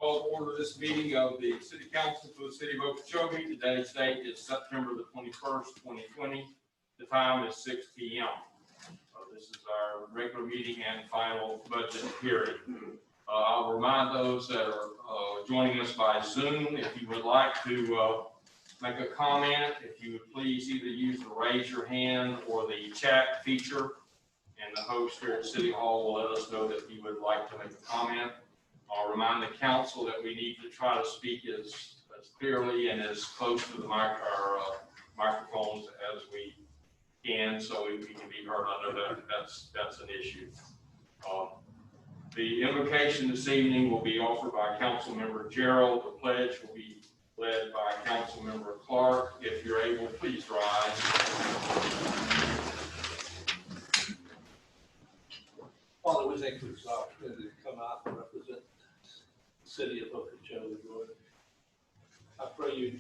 Call to order this meeting of the City Council for the City of Okeechobee. Today's date is September the 21st, 2020. The time is 6 p.m. This is our regular meeting and final budget hearing. I'll remind those that are joining us by Zoom, if you would like to make a comment, if you would please either use the raise your hand or the chat feature, and the host here at City Hall will let us know that you would like to make a comment. I'll remind the council that we need to try to speak as clearly and as close to the microphones as we can, so we can be heard. I know that that's an issue. The invocation this evening will be offered by Council Member Gerald. The pledge will be led by Council Member Clark. If you're able, please rise. Father, we thank you for this opportunity to come out and represent the city of Okeechobee, Lord. I pray you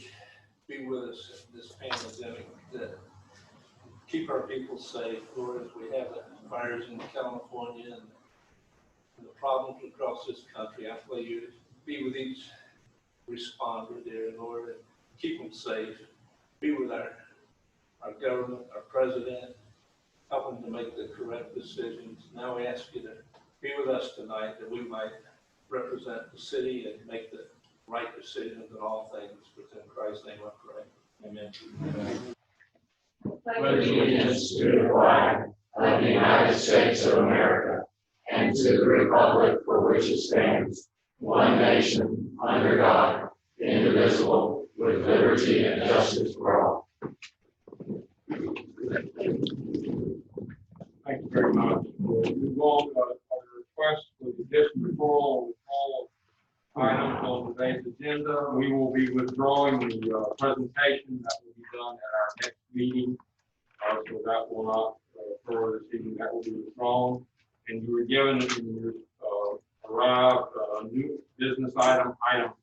be with us in this pandemic, that keep our people safe, Lord, as we have the fires in California and the problems across this country. I pray you be with each responder there, Lord, and keep them safe. Be with our government, our president. Help them to make the correct decisions. Now we ask you to be with us tonight, that we might represent the city and make the right decisions in all things. Within Christ's name I pray. Amen. Pledge allegiance to the flag of the United States of America and to the republic for which it stands, one nation, under God, indivisible, with liberty and justice for all. Thank you very much. We'll move on to our request for the additional referral of all items on today's agenda. We will be withdrawing the presentation that will be done at our next meeting. So that will not occur this evening. That will be withdrawn. And you were given in your arrived new business item F.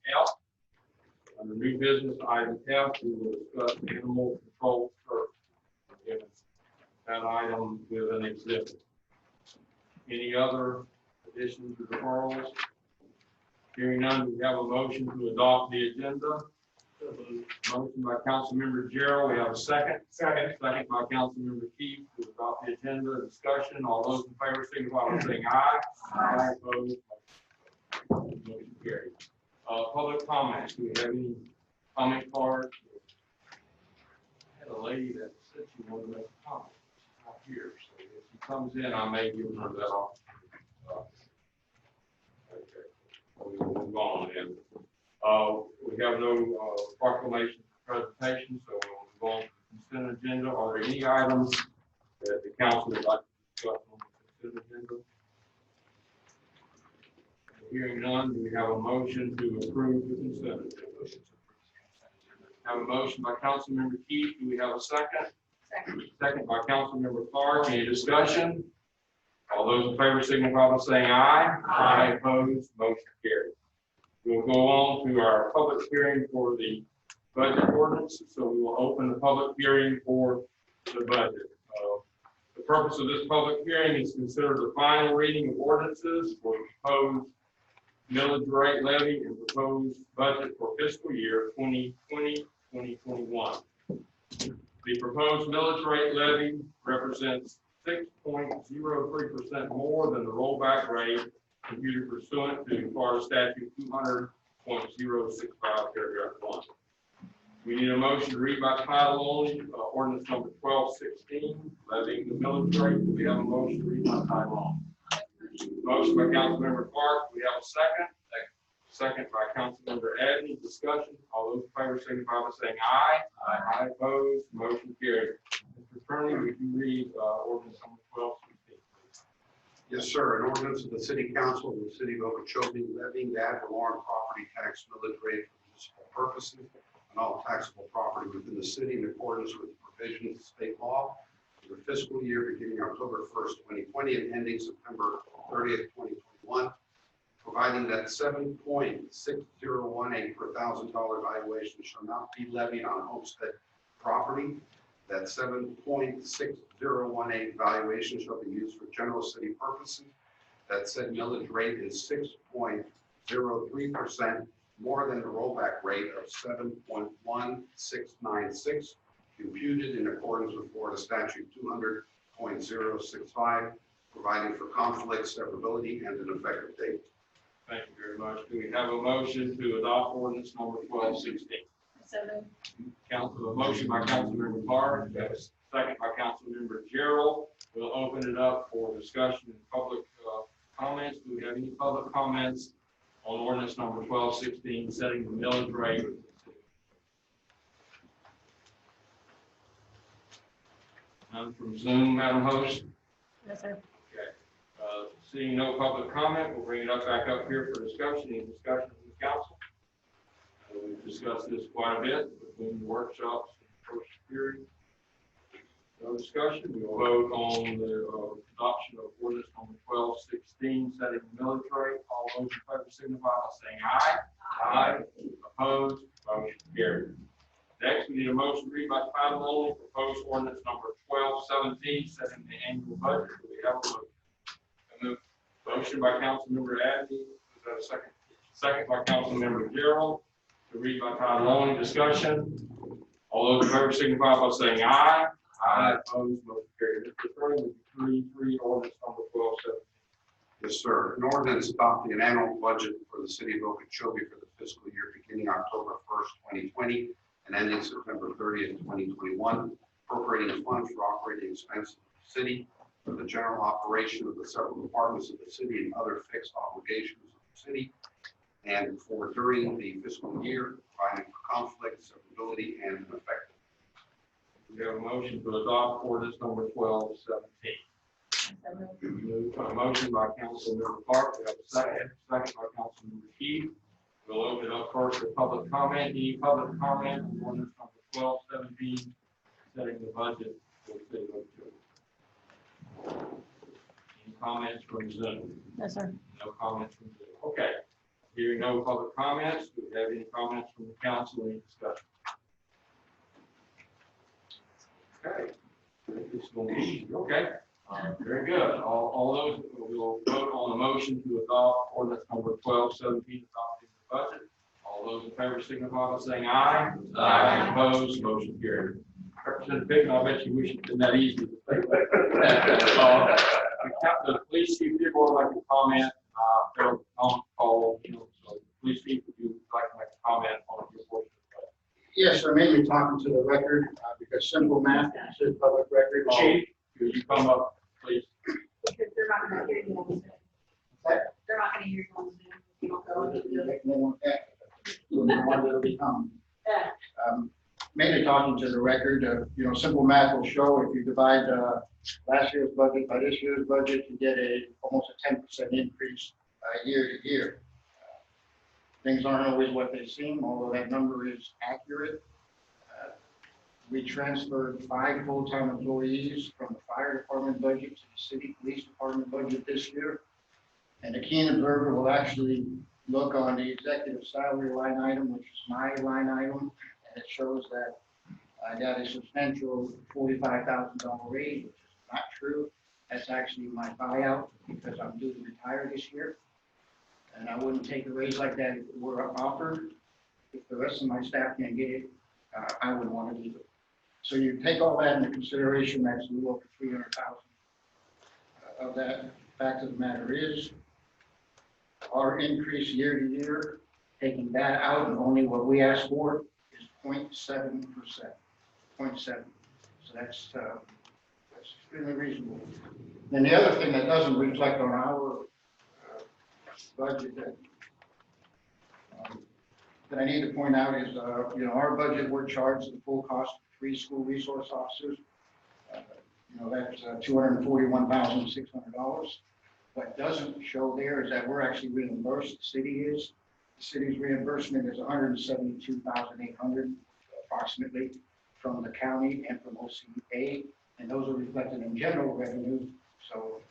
Under new business item F, we will discuss animal control service. That item with an exhibit. Any other additions or deferrals? Hearing none, we have a motion to adopt the agenda. Motion by Councilmember Gerald. We have a second. Second by Councilmember Keith to adopt the agenda. Discussion. All those in favor signify by saying aye. Aye. Opposed. Motion carried. Public comments. Do we have any comment cards? I had a lady that said she wanted to make a comment. She's not here, so if she comes in, I may give her that off. Okay. We will move on then. We have no proclamation presentation, so we'll move on to the consent agenda. Are there any items that the council would like to discuss on the consent agenda? Hearing none, do we have a motion to approve the consent agenda? Have a motion by Councilmember Keith. Do we have a second? Second by Councilmember Clark. Any discussion? All those in favor signify by saying aye. Aye. Opposed. Motion carried. We'll go on to our public hearing for the budget ordinance. So we will open the public hearing for the budget. The purpose of this public hearing is to consider the final reading of ordinances for the proposed millage rate levy and proposed budget for fiscal year 2020-2021. The proposed millage rate levy represents 6.03% more than the rollback rate computed pursuant to Florida Statute 200.065, paragraph 1. We need a motion to read by title only, ordinance number 1216, levying the millage rate. We have a motion to read by title only. Motion by Councilmember Clark. We have a second. Second by Councilmember Adney. Discussion. All those in favor signify by saying aye. Aye. Aye. Opposed. Motion carried. Mr. Attorney, would you read ordinance number 1216? Yes, sir. An ordinance of the City Council of the City of Okeechobee levying the ad valorem property tax millage rate for municipal purposes on all taxable property within the city in accordance with the provisions of state law for the fiscal year beginning October 1st, 2020 and ending September 30th, 2021, providing that 7.6018 per $1,000 valuation shall not be levied on homestead property. That 7.6018 valuation shall be used for general city purposes. That said millage rate is 6.0 0.03% more than the rollback rate of 7.1696 computed in accordance with Florida Statute 200.065, providing for conflict, severability, and an effective date. Thank you very much. Do we have a motion to adopt ordinance number 1216? So moved. Council, a motion by Councilmember Clark, we have a second by Councilmember Gerald. We'll open it up for discussion and public comments. Do we have any public comments on ordinance number 1216, setting the millage rate? None from Zoom, Madam Host. Yes, sir. Okay. Seeing no public comment, we'll bring it back up here for discussion. Any discussion from the council? We've discussed this quite a bit between workshops and first hearing. No discussion. We'll vote on the adoption of ordinance number 1216, setting the millage rate. All those in favor signify by saying aye. Aye. Opposed? Motion carried. Next, we need a motion to read by title only, proposed ordinance number 1217, setting the annual budget. Do we have a motion? Motion by Councilmember Abney. Is that a second? Second by Councilmember Gerald. To read by title only. Discussion. All those in favor signify by saying aye. Aye. Opposed? Motion carried. Mr. Attorney, would you please read ordinance number 1217? Yes, sir. An ordinance adopting an annual budget for the city of Okeechobee for the fiscal year beginning October 1st, 2020 and ending September 30th, 2021, appropriating funds for operating expenses of the city for the general operation of the several departments of the city and other fixed obligations of the city, and for during the fiscal year, providing for conflict, severability, and an effective. We have a motion to adopt ordinance number 1217. So moved. A motion by Councilmember Clark. We have a second by Councilmember Key. We'll open it up first for public comment. Any public comment on ordinance number 1217, setting the budget for the city of Okeechobee? Any comments from Zoom? No, sir. No comments from Zoom. Okay. Hearing no public comments, do we have any comments from the council? Any discussion? Okay. It's going to be okay. Very good. All those, we'll vote on the motion to adopt ordinance number 1217, adopting the budget. All those in favor signify by saying aye. Aye. Opposed? Motion carried. Representative Pickett, I bet you wish it had been that easy to say. The police chief did want to make a comment. They'll call, so police chief, would you like to make a comment on your portion? Yes, I'm mainly talking to the record because simple math is public record. Chief, could you come up, please? Because they're not going to hear you on Zoom. Okay. They're not going to hear you on Zoom. You don't go and do it. They want that. It'll become. Yeah. Mainly talking to the record, simple math will show if you divide last year's budget by this year's budget, you get almost a 10% increase year to year. Things aren't always what they seem, although that number is accurate. We transferred 5 full-time employees from the fire department budget to the city police department budget this year. And the keen observer will actually look on the executive salary line item, which is my line item, and it shows that I got a substantial $45,000 raise, which is not true. That's actually my buyout because I'm due to retire this year. And I wouldn't take a raise like that if it were offered. If the rest of my staff can't get it, I wouldn't want it either. So you take all that into consideration, that's a little over 300,000 of that. Fact of the matter is, our increase year to year, taking that out and only what we asked for is 0.7%. 0.7. So that's extremely reasonable. And the other thing that doesn't reflect on our budget that I need to point out is, our budget, we're charged the full cost of 3 school resource officers. That's $241,600. What doesn't show there is that we're actually reimbursed. The city is. The city's reimbursement is $172,800 approximately from the county and from OCA, and those are reflected in general revenue. So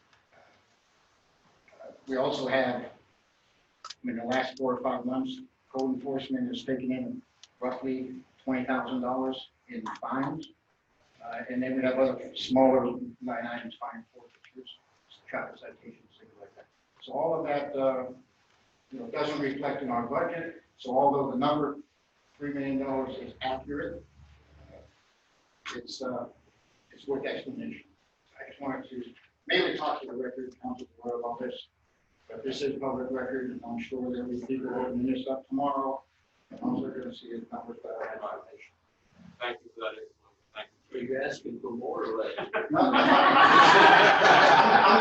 we also have, in the last 4 or 5 months, code enforcement has taken in roughly $20,000 in fines. And then we have other smaller line items, fine forfeitures, traffic citations, things like that. So all of that doesn't reflect in our budget. So although the number, $3 million is accurate, it's worth explanation. I just wanted to mainly talk to the record council about this, but this is public record, and I'm sure there'll be people opening this up tomorrow, and also going to see the numbers that are in violation. Thank you for that. Thank Are you asking for more or less? I'm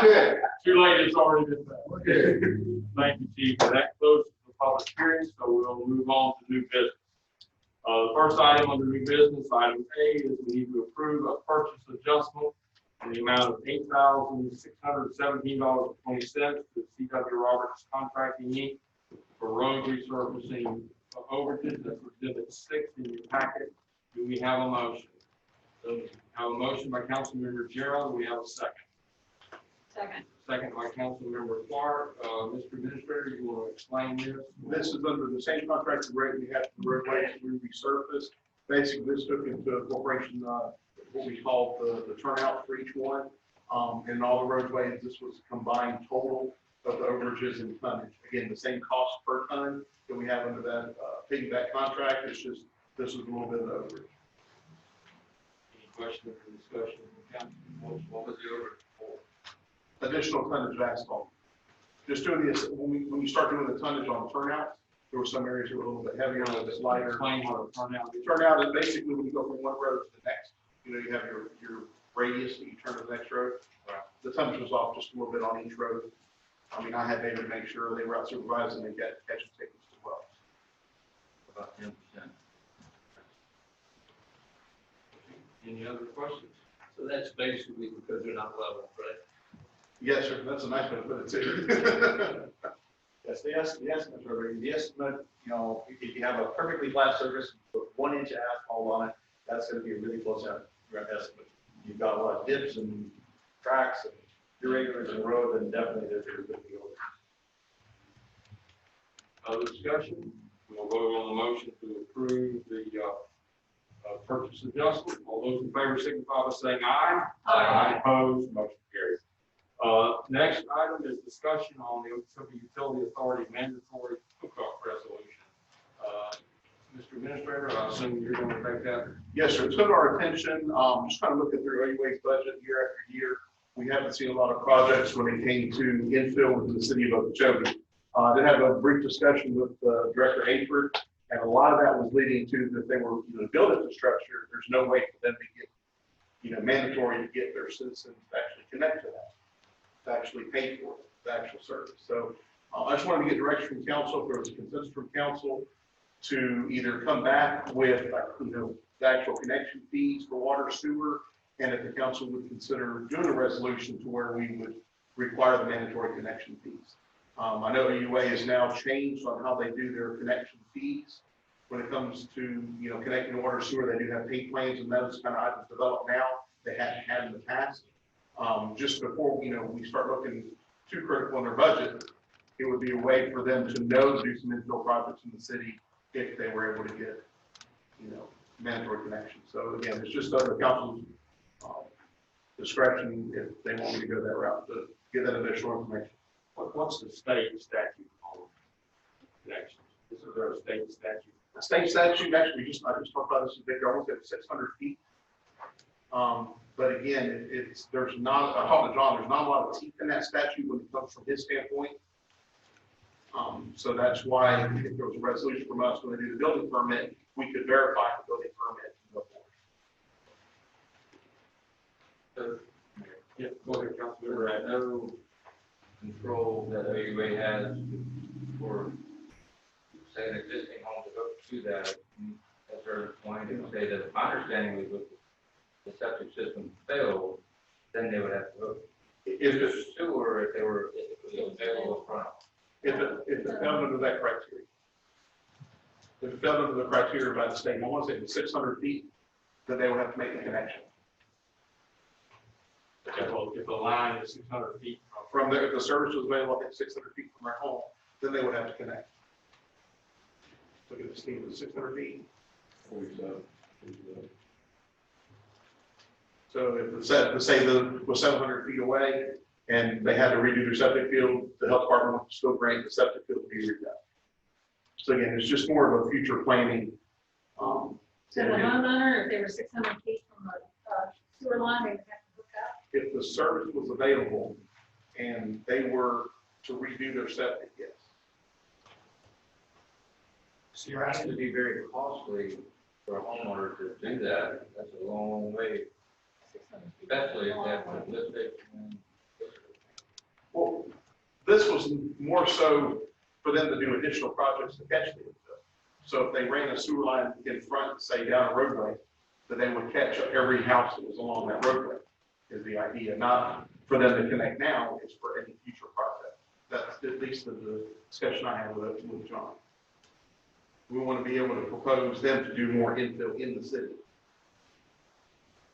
good. you. Too late, it's already been done. Thank you, Chief. That closes the public hearing, so we'll move on to new business. The first item under new business, item A, is we need to approve a purchase adjustment in the amount of $8,617.20 to C.W. Roberts Contracting Inc. for road resurfacing overages. That's exhibit 6 in your packet. Do we have a motion? So we have a motion by Councilmember Gerald. Do we have a second? Second. Second by Councilmember Clark. Mr. Administrator, you want to explain this? This is under the same contracted rate we have for roadways we resurfaced. Basically, this took into incorporation what we call the turnout for each one. And all the roadways, this was combined total of the overages and tonnage. Again, the same cost per ton that we have under that piggyback contract. It's just, this is a little bit of the overage. Any questions or discussion from council? What was the overage for? Additional tonnage of asphalt. Just doing this, when you start doing the tonnage on turnouts, there were some areas that were a little bit heavier, a little bit lighter. Explain what a turnout is. Turnout is basically when you go from one road to the next. You have your radius that you turn to the next road. The tonnage was off just a little bit on each road. I mean, I had David to make sure they were out supervising and get catching tickets as well. About 10%. Any other questions? So that's basically because they're not level, right? Yes, sir. That's a nice way to put it too. Yes, the estimate, if you have a perfectly flat surface, put 1 inch of asphalt on it, that's gonna be a really close estimate. You've got a lot of dips and cracks and irregulars in the road, then definitely there's a good deal. Other discussion? We'll vote on the motion to approve the purchase adjustment. All those in favor signify by saying aye. Aye. Opposed, motion carries. Next item is discussion on the Okeechobee Utility Authority mandatory hookup resolution. Mr. Administrator, I assume you're going to take that. Yes, sir. It's come to our attention, just kind of looking through OUA's budget year after year. We haven't seen a lot of projects when it came to infill within the city of Okeechobee. They had a brief discussion with Director Hayford, and a lot of that was leading to that they were to build infrastructure. There's no way for them to get, mandatory to get their citizens to actually connect to that, to actually pay for it, the actual service. So I just wanted to get direction from council, if there was a consensus from council, to either come back with, the actual connection fees for water, sewer, and if the council would consider doing a resolution to where we would require the mandatory connection fees. I know OUA has now changed on how they do their connection fees. When it comes to, connecting to water, sewer, they do have pay plans, and those kind of items developed now they hadn't had in the past. Just before, we start looking too critical in their budget, it would be a way for them to know to do some infill projects in the city if they were able to get, mandatory connection. So again, it's just under council's discretion if they want me to go that route to get that additional information. What's the state statute on connections? Is there a state statute? The state statute, actually, I just talked about this, they almost at 600 feet. But again, there's not, I talked to John, there's not a lot of teeth in that statute when it comes from his standpoint. So that's why if there was a resolution from us when they do the building permit, we could verify the building permit and go forward. Yeah, go ahead, Councilmember. I know control that OUA has for, say, an existing home to hook to that, as they're wanting to say that my understanding was if the septic system failed, then they would have to hook If to the it, sewer if it was available front. if it fell under that criteria. If it fell under the criteria by the state, I want to say it's 600 feet, then they would have to make the connection. If the line is 600 feet From there, if the service was available at 600 feet from their home, then they would have to connect. Look at the steam, it's 600 feet. So if the set, say the was 700 feet away, And they had to redo their septic field. The health department wants to still grant the septic field to be redone. So again, it's just more of a future planning. So the homeowner, if they were 600 feet from the sewer line, they would have to hook up? If the service was available and they were to redo their septic, yes. So you're asking to be very costly for a homeowner to do that. That's a long way, 600 feet. especially if they have to lift it and. Well, this was more so for them to do additional projects to catch the infill. So if they ran a sewer line in front, say down a roadway, that they would catch every house that was along that roadway is the idea, not for them to connect now, it's for any future project. That's at least the discussion I had with John. We want to be able to propose them to do more infill in the city.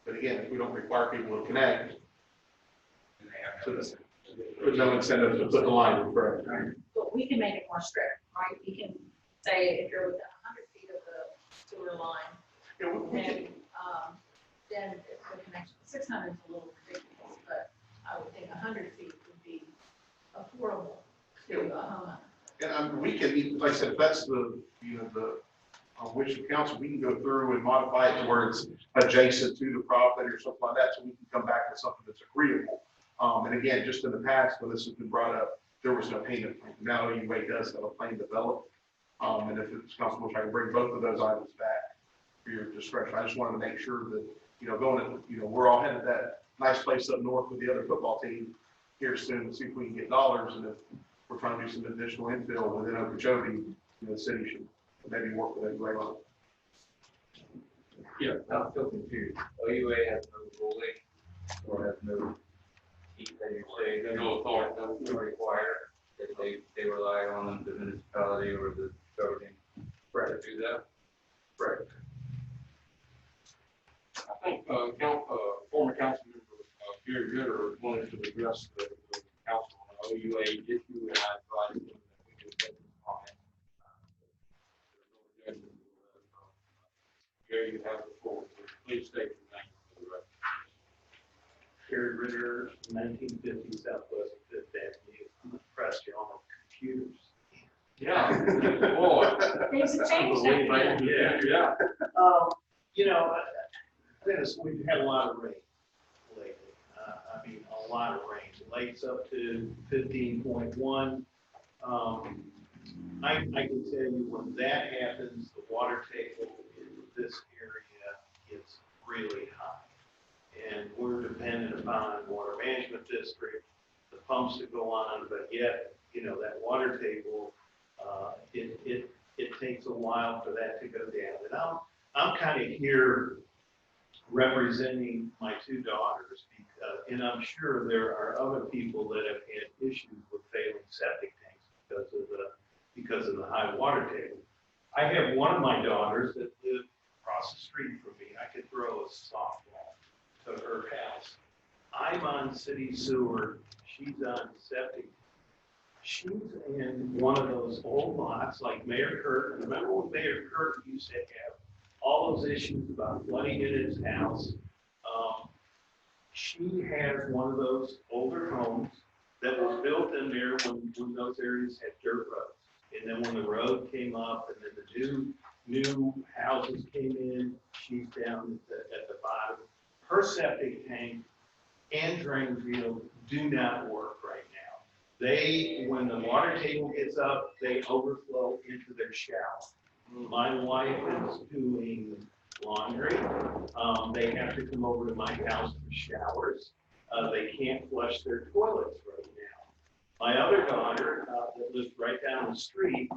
But again, if we don't require people to connect, there's no incentive to put the line in first. But we can make it more strict, right? We can say if you're within 100 feet of the sewer line, Yeah, then the connection, 600 is a little ridiculous, but I would think 100 feet would be affordable to a homeowner. And we can, like I said, if that's the, the wish of council, we can go through and modify it to where it's adjacent to the property or something like that, so we can come back with something that's agreeable. And again, just in the past, when this has been brought up, there was no payment plan. Now UA does have a plan developed. And if it's possible, I can bring both of those items back for your discretion. I just wanted to make sure that, we're all headed that nice place up north with the other football team here soon to see if we can get dollars. And if we're trying to do some additional infill within Okeechobee, the city should maybe work with that right on. Yeah, I'm still confused. OUA has no ruling or has no, they say they no authority, no require that they rely on the municipality or the government to do that. Right. I think, former council member, Gary Ritter wanted to address the council on the OUA issue, and I advised him that we could take this comment. Gary, you have the floor. Please state your name for the record. Gary Ritter, 1950 Southwest Fifth Avenue. I'm impressed you're on computers. Yeah, boy. Things have changed. haven't they? Yeah. We've had a lot of rain lately. A lot of rain. The lake's up to 15.1. I can tell you when that happens, the water table in this area is really high. And we're dependent upon water management district, the pumps that go on, but yet, that water table, it takes a while for that to go down. And I'm kind of here representing my two daughters, and I'm sure there are other people that have had issues with failing septic tanks because of the high water table. I have one of my daughters that lives across the street from me. I could throw a softball to her house. I'm on city sewer. She's on septic. She's in one of those old lots like Mayor Curtin. Remember when Mayor Curtin used to have all those issues about flooding in his house? She has one of those older homes that was built in there when those areas had dirt roads. And then when the road came up and then the new houses came in, she's down at the bottom. Her septic tank and drain field do not work right now. When the water table gets up, they overflow into their shower. My wife is doing laundry. They have to come over to my house for showers. They can't flush their toilets right now. My other daughter that lives right down the street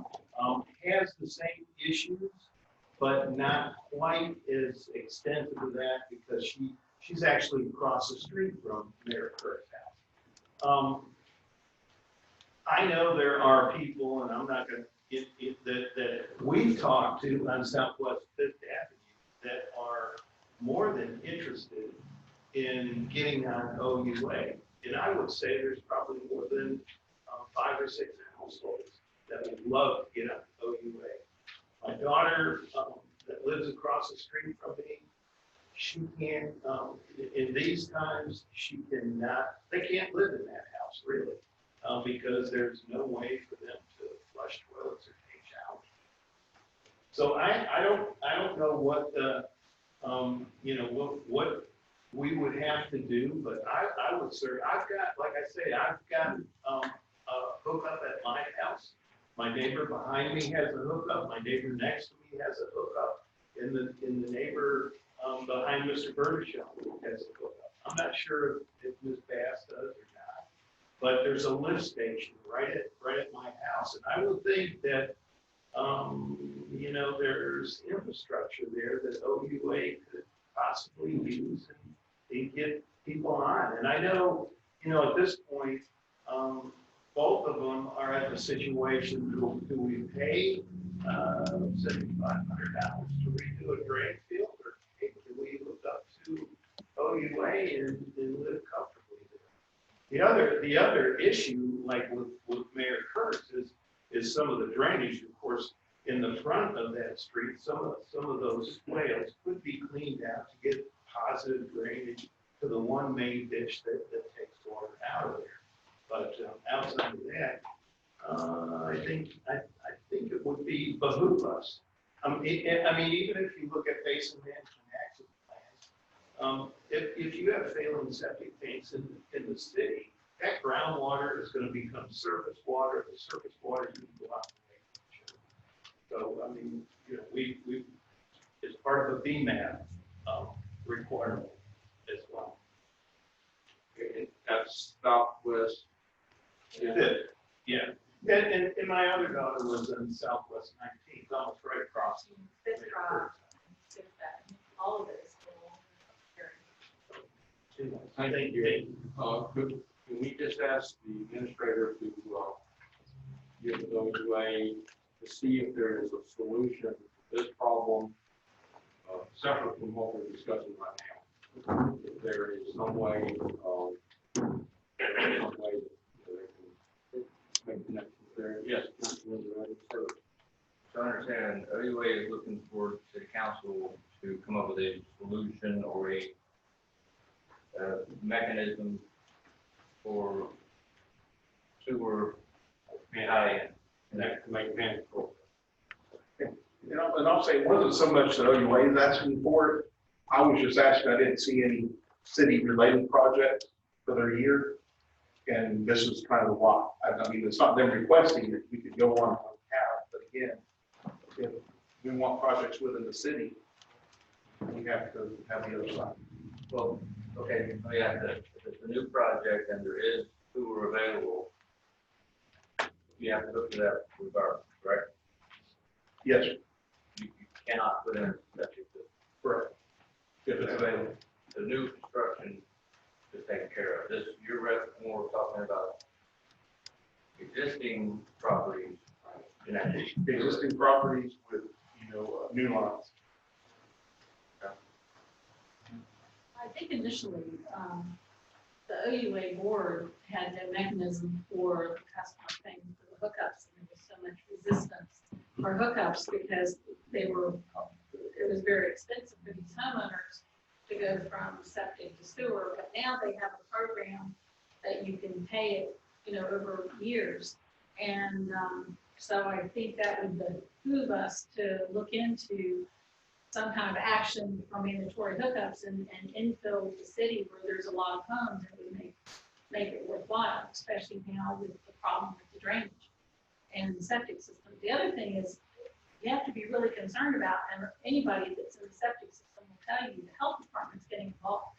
has the same issues, but not quite as extensive as that because she's actually across the street from Mayor Kurt's house. I know there are people, and I'm not going to that we've talked to on Southwest Fifth Avenue that are more than interested in getting on OUA. And I would say there's probably more than 5 or 6 households that would love to get on OUA. My daughter that lives across the street from me, she can't, in these times, she cannot, they can't live in that house really, because there's no way for them to flush toilets or take showers. So I don't know what the, you know, what we would have to do, but I would serve, I've got, like I say, I've got, a hookup at my house. My neighbor behind me has a hookup, my neighbor next to me has a hookup, in the neighbor, behind Mr. Burnishaw has a hookup. I'm not sure if Ms. Bass does or not, but there's a lift station right at my house, and I would think that, you know, there's infrastructure there that OUA could possibly use and get people on. And I know, you know, at this point, both of them are at the situation, do we pay $7,500 to redo a drain field, or do we look up to OUA and live comfortably there? The other issue, like with Mayor Kurtz, is some of the drainage. Of course, in the front of that street, some of those swales could be cleaned out to get positive drainage to the one main ditch that takes water out of there. But outside of that, I think it would be behoove us. I mean, even if you look at basin management action plans, if you have failing septic tanks in the city, that groundwater is going to become surface water. The surface water is going to go out the lake. So, I mean, you know, we it's part of the BMAP requirement as well. That's Southwest. It did, yeah. And my other daughter was in Southwest 19th, almost right across. Fifth Drive, all of it is still very. Thank you. Can we just ask the administrator to give the OUA to see if there is a solution to this problem, separate from what we're discussing right now? If there is some way, that they can make connections there. Yes. So I understand, OUA is looking for city council to come up with a solution or a mechanism for sewer tie-in. And that can make manageable. You know, and I'll say, it wasn't so much that OUA is asking for it. I was just asking, I didn't see any city-related projects for their year. And this is kind of why. I mean, it's not them requesting it. We could go on and have, but again, if we want projects within the city, we have to have the other side. Well, okay, let me ask this. If it's a new project and there is sewer available, you have to look to that regardless, right? Yes, You cannot put in a septic system. correct. If it's available. The new construction is taken care of. This, you're more talking about existing properties. Existing properties with, you know, new lines. I think initially, the OUA board had no mechanism for the customer thing for the hookups, and there was so much resistance for hookups because it was very expensive for these homeowners to go from septic to sewer, but now they have a program that you can pay it, you know, over years. And so I think that would behoove us to look into some kind of action for mandatory hookups and infill the city where there's a lot of homes that would make it worthwhile, especially now with the problem with the drainage and the septic system. The other thing is you have to be really concerned about, and anybody that's in the septic system will tell you, the health department's getting involved.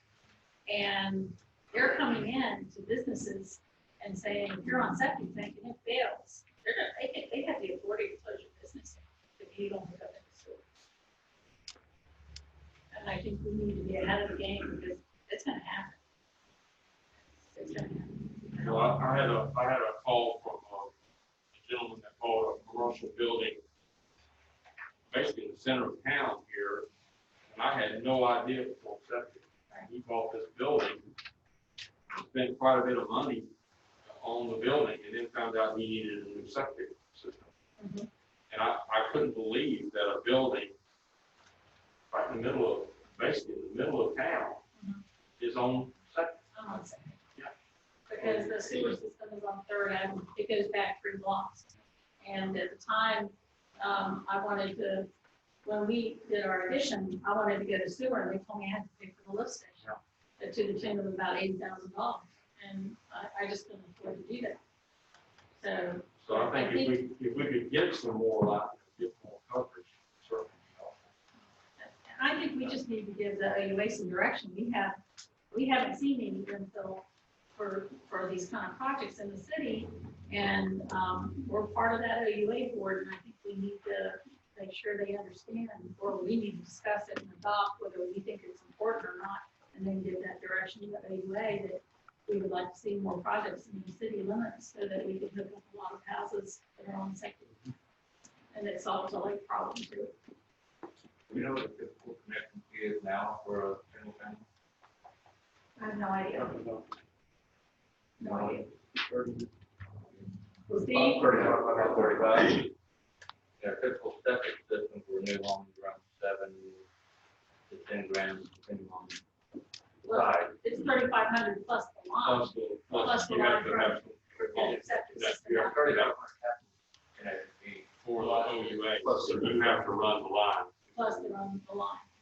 And they're coming in to businesses and saying, if you're on septic tank and it fails, they have the authority to close your business if you don't hook up in the sewer. And I think we need to be ahead of the game because it's going to happen. It's going to happen. Well, I had a call from a gentleman that bought a commercial building basically in the center of town here, and I had no idea it was septic. He bought this building, spent quite a bit of money on the building, and then found out he needed a new septic system. And I couldn't believe that a building right in the middle of basically in the middle of town, Mhm. is on Second. I'm on Second. Yeah. Because the sewer system is on Third Avenue, it goes back 3 blocks. And at the time, I wanted to, when we did our addition, I wanted to go to sewer, and they told me I had to pay for the lift station. To the tune of about $80,000, and I just couldn't afford to do that. So I think if we could get some more, like, get more coverage, certainly. And I think we just need to give the OUA some direction. We haven't seen any infill for these kind of projects in the city, and we're part of that OUA board, and I think we need to make sure they understand, or we need to discuss it and adopt whether we think it's important or not, and then give that direction to the OUA that we would like to see more projects in the city limits so that we can hook up a lot of houses that are on Second. And it solves a lake problem too. You know what the typical connection fee is now for a single family? I have no idea. No idea. Well, Steve, About 35. Yeah, typical septic systems for new homes around 7 to 10 grand, depending on well, size. it's 3,500 plus the line. Plus the You have line to for have some. the septic system. You have to have Connection fee. for the OUA, so you have to run the line. Plus the line.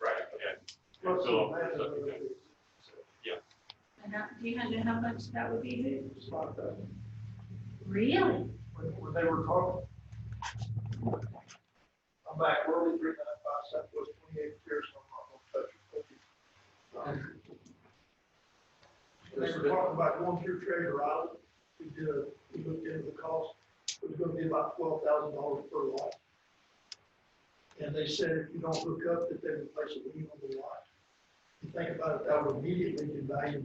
Right, okay. And so, And how, do you know how much that would be? Really? When they were talking. I'm back early, 395 Southwest 28 years, so I'm not gonna touch it. They were talking about going through Treasure Island. We looked into the cost. It was gonna be about $12,000 per lot. And they said if you don't hook up, that they would place a lien on the lot. You think about it, that would immediately devalue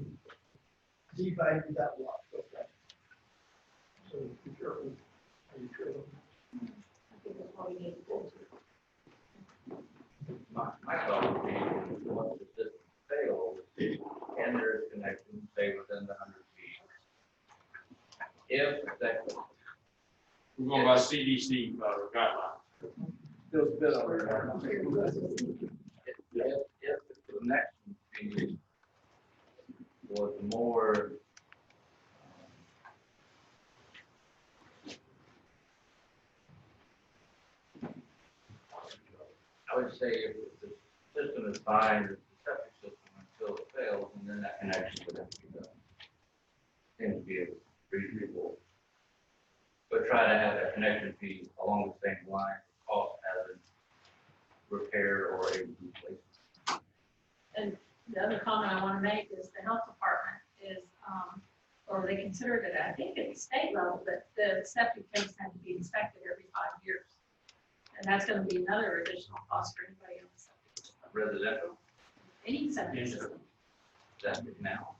that lot. Okay. So be careful how you treat them. I think that's all we need to do. My thought would be, once the system fails, and there is connection, stay within the 100 feet. If that, we're going by CDC guidelines. Feels a bit over there. if the connection fee was more, I would say if the system is fine, the septic system until it fails, and then that connection would have to be done. Seems to be a reasonable. But try to have that connection fee along the same line, cost as a repair or a replacement. And the other comment I want to make is the health department is, or they considered it, I think at the state level, that the septic tanks have to be inspected every 5 years. And that's going to be another additional cost for anybody on the septic system. Residential, Any septic system. septic now.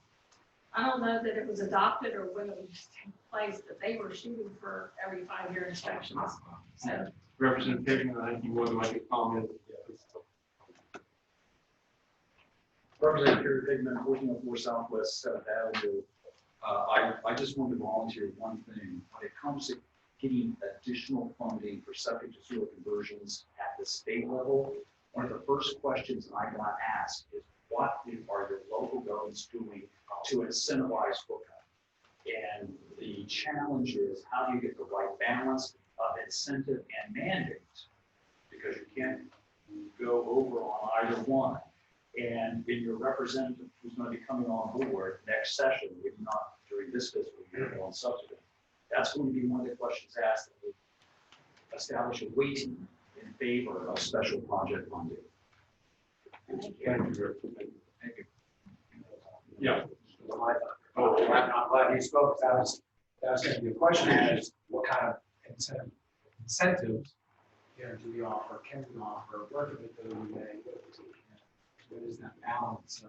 I don't know that it was adopted or when it was taking place, but they were shooting for every 5-year inspections. So, Representation, I think you want to make a comment. Representative Kerry Pigman, 1404 Southwest 7th Avenue. I just wanted to volunteer one thing. When it comes to getting additional funding for septic to sewer conversions at the state level, one of the first questions I got asked is, what are your local governments doing to incentivize hookup? And the challenge is, how do you get the right balance of incentive and mandate? Because you can't go over on either one. And in your representative who's going to be coming on board next session, if not during this fiscal year, but on subsequent, that's going to be one of the questions asked, that would establish a weighting in favor of special project funding. Thank you. Thank you. Yeah. I'm glad you spoke. That was going to be a question, is what kind of incentives, do we offer, can we offer, working with the OUA, what is that balance?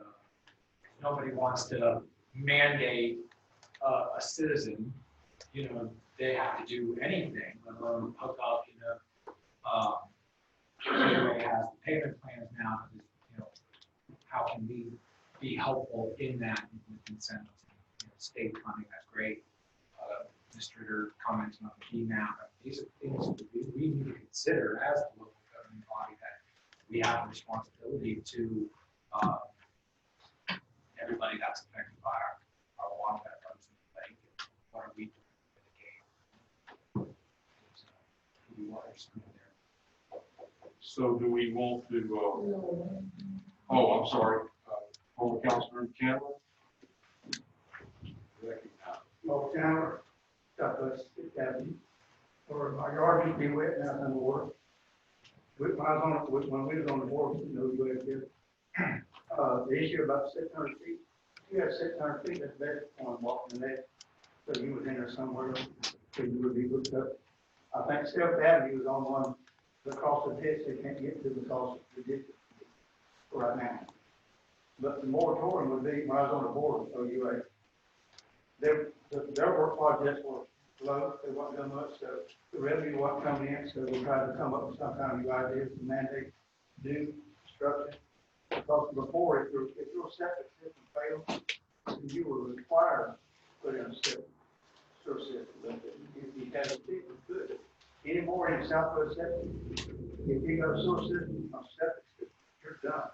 Nobody wants to mandate a citizen, they have to do anything, let alone hook up, OUA has payment plans now, how can we be helpful in that with incentives? State funding, that's great. Mr. Ritter commenting on the PMAP. These are things we need to consider as the local governing body, that we have a responsibility to everybody that's affected by our water that runs in the lake. What are we doing to mitigate? We want our school there. So do we want to, oh, I'm sorry, former Councilman Chandler? Well, Chandler, Southwest Academy, or my yard used to be wet, now it's underwater. When we was on the board, you know, we went there. The issue about 600 feet, you have 600 feet, that's better on walking the net. So you was in there somewhere, so you would be hooked up. I think Seventh Avenue was on one, across the ditch, they can't get to because the ditch right now. But the moratorium would be, when I was on the board, so you like, their work projects were low, they wasn't done much, so the revenue wasn't coming in, so they tried to come up with some kind of new ideas to mandate new construction. Because before, if your septic system failed, then you were required to put in a sewer system. If you had a sewer, good. Anymore in Southwest septic, if you got a sewer system, a septic system, you're done.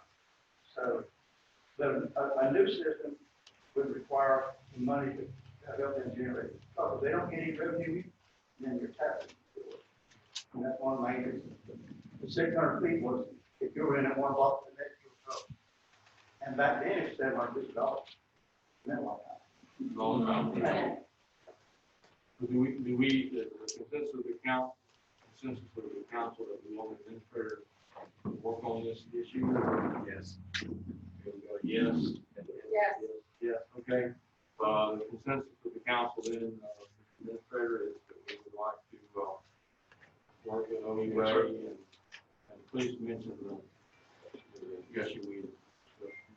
So, but a new system would require the money to help them generate. Because if they don't get any revenue, then you're taxing. And that's one of the main reasons. The 600 feet was, if you were in at one block, the next you were covered. And back then, it said like $50. That long time. Long time. Do we, the consensus of the council that we want to administrator to work on this issue? Yes. Here we go. Yes. Yes, okay. The consensus of the council then, administrator, is that we would like to work with OEWA and please mention the issue we.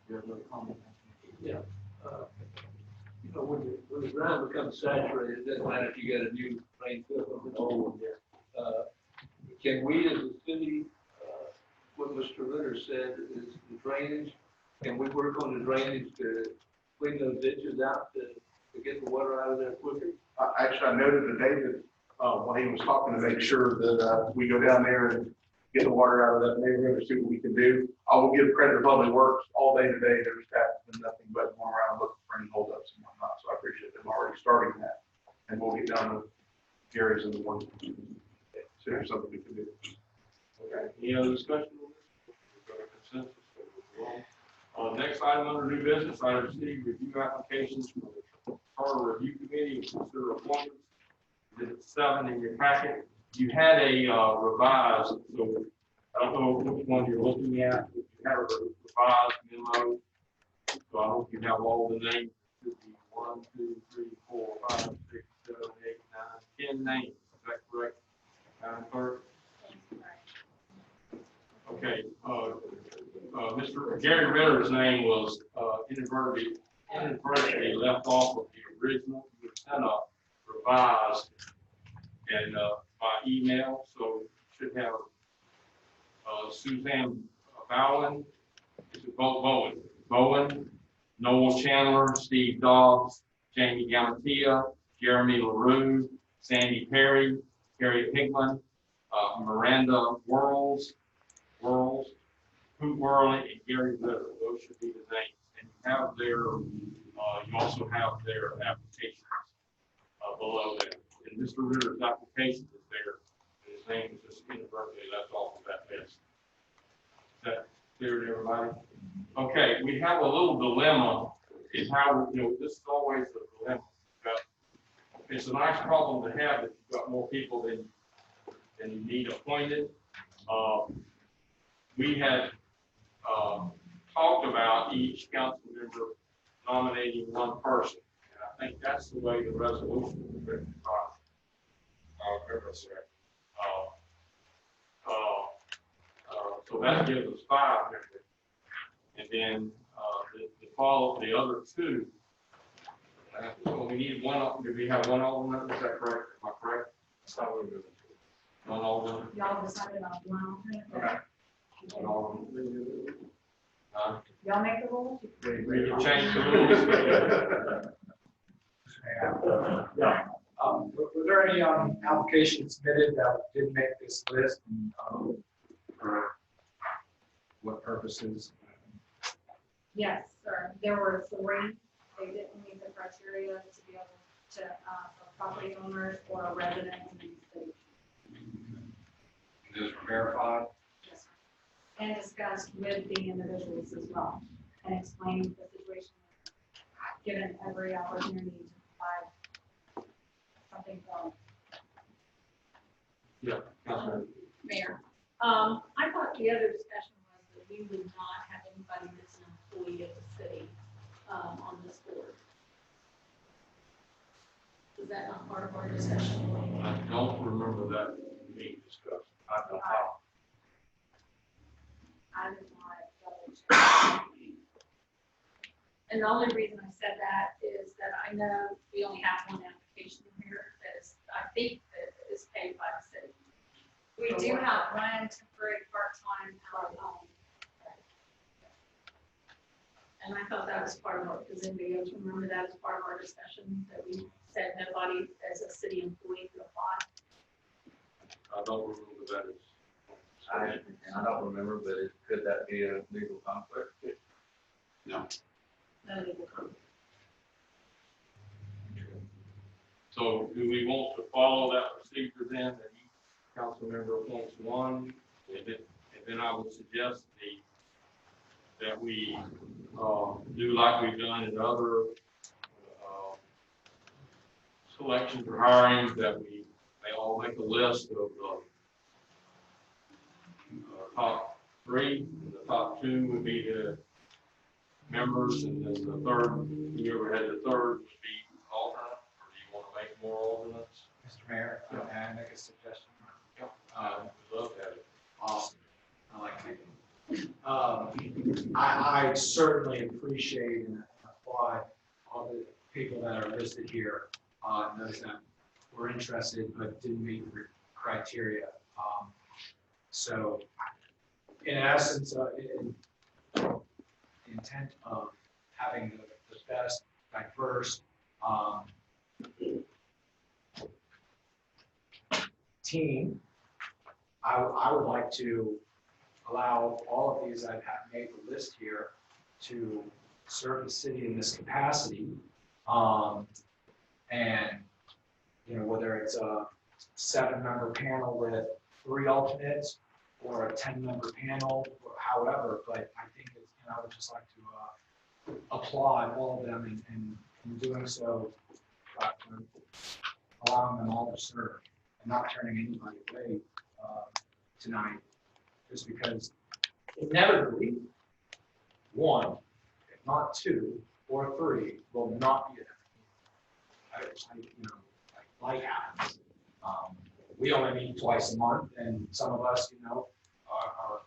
You have another comment? Yeah. You know, when the ground becomes saturated, it doesn't matter if you get a new drain system or old. Can we as a city, what Mr. Ritter said is the drainage, can we work on the drainage to clean those ditches out to get the water out of there quicker? Actually, I noted to David, when he was talking, to make sure that we go down there and get the water out of that neighborhood and see what we can do. I will give credit to Public Works all day today. Their staff has been nothing but going around looking for any holdups and whatnot. So I appreciate them already starting that. And we'll get down to Gary's in the morning. So there's something we can do. Okay. Any other discussion on this? We've got a consensus. Next item under new business, item C, review applications for the Charter Review Committee and consider appointments. Exhibit 7 in your packet. You had a revised, so I don't know which one you're looking at. You had a revised memo. So I hope you have all the names. It should be 1, 2, 3, 4, 5, 6, 7, 8, 9, 10 names. Is that correct, Madam Clerk? Okay. Mr. Gary Ritter's name was inadvertently left off of the original. We sent a revised and by email, so should have Suzanne Bowen, Bowen, Noel Chandler, Steve Dobbs, Jamie Gamatia, Jeremy LaRue, Sandy Perry, Harry Pigman, Miranda Hoot Worley, and Gary Ritter. Those should be the names. And you have their, you also have their applications below that. And Mr. Ritter's application is there. His name is just inadvertently left off of that list. Is that clear to everybody? Okay, we have a little dilemma. Is how, you know, this is always a dilemma. It's a nice problem to have that you've got more people than you need appointed. We had talked about each council member nominating one person. And I think that's the way the resolution was written by so that gives us 5 members. And then the other 2. So we need one. Do we have one alternate? Is that correct? Am I correct? That's how we're moving to one alternate. Y'all decided on one alternate? Okay. One alternate. Y'all make the rules? We can change the rules. Yeah. Were there any applications submitted that didn't make this list? And, for what purposes? Yes, sir. There were 3. They didn't meet the criteria to be able to, for property owners or residents in the city. Those were verified. Yes, sir. And discussed with the individuals as well and explained the situation, given every opportunity to provide something for them. Yeah, Councilman. Mayor, I thought the other discussion was that we would not have anybody that's an employee of the city, on this board. Is that not part of our discussion? I don't remember that being discussed. I don't know. I did not double check. And the only reason I said that is that I know we only have one application here that is, I think, that is paid by the city. We do have 1 temporary part-time out. And I thought that was part of our, does anybody else remember that as part of our discussion, that we said nobody as a city employee could apply? I don't remember that as. I don't remember, but could that be a legal conflict? No. No legal conflict. So do we want to follow that procedure then, that each council member appoints one? And then I would suggest that we do like we've done in other selections or hirings, that we may all make a list of top 3, and the top 2 would be the members, and then the third, whoever had the third would be alternate, or do you want to make more alternates? Mr. Mayor, may I make a suggestion? We'd love to have it. Awesome. I like it. I certainly appreciate and applaud all the people that are listed here, those that were interested but didn't meet the criteria. So in essence, in the intent of having the best diverse team, I would like to allow all of these I've made the list here to serve the city in this capacity. And, you know, whether it's a 7-member panel with 3 alternates or a 10-member panel, or however, but I think it's, you know, I would just like to applaud all of them and in doing so, allowing them all to serve and not turning anybody away tonight, just because inevitably 1, if not 2 or 3, will not be enough. You know, like life happens. We only meet twice a month, and some of us, you know, are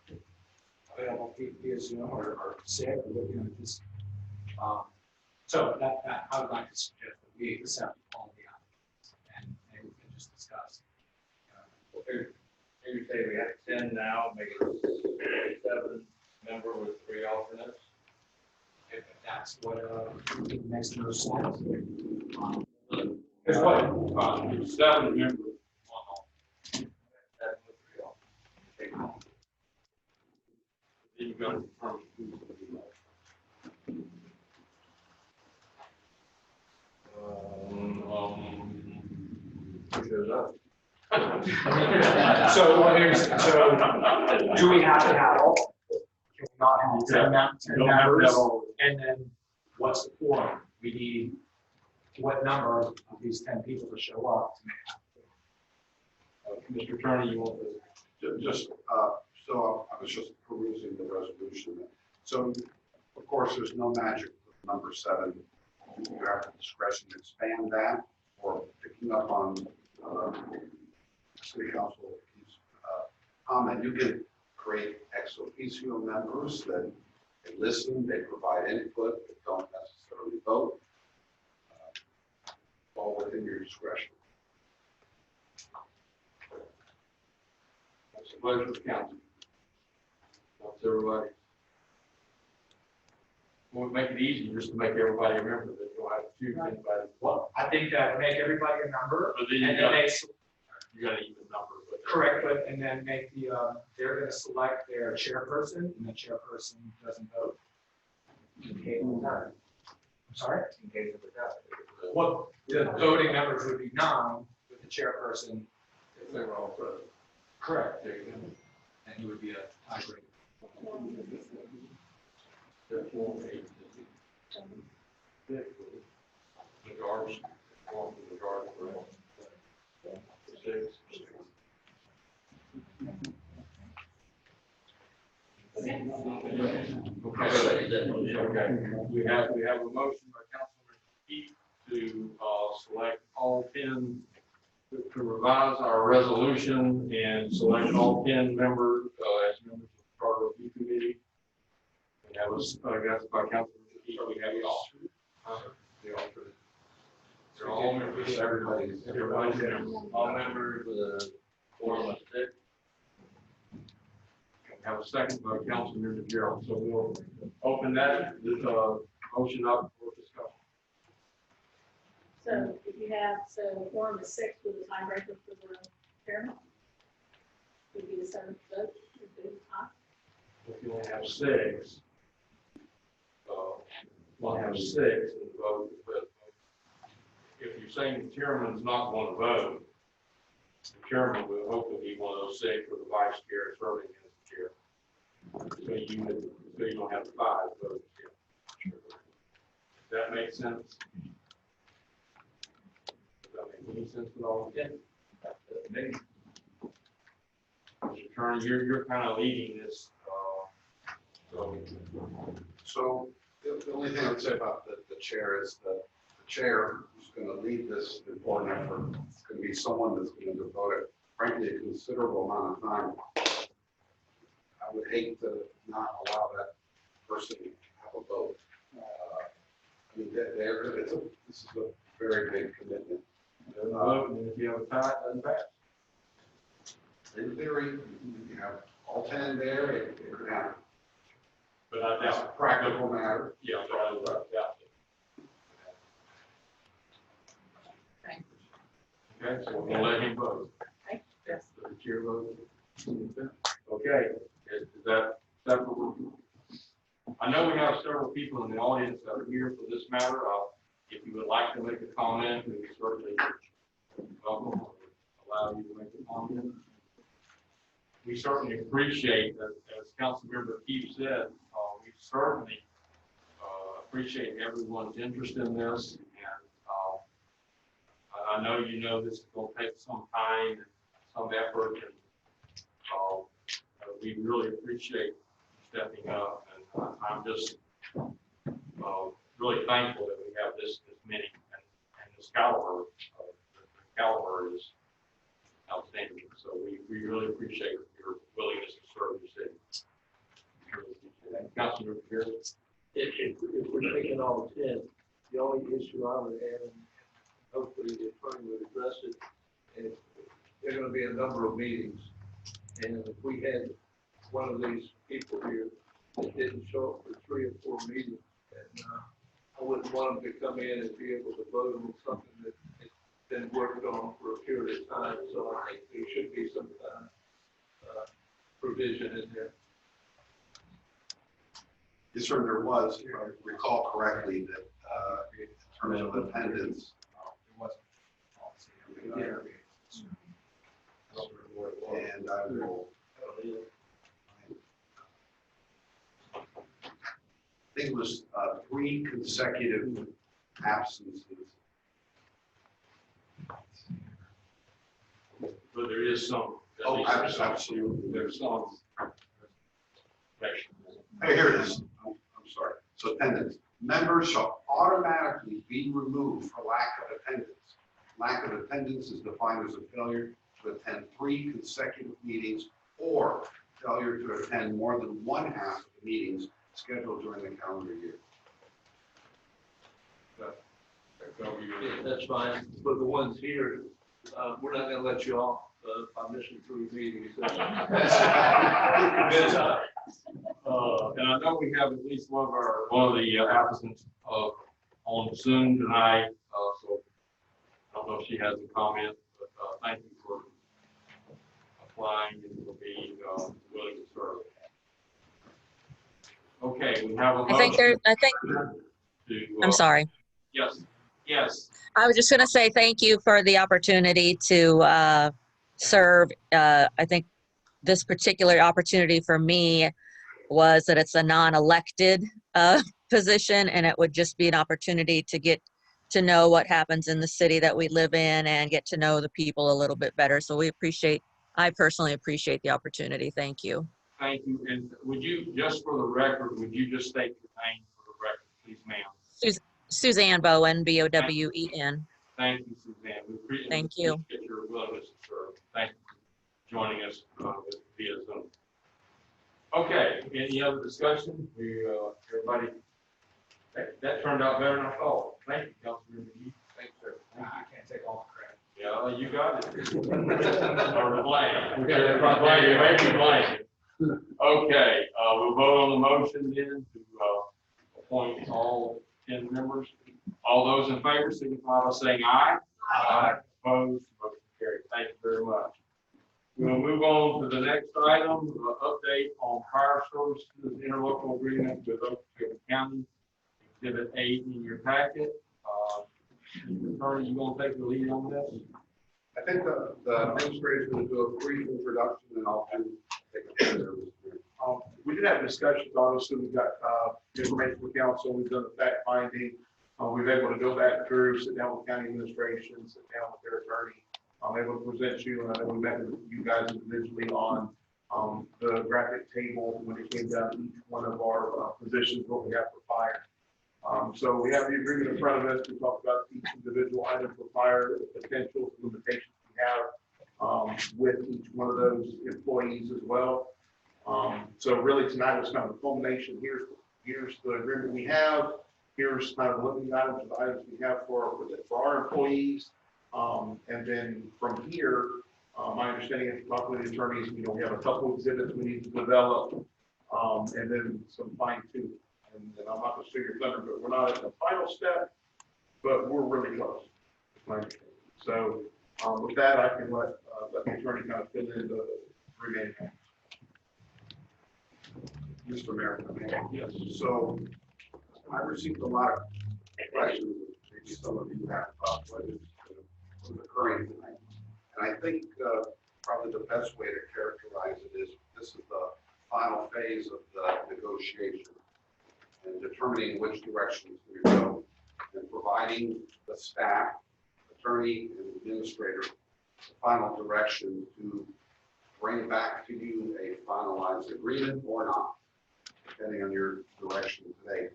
available via Zoom or sick, or you know, just. So that I would like to suggest that we accept all the applicants and we can just discuss. Maybe say we have 10 now, make it 7-member with 3 alternates. If that's what makes the most sense. Because what? 7 members. Then you got to determine who's going to be Who shows up? So do we have to have all? Can we not have 10 members? And then what's the quorum? We need what number of these 10 people to show up to make Mr. Attorney, you want to? Just, so I was just perusing the resolution. So, of course, there's no magic with number 7. You have the discretion to expand that, or picking up on City Council comment. You can create ex officio members that they listen, they provide input, but don't necessarily vote. All within your discretion. That's a pleasure of council. What's everybody? We'll make it easy just to make everybody remember that you'll have to choose anybody. Well, I think that make everybody a member, But then and you then got, they you got an even number. But correct, but and then make the they're going to select their chairperson, and the chairperson doesn't vote. In case of time. I'm sorry? In case of a tie. What, the voting members would be 9, with the chairperson. If they were all present. Correct. There you go. And he would be a tiebreaker. Therefore, majority, form the majority for all. Six. Okay, we have a motion by Councilman Heath to, select all 10, to revise our resolution and select all 10 members, as members of the Charter Review Committee. We have I guess by Councilman Heath, we have the alternate. The alternate. They're all members, everybody's members. All members with a quorum of 6. Have a second by Councilman Gerald, so we'll open that, motion up for discussion. So if you have, so quorum is 6 with a tiebreaker for the chairman, would be the 7th vote, would be aye. If you only have 6, we'll have 6 and vote, but if you're saying the chairman's not going to vote, the chairman will hopefully be one of those 6 with the vice chair serving as the chair. So you don't have 5 votes. Does that make sense? Does that make any sense at all? Yeah. Mr. Attorney, you're kind of leading this, So the only thing I would say about the chair is that the chair who's going to lead this important effort is going to be someone that's going to devote it, frankly, a considerable amount of time. I would hate to not allow that person to have a vote. I mean, this is a very big commitment. vote, and if you have a tie, it doesn't pass. In theory, you have all 10 there, it could happen. But I That's a doubt, practical matter. yeah, but I doubt it. Thank Okay, so we're gonna let him vote. Okay, yes. The chair vote. Okay, is that several? I know we have several people in the audience that are here for this matter. If you would like to make a comment, we certainly welcome, allow you to make a comment. We certainly appreciate that, as Councilmember Keith said, we certainly appreciate everyone's interest in this. And I know you know this is going to take some time and some effort, and we really appreciate stepping up. And I'm just really thankful that we have this many, and this caliber. The caliber is outstanding. So we really appreciate your willingness to serve the city. Councilor Pierce. If we're taking all 10, the only issue I would have, and hopefully the attorney would address it, is there are going to be a number of meetings. And if we had one of these people here that didn't show up for 3 or 4 meetings, and I wouldn't want them to come in and be able to vote on something that has been worked on for a period of time. So I think there should be some kind of provision in there. Yes, sir, there was, if I recall correctly, that in terms of attendance. And I will. I think it was 3 consecutive absences. But there is some. Oh, absolutely. There's some. Hey, here it is. I'm sorry. So attendance. Members shall automatically be removed for lack of attendance. Lack of attendance is defined as a failure to attend 3 consecutive meetings or failure to attend more than 1/2 of the meetings scheduled during the calendar year. That's fine, but the ones here, we're not gonna let you off, by missing 3 meetings. And I know we have at least one of the applicants on Zoom tonight, so I don't know if she has a comment, but thank you for applying and for being willing to serve. Okay, Okay, we have a I think motion I'm sorry. Yes. I was just going to say thank you for the opportunity to serve. I think this particular opportunity for me was that it's a non-elected position, and it would just be an opportunity to get to know what happens in the city that we live in and get to know the people a little bit better. So I personally appreciate the opportunity. Thank you. Thank you. And would you, just for the record, would you just state your name for the record, please, ma'am? Suzanne Bowen, Bowen. Thank you, Suzanne. We Thank you. appreciate your willingness to serve. Thank you for joining us via Zoom. Okay, any other discussion? Everybody, that turned out better than I thought. Thank you, Councilman McGee. Thanks, sir. I can't take all the credit. Yeah, you got it. Or blame. You may be blank. Okay, we'll vote on the motion then to appoint all 10 members. All those in favor signify by saying aye. Aye. Opposed, motion carried. Thank you very much. We'll move on to the next item, update on fire services interlocal agreement with Oklahoma County. Exhibit 8 in your packet. Attorney, you gonna take the lead on this? I think the administrator is going to do a brief introduction and I'll take it from there. We did have discussions, obviously, we've got information for council, we've done the fact finding. We've been able to go back through, sit down with county administration, sit down with their attorney. I'm able to present you, and I know we met with you guys individually on the graphic table when it came down to each one of our positions, what we have for fire. So we have the agreement in front of us. We talked about each individual item for fire, the potential limitations we have with each one of those employees as well. So really tonight was kind of a culmination. Here's the agreement we have. Here's kind of looking items of the items we have for our employees. And then from here, my understanding is talking with the attorneys, we have a couple of exhibits we need to develop, and then some fine tune. And I'm not going to steal your thunder, but we're not at the final step, but we're really close. So with that, I can let the attorney kind of fill in the remaining. Mr. Mayor. Yes. So I received a lot of questions, maybe some of you have about what is occurring tonight. And I think probably the best way to characterize it is this is the final phase of the negotiation and determining which directions we go and providing the staff, attorney, and administrator the final direction to bring back to you a finalized agreement or not, depending on your direction today.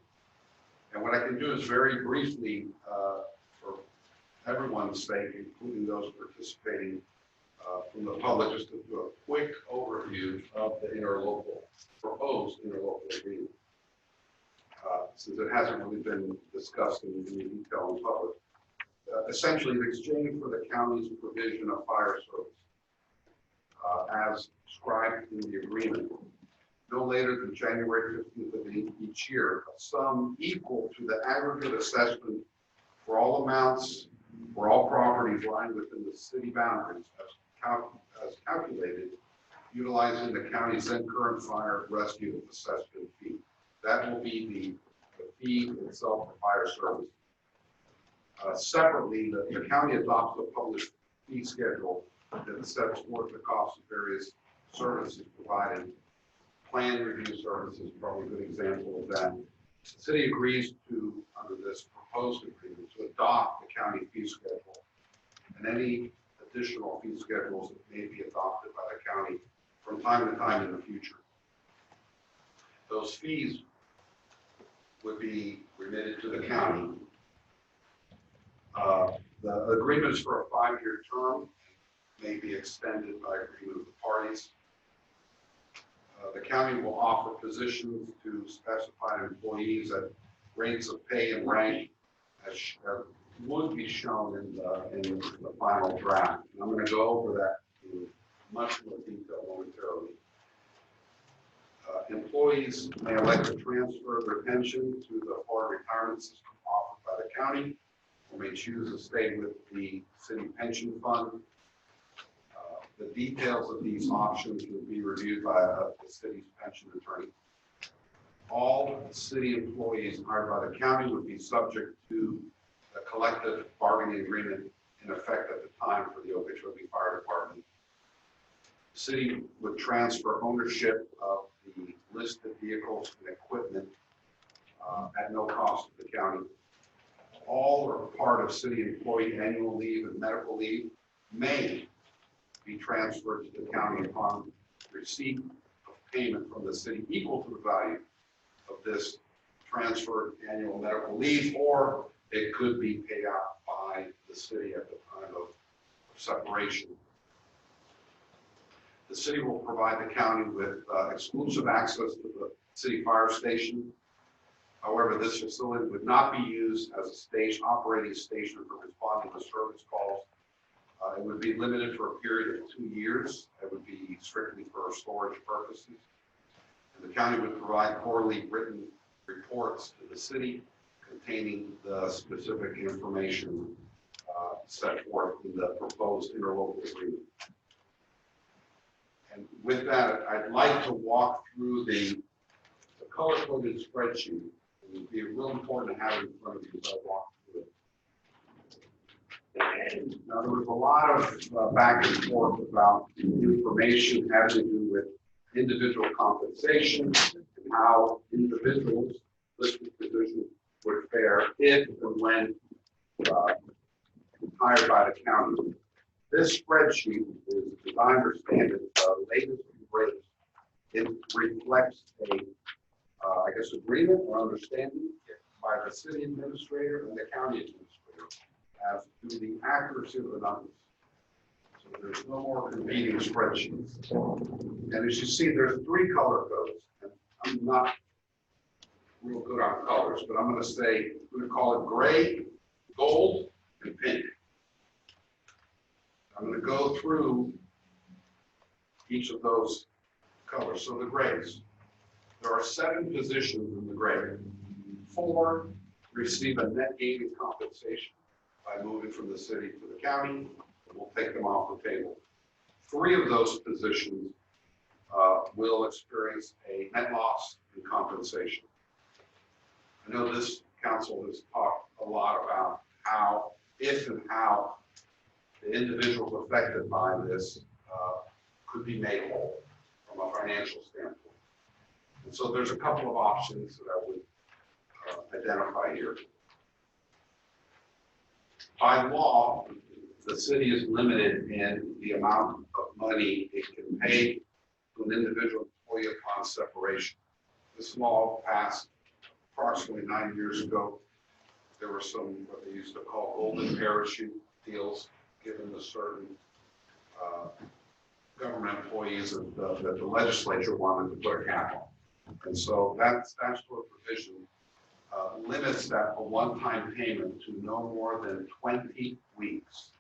And what I can do is very briefly, for everyone's sake, including those participating from the public, just to do a quick overview of the proposed interlocal agreement. Since it hasn't really been discussed in any detail in public. Essentially, in exchange for the county's provision of fire service, as described in the agreement, no later than January 15th of each year, a sum equal to the aggregate assessment for all amounts for all properties lying within the city boundaries as calculated, utilizing the county's then current fire rescue assessment fee. That will be the fee itself for fire service. Separately, the county adopts a published fee schedule that sets forth the cost of various services provided. Plan review services, probably a good example of that. The city agrees to, under this proposed agreement, to adopt the county fee schedule and any additional fee schedules that may be adopted by the county from time to time in the future. Those fees would be remitted to the county. The agreement is for a 5-year term, may be extended by agreement of the parties. The county will offer positions to specified employees at rates of pay and rank as would be shown in the final draft. And I'm going to go over that in much more detail momentarily. Employees may elect to transfer their pension to the Florida retirement system offered by the county, or may choose to stay with the city pension fund. The details of these options will be reviewed by the city's pension attorney. all city employees hired by the county would be subject to a collective bargaining agreement in effect at the time for the Okeechobee Fire Department. The city would transfer ownership of the listed vehicles and equipment at no cost to the county. All or part of city employee annual leave and medical leave may be transferred to the county upon receipt of payment from the city equal to the value of this transferred annual medical leave, or it could be paid out by the city at the time of separation. The city will provide the county with exclusive access to the city fire station. However, this facility would not be used as a operating station for responding to service calls. It would be limited for a period of 2 years. It would be strictly for storage purposes. And the county would provide quarterly written reports to the city containing the specific information set forth in the proposed interlocal agreement. And with that, I'd like to walk through the color-coded spreadsheet. It would be real important to have it in front of you as I walk through it. Now, there was a lot of back and forth about information having to do with individual compensation and how individuals listed positions would fare if and when hired by the county. This spreadsheet is, as I understand it, the latest and greatest. It reflects a I guess, agreement or understanding by the city administrator and the county administrator as to the accuracy of the numbers. So there's no more competing spreadsheets. And as you see, there's 3 color codes. And I'm not real good on colors, but I'm going to say, we're going to call it gray, gold, and pink. I'm going to go through each of those colors. So the grays. There are 7 positions in the gray. 4 receive a net gain in compensation by moving from the city to the county. We'll take them off the table. 3 of those positions will experience a net loss in compensation. I know this council has talked a lot about how, if and how the individuals affected by this could be made whole from a financial standpoint. And so there's a couple of options that I would identify here. By law, the city is limited in the amount of money it can pay to an individual employee upon separation. This law passed approximately 9 years ago. There were some, what they used to call golden parachute deals given to certain government employees that the legislature wanted to put a cap on. And so that statutory provision limits that a one-time payment to no more than 20 weeks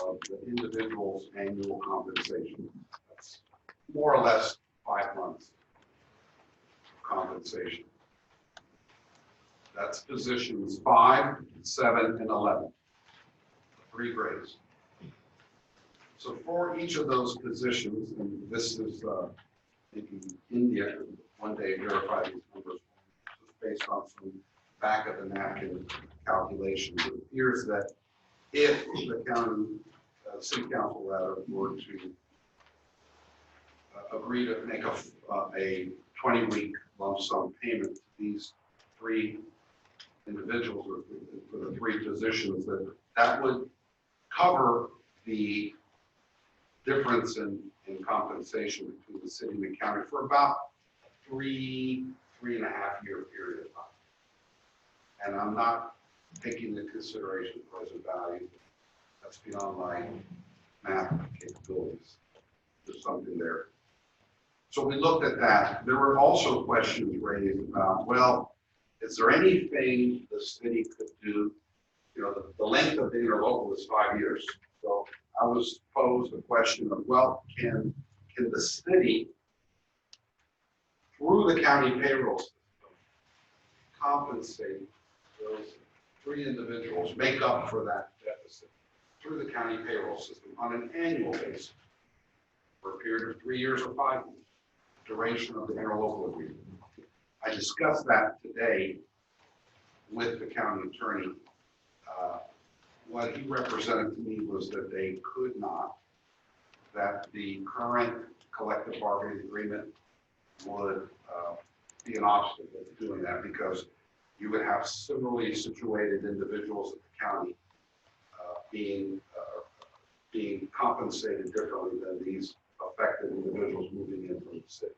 of the individual's annual compensation. That's more or less 5 months of compensation. That's positions 5, 7, and 11. 3 grades. So for each of those positions, and this is maybe India one day verify these numbers based on some back of the napkin calculations. It appears that if the county, city council rather, were to agree to make a 20-week lump sum payment to these 3 individuals or for the 3 positions, that would cover the difference in compensation between the city and the county for about 3.5 year period of time. And I'm not taking into consideration present value. That's beyond my math capabilities. There's something there. So we looked at that. There were also questions raised about, well, is there anything the city could do? You know, the length of the interlocal is 5 years. So I was posed a question of, well, can the city, through the county payroll system, compensate those 3 individuals, make up for that deficit through the county payroll system on an annual basis for a period of 3 years or 5 years, duration of the interlocal agreement? I discussed that today with the county attorney. What he represented to me was that they could not, that the current collective bargaining agreement would be an obstacle to doing that, because you would have similarly situated individuals at the county being compensated differently than these affected individuals moving in from the city.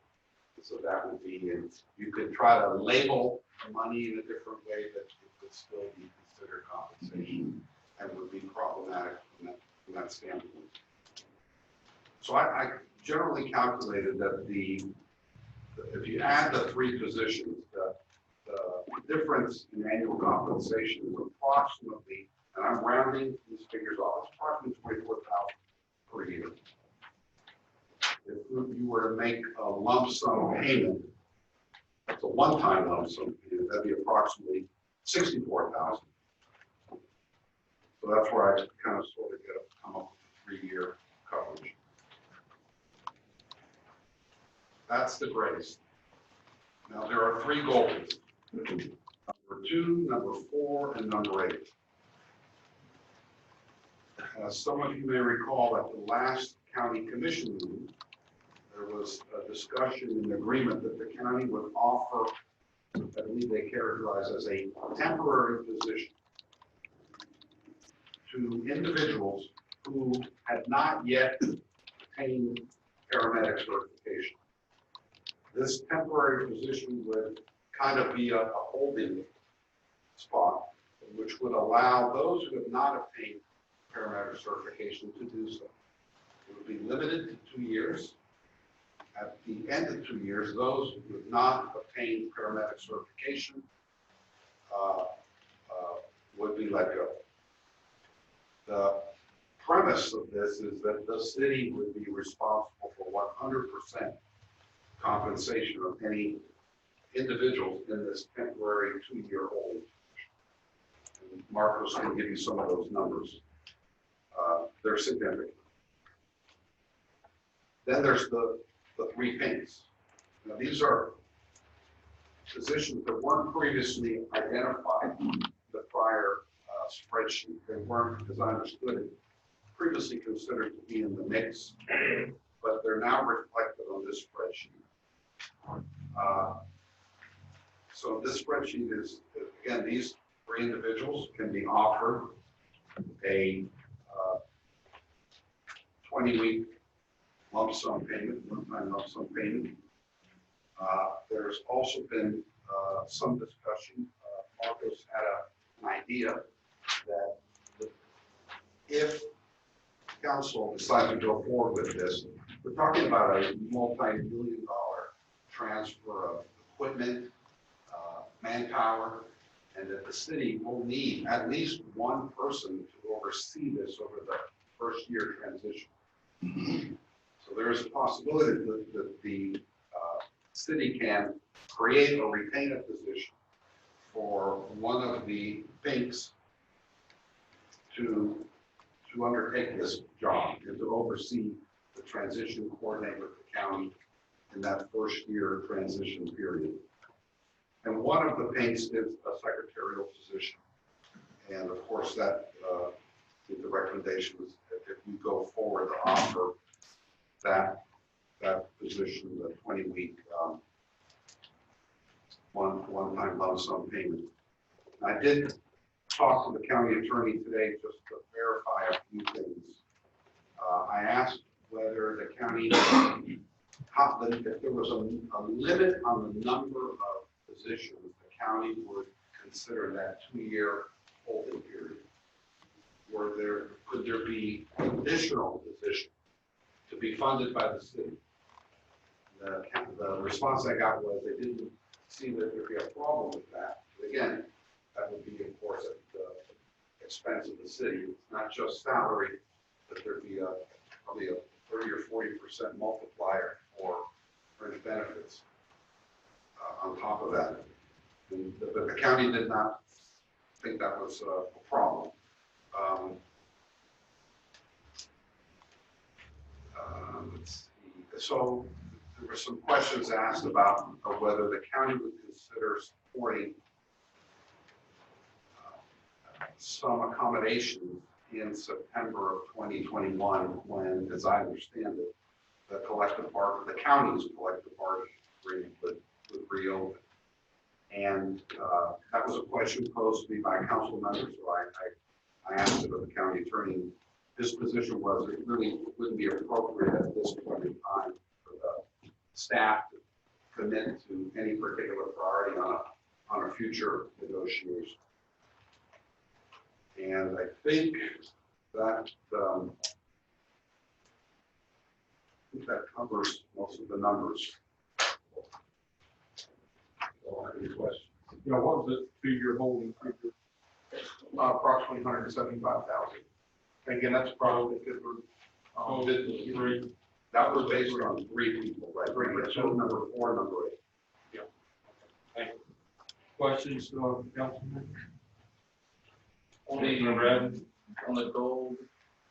So that would be, and you could try to label the money in a different way, but it would still be considered compensation and would be problematic from that standpoint. So I generally calculated that if you add the 3 positions, the difference in annual compensation is approximately, and I'm rounding these figures off, it's approximately $24,000 per year. If you were to make a lump sum payment, it's a one-time lump sum payment, that'd be approximately $64,000. So that's where I kind of sort of come up with a 3-year coverage. That's the greatest. Now there are 3 goals. Number 2, number 4, and number 8. Some of you may recall at the last county commission meeting, there was a discussion and agreement that the county would offer, I believe they characterize as a temporary position to individuals who had not yet obtained paramedic certification. This temporary position would kind of be a holding spot, which would allow those who have not obtained paramedic certification to do so. It would be limited to 2 years. At the end of 2 years, those who have not obtained paramedic certification would be let go. The premise of this is that the city would be responsible for 100% compensation of any individuals in this temporary 2-year hold. And Marcos can give you some of those numbers. They're significant. Then there's the 3 pinks. Now these are positions that weren't previously identified in the prior spreadsheet. They weren't, as I understood it, previously considered to be in the mix, but they're now reflected on this spreadsheet. So this spreadsheet is, again, these 3 individuals can be offered a 20-week lump sum payment, one-time lump sum payment. There's also been some discussion. Marcos had an idea that if council decides to go forward with this, we're talking about a multi-million-dollar transfer of equipment, manpower, and that the city will need at least 1 person to oversee this over the first year transition. So there is a possibility that the city can create or retain a position for one of the pinks to undertake this job and to oversee the transition, coordinate with the county in that first year transition period. And one of the pinks is a secretarial position. And of course that the recommendation is that if you go forward to offer that position, the 20-week one-time lump sum payment. I did talk to the county attorney today just to verify a few things. I asked whether the county, if there was a limit on the number of positions, the county would consider that 2-year holding period. Could there be additional positions to be funded by the city? The response I got was they didn't see that there'd be a problem with that. But again, that would be, of course, at the expense of the city. It's not just salary, but there'd be probably a 30 or 40% multiplier for fringe benefits on top of that. But the county did not think that was a problem. Let's see. So there were some questions asked about whether the county would consider supporting some accommodation in September of 2021, when, as I understand it, the county's collective bargaining agreement would reopen. And that was a question posed to me by council members, so I asked it of the county attorney. His position was it really wouldn't be appropriate at this point in time for the staff to commit to any particular priority on a future negotiation. And I think that covers most of the numbers. Any questions? Yeah, what was it, 2-year holding figure? Approximately 175,000. Again, that's probably because Oh, we're, this is 3. That was based on 3 people, right? So number 4, number 8. Thank you. Questions, Councilman? On the goal,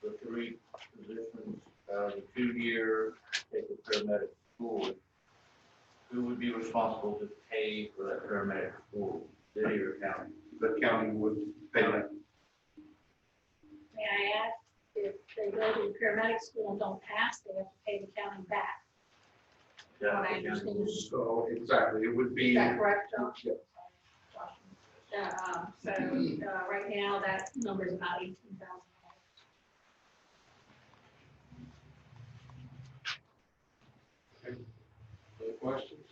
the 3 positions, the 2-year, take a paramedic school, who would be responsible to pay for that paramedic school, city or county? The county would pay that. May I ask, if they go to paramedic school and don't pass, they have to pay the county back? What I understand. So exactly, it would Is be. that correct, Josh? So, right now, that number is about $18,000. Any questions?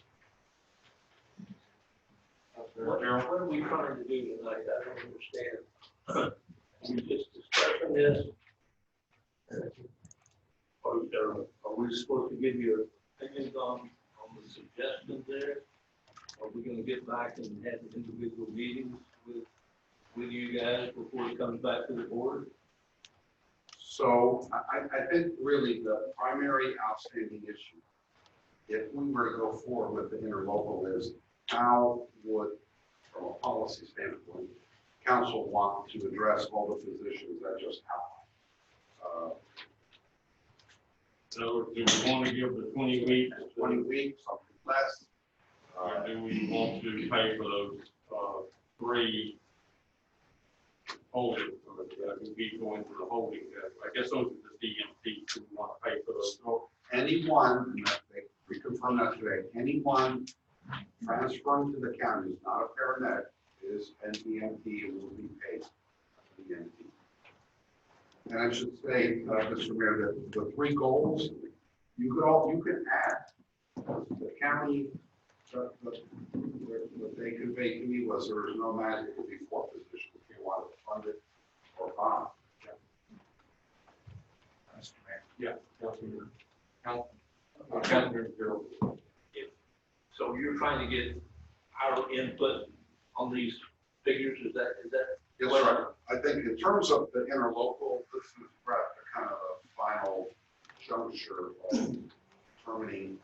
What are we trying to do tonight? I don't understand. We just discussing this. Are we supposed to give you opinions on the suggestions there? Are we gonna get back and have individual meetings with you guys before it comes back to the board? So I think really the primary outstanding issue, if we were to go forward with the interlocal, is how would, from a policy standpoint, council want to address all the positions that just outlined? So do we want to give the 20 weeks? 20 weeks, something less. Or do we want to pay for those 3 holding, that would be going to the holding? I guess those are the DMPs who want to pay for those. So anyone, and we confirm that today, anyone transferring to the county is not a paramedic, is an EMT and will be paid as an EMT. And I should say, Mr. Mayor, that the 3 goals, you could add. The county, what they conveyed to me was there is no magic, it would be 4 positions if you wanted to fund it or 5. Yeah, Councilman Gerald. So you're trying to get our input on these figures, is that? Yes, sir. I think in terms of the interlocal, this is kind of a final juncture of determining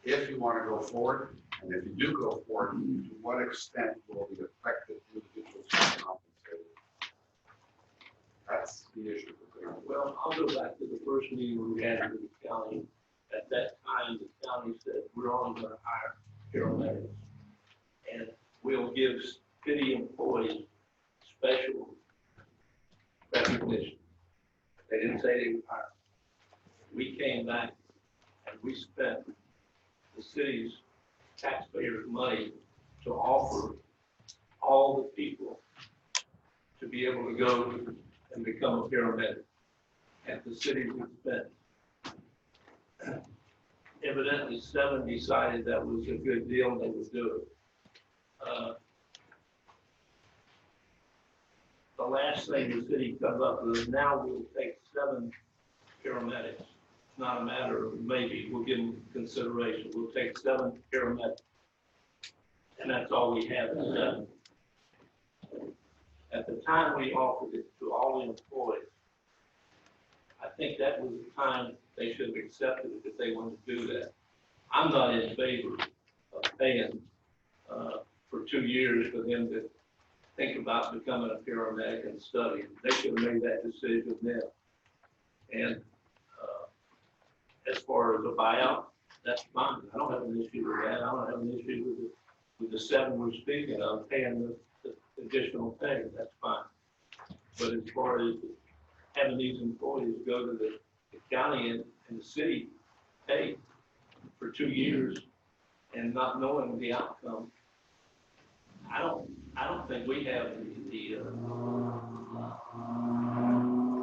if you want to go forward, and if you do go forward, to what extent will the affected individuals be compensated? That's the issue. Well, I'll go back to the first meeting we had with the county. At that time, the county said, we're only gonna hire paramedics. And we'll give city employees special recognition. They didn't say they would hire. We came back and we spent the city's taxpayers' money to offer all the people to be able to go and become a paramedic at the city's expense. Evidently, 7 decided that was a good deal and they would do it. The last thing the city comes up with is now we'll take 7 paramedics. It's not a matter of maybe, we'll give them consideration. We'll take 7 paramedics. And that's all we have is 7. At the time we offered it to all the employees, I think that was the time they should have accepted it if they wanted to do that. I'm not in favor of paying for 2 years for them to think about becoming a paramedic and study. They should have made that decision then. And as far as a buyout, that's fine. I don't have an issue with that. I don't have an issue with the 7 we're speaking of, paying the additional pay. That's fine. But as far as having these employees go to the county and the city pay for 2 years and not knowing the outcome, I don't think we have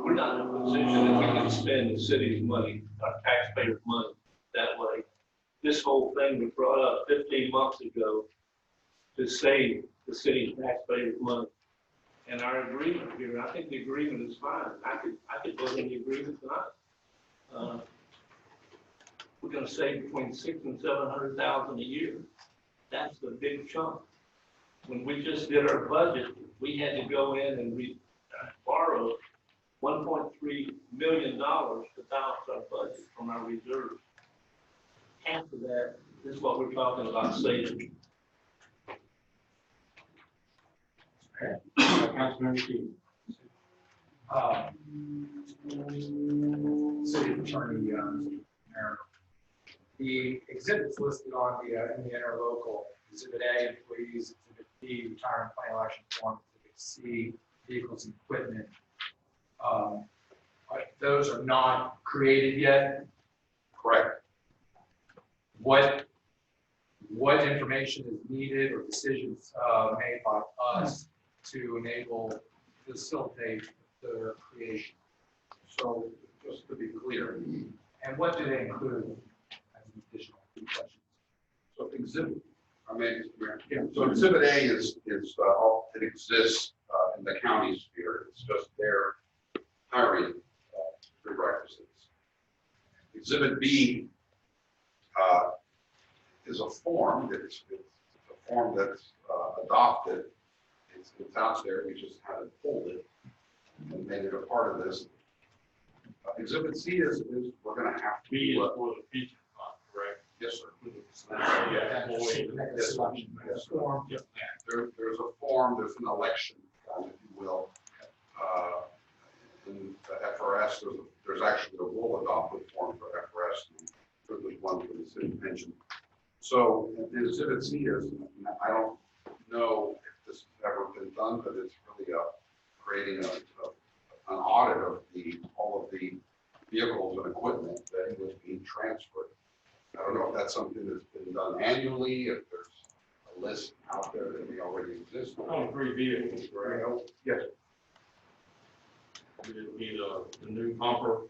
we're not in a position that we can spend the city's money, our taxpayers' money that way. This whole thing was brought up 15 months ago to save the city's taxpayers' money. And our agreement here, I think the agreement is fine. I could vote in the agreement tonight. We're gonna save between $600,000 and $700,000 a year. That's the big chunk. When we just did our budget, we had to go in and borrow $1.3 million to balance our budget from our reserves. Half of that is what we're talking about saving. Councilmember Key. City Attorney, Mayor. The exhibits listed on the, in the interlocal, Exhibit A, employees, Exhibit B, retirement plan election form, Exhibit C, vehicles and equipment. Those are not created yet. Correct. What information is needed or decisions made by us to enable, facilitate their creation? So just to be clear, And what do they include as an additional questions? so exhibit, so exhibit A is all it exists in the county sphere. It's just their hiring prerequisites. Exhibit B is a form. It's a form that's adopted. It's out there. We just haven't pulled it and made it a part of this. Exhibit C is we're going to have to. B is for the feature fund, correct? Yes, sir. Yeah. Yes, Form. there's a form, there's an election, if you will. In the FRS, there's actually a rule adopted form for FRS, and there's one for the city pension. So the exhibit C is, I don't know if this has ever been done, but it's really creating an audit of all of the vehicles and equipment that was being transferred. I don't know if that's something that's been done annually, if there's a list out there that we already exist. 23 vehicles, correct? Yes. It'd be the new pumper,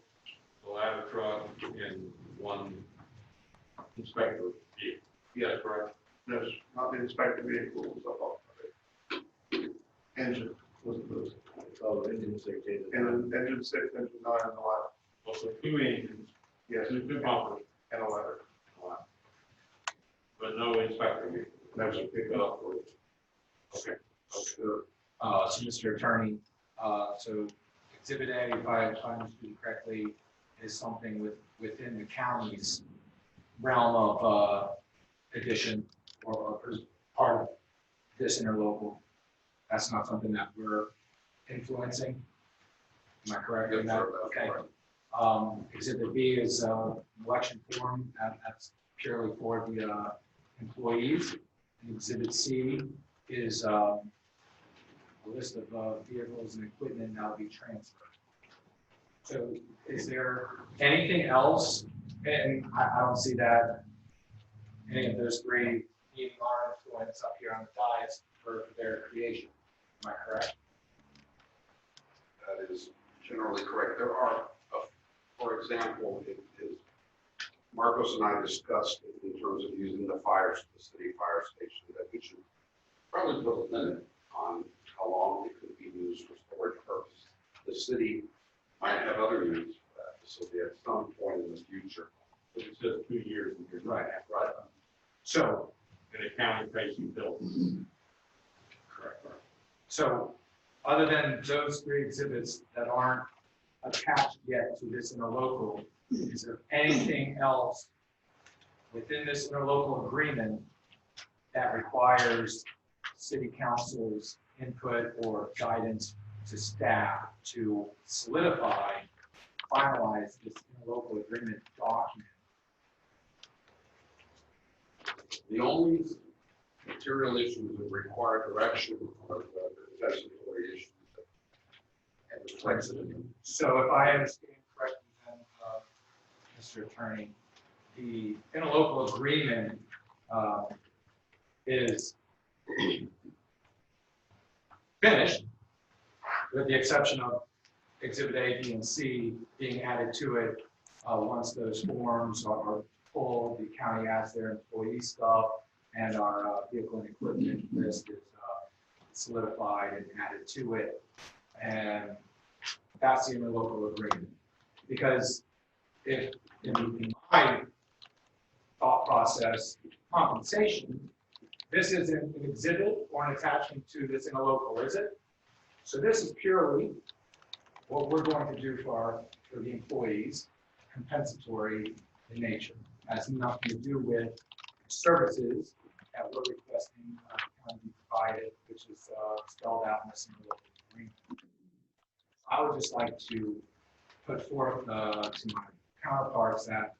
the ladder truck, and one inspector vehicle. Yes, correct. Yes, not the inspector vehicle, engine was the. Oh, engine 6, And engine 6, engine 9, and the ladder. Also 2 engines, Yes, two pumpers, and a ladder. but no inspector vehicle. That's a Pick it up for it. Okay. So Mr. Attorney, so Exhibit A, if I understood correctly, is something within the county's realm of addition or part of this interlocal. That's not something that we're influencing. Am I correct in that? Okay. Exhibit B is election form. That's purely for the employees. And Exhibit C is a list of vehicles and equipment that will be transferred. So is there anything else? And I don't see that any of those three needing our influence up here on the dais for their creation. Am I correct? That is generally correct. There are, for example, Marcos and I discussed in terms of using the city fire station, that we should probably put a limit on how long it could be used for storage purposes. The city might have other uses for that facility at some point in the future. But it says 2 years. And you're Right. So, And the county pays you bills. correct. So, other than those three exhibits that aren't attached yet to this interlocal, is there anything else within this interlocal agreement that requires city council's input or guidance to staff to solidify, finalize this interlocal agreement document? The only material issues that require direction are the statutory issues and the flexibility. So if I understand correctly, then, Mr. Attorney, the interlocal agreement is finished, with the exception of Exhibit A, B, and C being added to it. Once those forms are full, the county adds their employee stuff, and our vehicle and equipment list is solidified and added to it. And that's the interlocal agreement. Because if in my thought process, compensation, this isn't an exhibit or an attachment to this interlocal, is it? So this is purely what we're going to do for the employees, compensatory in nature. Has nothing to do with services that we're requesting can be provided, which is spelled out in this interlocal agreement. I would just like to put forth to my counterparts that,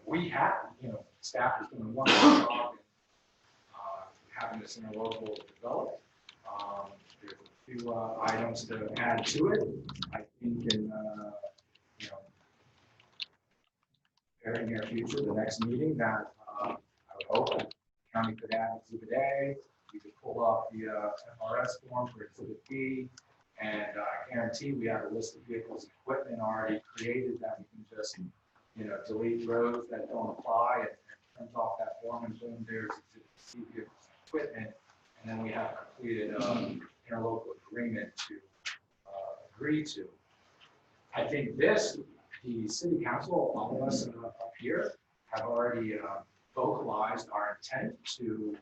we have, staff is doing a wonderful job in having this interlocal developed. There's a few items to add to it. I think in, very near future, the next meeting, that I would hope that the county could add Exhibit A. We could pull off the FRS form for Exhibit B. And I guarantee we have a list of vehicles and equipment already created that we can just, delete rows that don't apply and print off that form, and boom, there's Exhibit C vehicles and equipment. And then we have a completed interlocal agreement to agree to. I think this, the city council, all of us up here, have already vocalized our intent to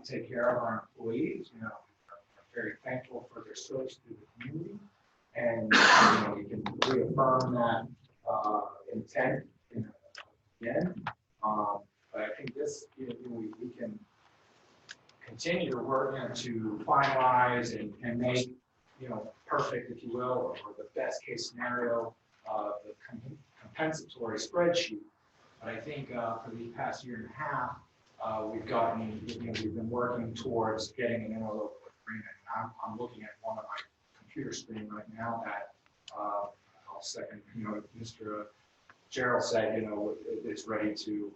take care of our employees. We're very thankful for their service to the community, and we can reaffirm that intent again. But I think this, we can continue to work to finalize and make, perfect, if you will, or the best case scenario, the compensatory spreadsheet. But I think for the past year and a half, we've been working towards getting an interlocal agreement. I'm looking at one on my computer screen right now that I'll second, Mr. Gerald said, it's ready to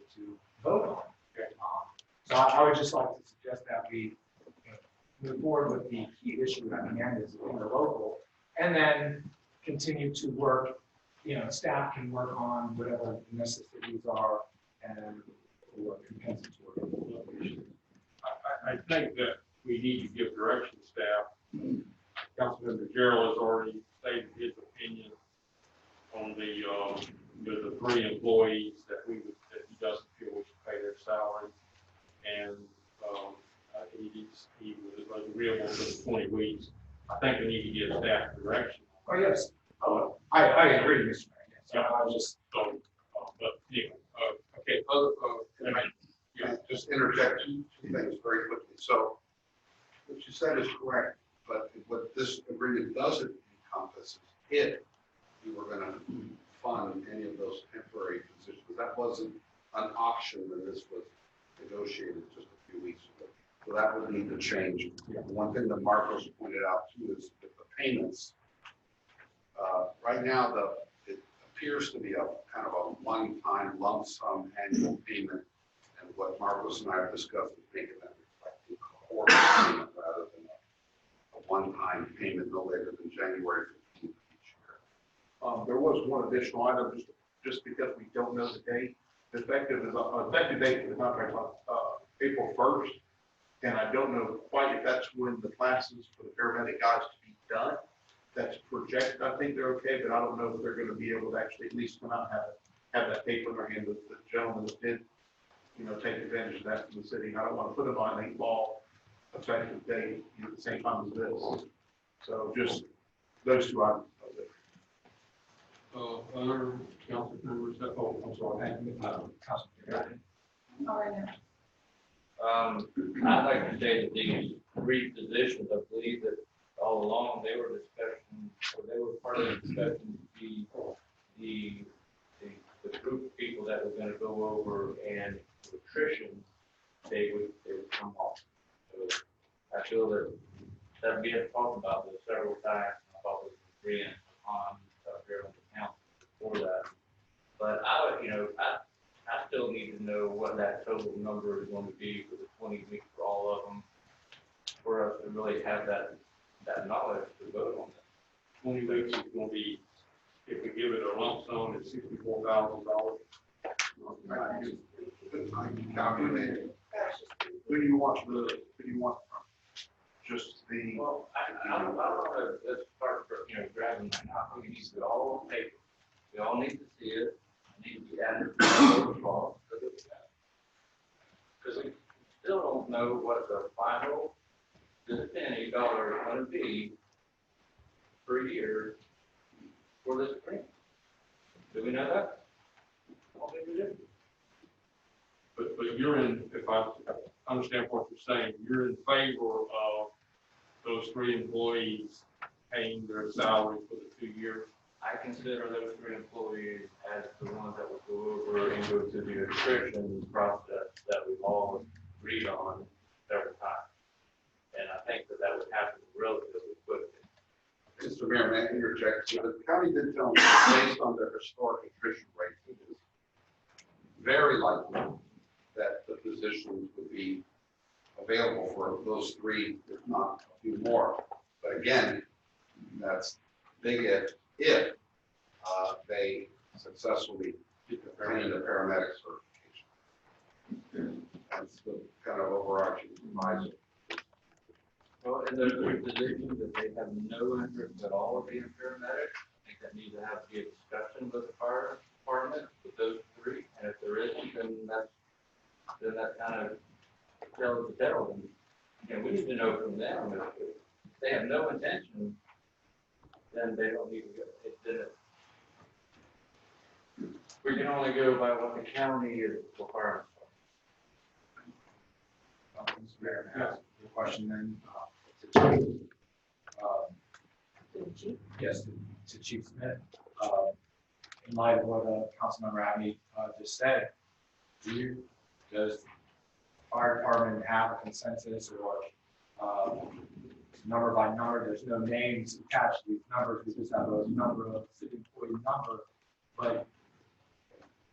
vote on. So I would just like to suggest that we move forward with the key issue at the end is interlocal, and then continue to work. Staff can work on whatever the necessities are and for compensatory issues. I think that we need to give direction to staff. Councilmember Gerald has already stated his opinion on the three employees that he doesn't feel we should pay their salaries. And he was agreeable to the 20 weeks. I think we need to give staff direction. Oh, yes. I agree, Mr. Mayor. So I was just. But anyway, okay. Just interject two things very quickly. So what you said is correct, but what this agreement doesn't encompass is if you were going to fund any of those temporary positions. That wasn't an option when this was negotiated just a few weeks ago. So that would need to change. One thing that Marcos pointed out too is that the payments. Right now, it appears to be a kind of a one-time lump sum annual payment, and what Marcos and I have discussed is making that reflecting a quarterly payment rather than a one-time payment no later than January 15th of each year. There was one additional item, just because we don't know the date. The effective date of the contract on April 1st, and I don't know quite if that's when the classes for the paramedic guys to be done. That's projected. I think they're okay, but I don't know if they're going to be able to actually at least come out and have that paper in their hand. The gentleman that did, take advantage of that from the city. I don't want to put them on an 8-ball effective date at the same time as this. So just those two items. Other council members? Oh, I'm sorry. I'd like to say that these three positions, I believe that all along they were discussing, or they were part of the discussion, the group of people that were going to go over and attrition they would come off. So I feel that we have talked about this several times, I thought we were agreeing on stuff here on the council before that. But I would, I still need to know what that total number is going to be for the 20 weeks for all of them, for us to really have that knowledge to vote on it. 20 weeks is going to be, if we give it a lump sum, it's $64,000. I can calculate it. Who do you want from? Just the, Well, I don't know, let's start, grabbing that now, we need to all on paper. We all need to see it, it needs to be added to the protocol, because we still don't know what the final, this penny dollar is gonna be per year for this grant. Do we know that? I don't think we do. But you're in, if I understand what you're saying, you're in favor of those 3 employees paying their salary for the 2 years? I consider those 3 employees as the ones that will go over and go to the attrition process that we've all agreed on several times. And I think that would happen relatively quickly. Mr. Mayor, may I interject? So the county did tell me, based on their historic attrition rate, it is very likely that the positions would be available for those 3, if not a few more. But again, that's big if they successfully obtain the paramedic certification. That's the kind of overarching advisory. Well, in those 3 positions, if they have no interest at all of being paramedic, I think that needs to have to be a discussion with the fire department with those 3. And if there isn't, then that kind of tells the tale. And we need to know from them if they have no intention, then they don't need to go. We can only go by what the county is requiring. Mr. Mayor, may I ask a question then? Yes, to Chief Smith. In light of what Councilmember Abney just said, does the fire department have a consensus or number by number? There's no names attached to these numbers. We just have a number of city employee number. But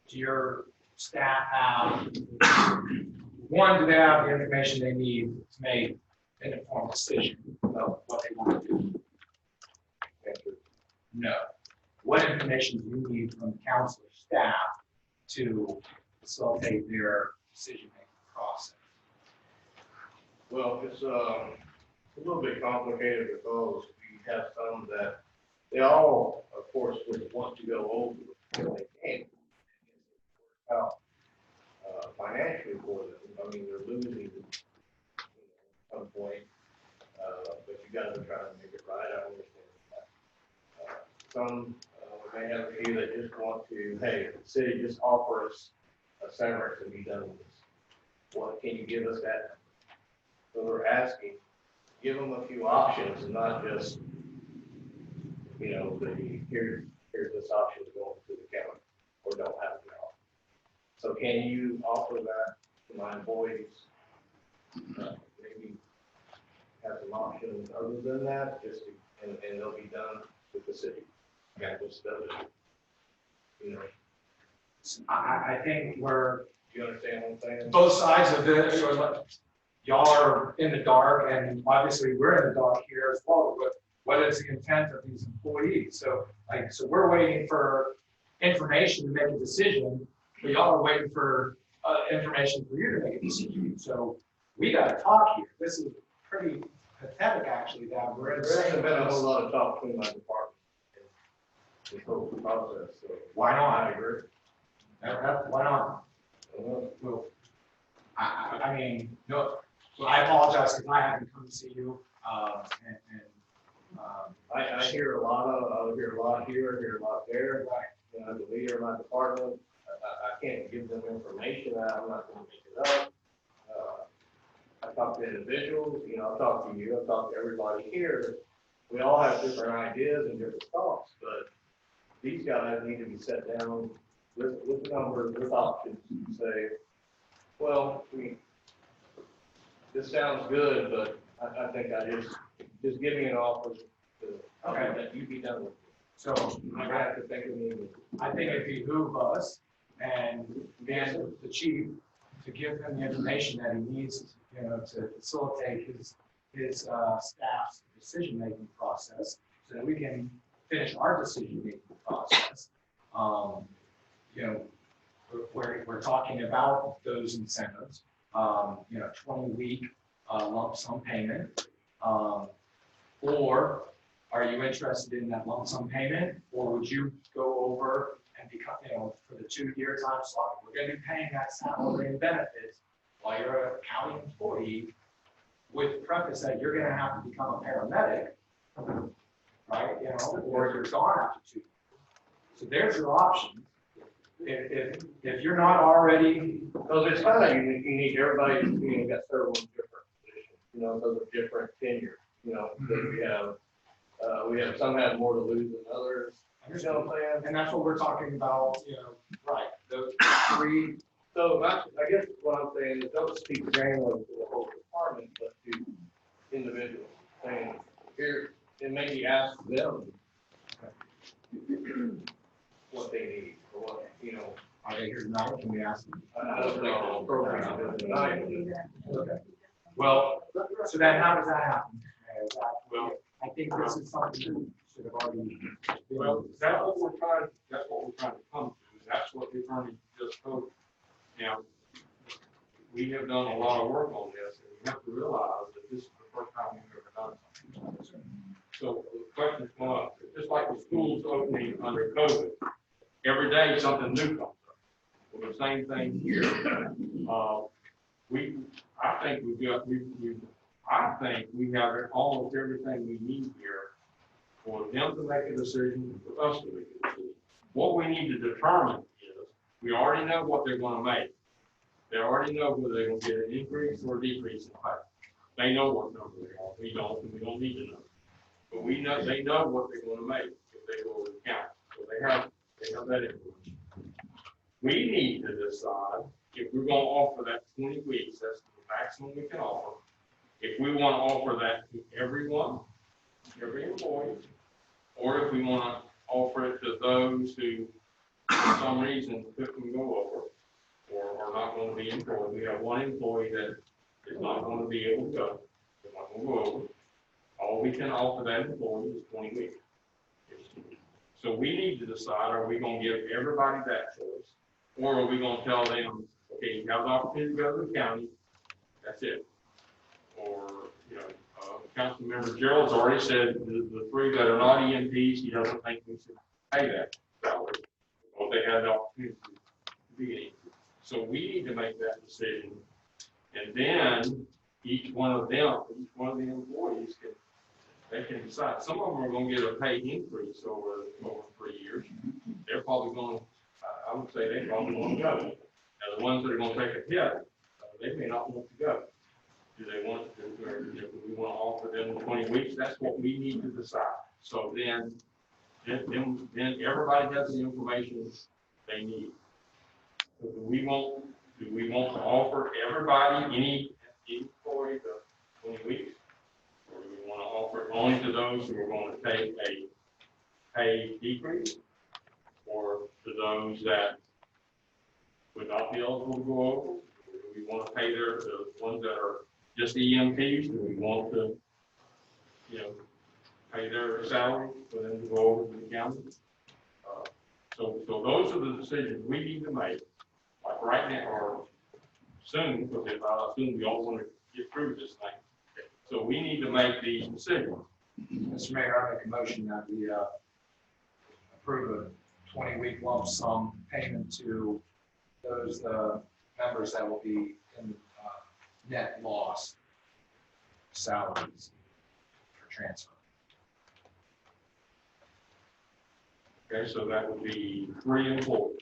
do your staff have, one, do they have the information they need to make an informed decision of what they want to do? Answer, no. What information do you need from the council or staff to facilitate their decision-making process? Well, it's a little bit complicated because we have some that they all, of course, would want to go over if they can. Financially for them, I mean, they're losing at some point, but you got to try to make it right. I understand that. Some may have a few that just want to, hey, the city just offer us a severance and be done with this. What can you give us that? So we're asking, give them a few options and not just, here's this option going to the county or don't have it now. So can you offer that to my employees? Maybe have some options other than that, just to, and they'll be done with the city. Yeah, just I think we're you understand what I'm saying? both sides of this. Y'all are in the dark, and obviously we're in the dark here as well. But what is the intent of these employees? So we're waiting for information to make a decision. But y'all are waiting for information for you to make a decision. So we got to talk here. This is pretty pathetic, actually, that we're in the There hasn't same been a place. whole lot of talk between my department and this whole process. So Why not? I agree. Why not? Well, I mean, no, I apologize because I haven't come to see you. I hear a lot here, hear a lot there. As a leader of my department, I can't give them information. I'm not going to make it up. I talk to individuals, I talk to you, I talk to everybody here. We all have different ideas and different thoughts, but these guys need to be set down with numbers, with options, and say, well, this sounds good, but I think just give me an offer Okay. that you'd be done with. So I have to think of me. I think it behooves us and the chief to give him the information that he needs, to facilitate his staff's decision-making process so that we can finish our decision-making process. We're talking about those incentives, 20-week lump sum payment. Or are you interested in that lump sum payment, or would you go over and become, for the 2-year time slot, we're gonna be paying that salary and benefits while you're a county employee, with preface that you're gonna have to become a paramedic, right, or you're gone after 2 years. So there's your options. If you're not already, Because it's kind of unique, everybody, got several different positions, those are different tenure, that we have, some have more to lose than others. and that's what we're talking about, right, those 3. So I guess what I'm saying is don't speak generally to the whole department, but to individuals, saying, here, and maybe ask them what they need, or what, Are they here tonight? Can we ask them? I don't think the program is tonight. Okay. Well, so then how does that happen? Well, I think this is something that should have already. Well, that's what we're trying to come to. That's what the attorney just told you. Now, we have done a lot of work on this, and we have to realize that this is the first time we've ever done something. So the questions come up, just like the schools opening under COVID, every day something new comes up. Well, the same thing here. I think we have almost everything we need here for them to make a decision, and for us to make a decision. What we need to determine is, we already know what they're gonna make. They already know whether they're gonna get an increase or a decrease in pay. They know what number they are. We don't, and we don't need to know. But we know, they know what they're gonna make if they go to the county. So they have that information. We need to decide if we're gonna offer that 20 weeks, that's the maximum we can offer. If we wanna offer that to everyone, every employee, or if we wanna offer it to those who, for some reason, couldn't go over, or are not gonna be employed. We have one employee that is not gonna be able to go, they're not gonna go over. All we can offer that employee is 20 weeks. So we need to decide, are we gonna give everybody that choice? Or are we gonna tell them, okay, you have the opportunity to go to the county, that's it? Or, Councilmember Gerald's already said the 3 that are not EMPs, he doesn't think we should pay that salary. Or they have the opportunity to be an EMP. So we need to make that decision. And then each one of the employees can decide. Some of them are gonna get a pay increase over 3 years. They're probably gonna, I would say they probably want to go. Now, the ones that are gonna take a hit, they may not want to go. Do they want to, or do we want to offer them 20 weeks? That's what we need to decide. So then everybody has the information they need. So do we want to offer everybody, any employee, the 20 weeks? Or do we want to offer it only to those who are going to take a pay decrease? Or to those that would not be eligible to go over? Or do we want to pay the ones that are just EMTs? Do we want to, pay their salary for them to go over to the county? So those are the decisions we need to make, like right now or soon, because if I assume we all want to get through this thing. So we need to make these decisions. Mr. Mayor, I make a motion that we approve a 20-week lump sum payment to those members that will be in net loss salaries for transfer. Okay, so that would be 3 employees.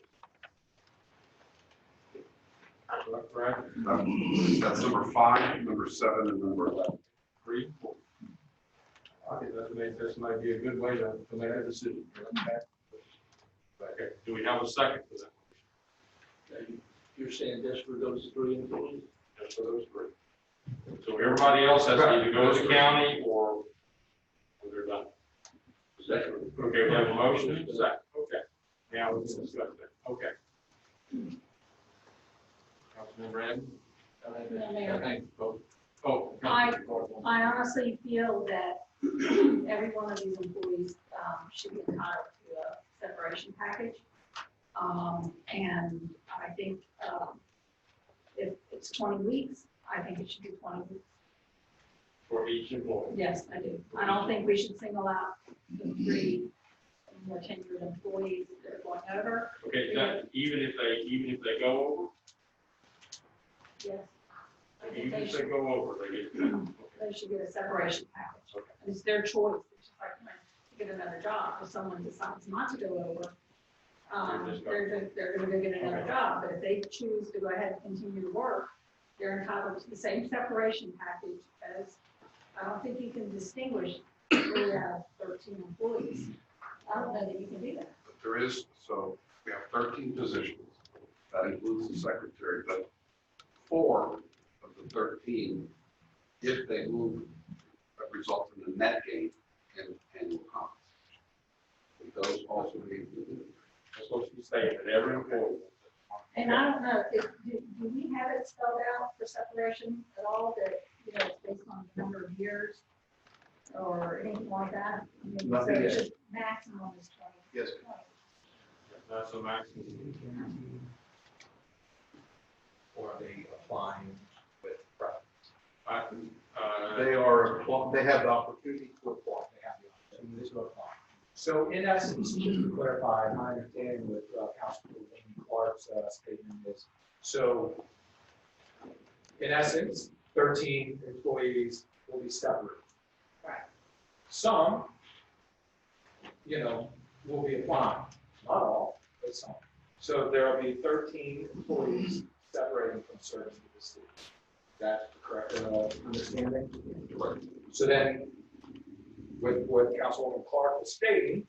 Correct? That's number 5, number 7, and number 11. 3 employees. I think that might be a good way to make a decision. Okay, do we have a second for that? You're saying just for those 3 employees? Just for those 3. So everybody else has to either go to the county or they're done. Second. Okay, we have a motion, and a second, okay. Now we can discuss that, okay. Councilman Brand? Mayor. Oh. I honestly feel that every one of these employees should be entitled to a separation package. And I think if it's 20 weeks, I think it should be 20 weeks. For each employee. Yes, I do. I don't think we should single out the 3 more tenured employees that are going over. Okay, is that even if they go over? Yes. I think Even they if they should, go over, they get. they should get a separation package. It's their choice. It's just like when to get another job. If someone decides not to go over, they're gonna go get another job. But if they choose to go ahead and continue to work, they're entitled to the same separation package as, I don't think you can distinguish if we have 13 employees. I don't know that you can do that. But there is, so we have 13 positions. That includes the secretary, but 4 of the 13, if they move, result in a net gain in annual compensation. Would those also be included? That's what she's saying, that every employee. And I don't know, do we have it spelled out for separation at all, that, you know, it's based on the number of years or anything like that? I mean, so Nothing it's yet. just maximum is 20. Yes. That's a maximum. Or are they applying with preference? They have the opportunity to apply. They have the opportunity to apply. So in essence, just to clarify, my understanding with Councilman Amy Clark's statement is, so in essence, 13 employees will be separated. Right. Some, you know, will be applying, not all, but some. So there will be 13 employees separating from service to the city. That's the correct understanding? So then, with what Councilwoman Clark was stating,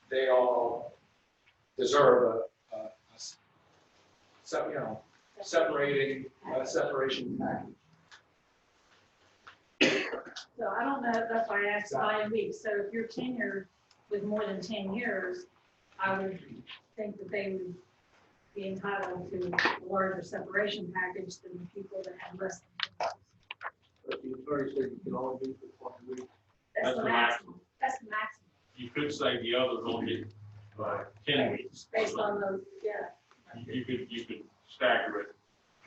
they all deserve separation package. So I don't know, that's why I asked by a week. So if you're tenured with more than 10 years, I would think that they would be entitled to a larger separation package than the people that have less than 10 years. But the attorney said you can only do for 20 weeks. That's the maximum. That's the maximum, You could say the others only get 10 weeks. based on those, yeah, You could stagger it.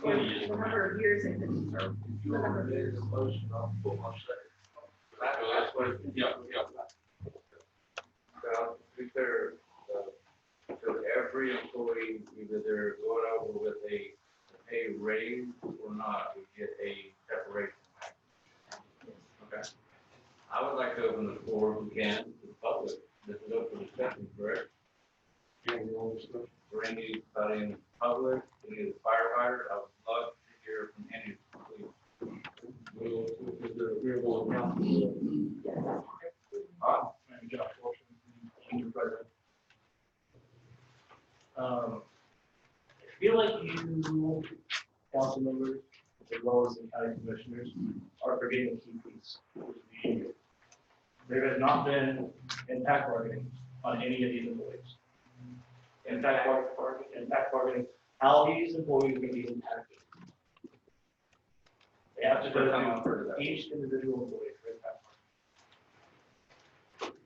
20 is the the number of years they could serve. If you want to make a motion, I'll put my second. That's what, Yeah. to be fair, so every employee, either they're going over with a pay raise or not, would get a separation package. Okay. I would like to open the floor, if we can, to the public. This is open discussion, correct? For anybody in the public, any of the firefighters, I would love to hear from any of you, please. Is there agreeable account? Josh Wilson, Senior President. I feel like you, council members, as well as the county commissioners, are forgetting a key piece. There has not been impact bargaining on any of these employees. Impact bargaining, how these employees can be impacted. They have to go through each individual employee for impact bargaining.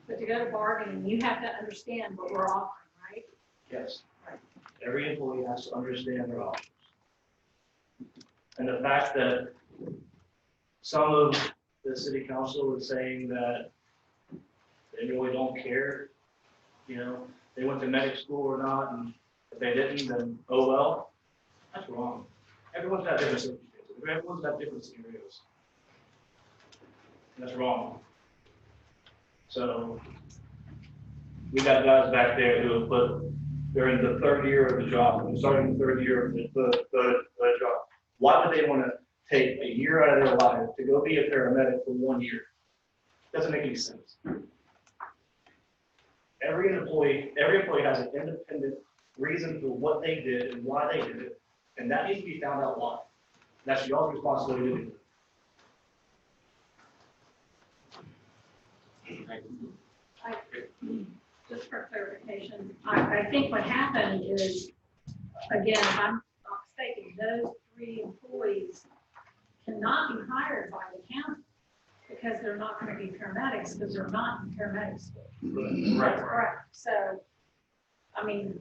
But to go to bargaining, you have to understand what we're offering, right? Yes. Right. Every employee has to understand their options. And the fact that some of the city council is saying that they really don't care, you know, they went to medic school or not, and if they didn't, then oh well, that's wrong. Everyone's got different circumstances, everyone's got different scenarios. And that's wrong. So we got guys back there who have put, they're in the 3rd year of the job, starting the 3rd year of the job. Why would they want to take a year out of their life to go be a paramedic for 1 year? Doesn't make any sense. Every employee has an independent reason for what they did and why they did it, and that needs to be found out why. That's y'all's responsibility to do. Just for clarification, I think what happened is, again, if I'm not mistaken, those 3 employees cannot be hired by the county because they're not going to be paramedics because they're not in paramedic school. Right. Correct. So, I mean,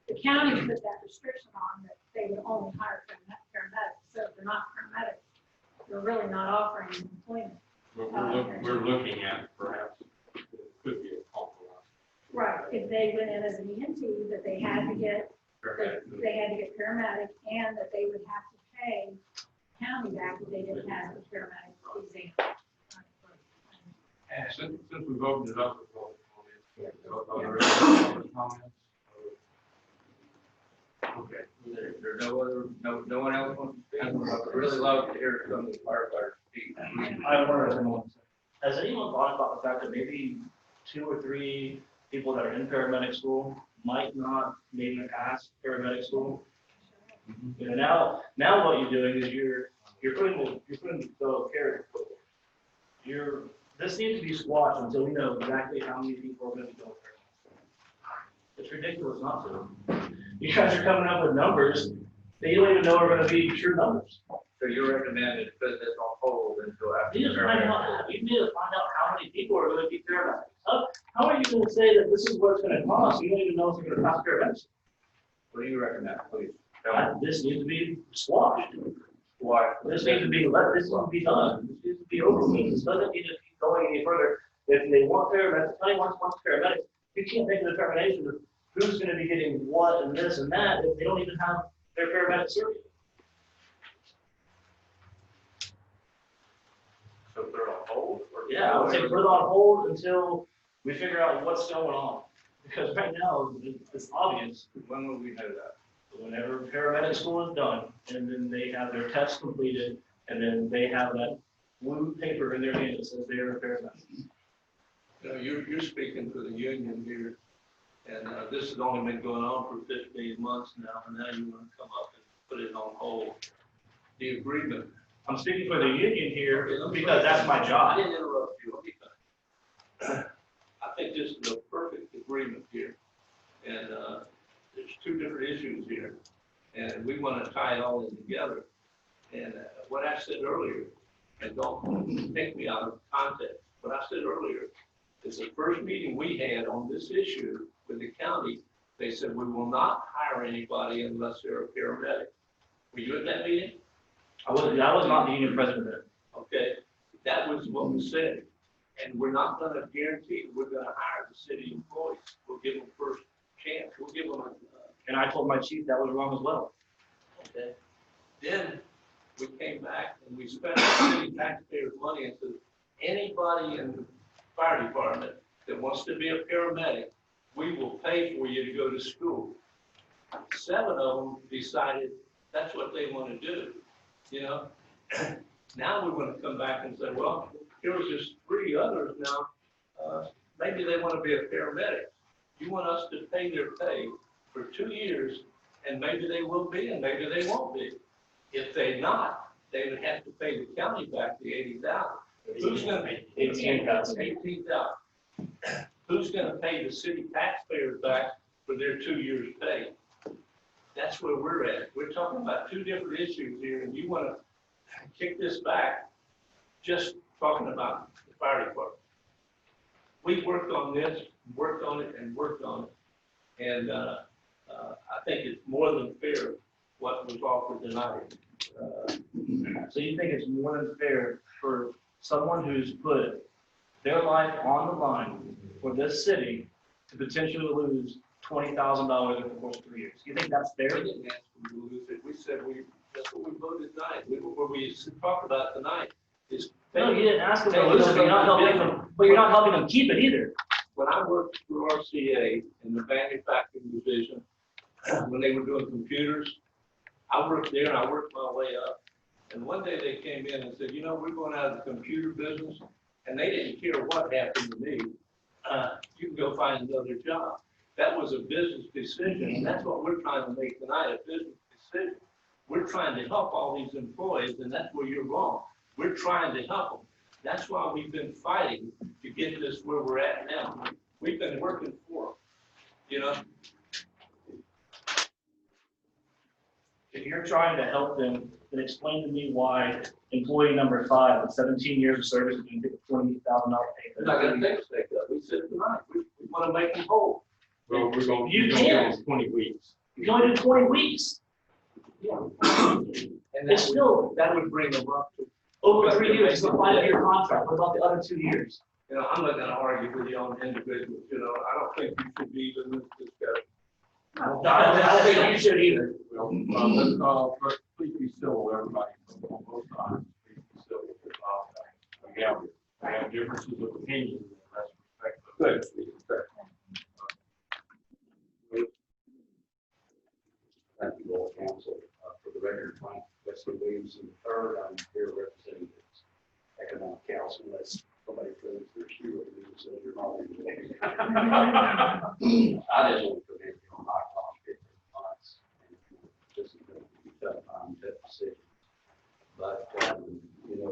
the county put that restriction on that they would only hire paramedics. So if they're not paramedics, they're really not offering employment. We're looking at perhaps, it could be a compromise. Right, if they went in as an EMT, that they had to get, they had to get paramedic, and that they would have to pay county back if they didn't have the paramedic exam. And since we've opened it up, are there any other comments? Okay. There's no one else wants to speak? I'd really love to hear some of the firefighters speak. I have one other thing I want to say. Has anyone thought about the fact that maybe 2 or 3 people that are in paramedic school might not maybe pass paramedic school? You know, now what you're doing is you're putting the carrot. This needs to be squashed until we know exactly how many people are going to be going there. It's ridiculous not to. You guys are coming up with numbers that you don't even know are going to be true numbers. So you recommend to put this on hold until after. You need to find out how many people are going to be paramedics. How are you going to say that this is what it's going to cost? You don't even know if it's going to cost paramedics. What do you recommend, please? This needs to be squashed. Why? This needs to be this needs to be done. This needs to be overseen. This doesn't need to keep going any further. If they want paramedics, if anyone wants paramedics, you can't make a determination of who's going to be getting what and this and that if they don't even have their paramedic certificate. So they're on hold? Or Yeah, I would say put it on hold until we figure out what's going on. Because right now, it's obvious. When will we know that? Whenever paramedic school is done, and then they have their tests completed, and then they have that blue paper in their hand that says they're a paramedic. You know, you're speaking for the union here, and this has only been going on for 15 months now, and now you want to come up and put it on hold. The agreement. I'm speaking for the union here because that's my job. I didn't interrupt you. Let me finish. I think this is a perfect agreement here, and there's 2 different issues here, and we want to tie it all in together. And what I said earlier, and don't take me out of context, what I said earlier is the first meeting we had on this issue with the county, they said we will not hire anybody unless they're a paramedic. Were you at that meeting? I was not the union president then. Okay, that was what was said. And we're not going to guarantee that we're going to hire the city employees. We'll give them first chance. We'll give them And I told my chief that was wrong as well. okay. Then we came back and we spent the city taxpayers' money and said, anybody in the fire department that wants to be a paramedic, we will pay for you to go to school. 7 of them decided that's what they want to do, you know. Now we're going to come back and say, well, here was just 3 others now. Maybe they want to be a paramedic. You want us to pay their pay for 2 years, and maybe they will be, and maybe they won't be. If they're not, they would have to pay the county back the $80,000. Who's going to pay? $18,000. Who's going to pay the city taxpayers back for their 2 years' pay? That's where we're at. We're talking about 2 different issues here, and you want to kick this back, just talking about the fire department. We worked on this, worked on it, and worked on it. And I think it's more than fair what was offered tonight. So you think it's more than fair for someone who's put their life on the line for this city to potentially lose $20,000 over the course of 3 years? You think that's fair? We didn't ask them to lose it. We said that's what we voted tonight. What we talked about tonight is. No, you didn't ask them to lose it, but you're not helping them keep it either. When I worked for RCA in the manufacturing division, when they were doing computers, I worked there and I worked my way up. And one day they came in and said, you know, we're going out of the computer business, and they didn't care what happened to me. You can go find another job. That was a business decision, and that's what we're trying to make tonight, a business decision. We're trying to help all these employees, and that's where you're wrong. We're trying to help them. That's why we've been fighting to get this where we're at now. We've been working for them, you know? If you're trying to help them, then explain to me why employee number 5 with 17 years of service is going to get $20,000 pay. They're not gonna take a pay cut. We said tonight, we wanna make them whole. Well, we're going, You we're going can't. to 20 weeks. You can only do 20 weeks. And It's still that would bring them up to, over 3 years, it's a 5-year contract. What about the other 2 years? you know, I'm not gonna argue with you on individuals, you know, I don't think you should be in this discussion. No, I don't think you should either. Well, but please be civil, everybody, on both sides. Please be civil. We have differences of opinion, and that's respectful. Good. Thank you, all council. For the record, Frank Wesley Williamson III, I'm here representing the Economic Council, unless somebody throws their shoe at me and says you're not. I just want to commend you on my cost, 15 months, and this is going to be tough time, tough decision. But, you know,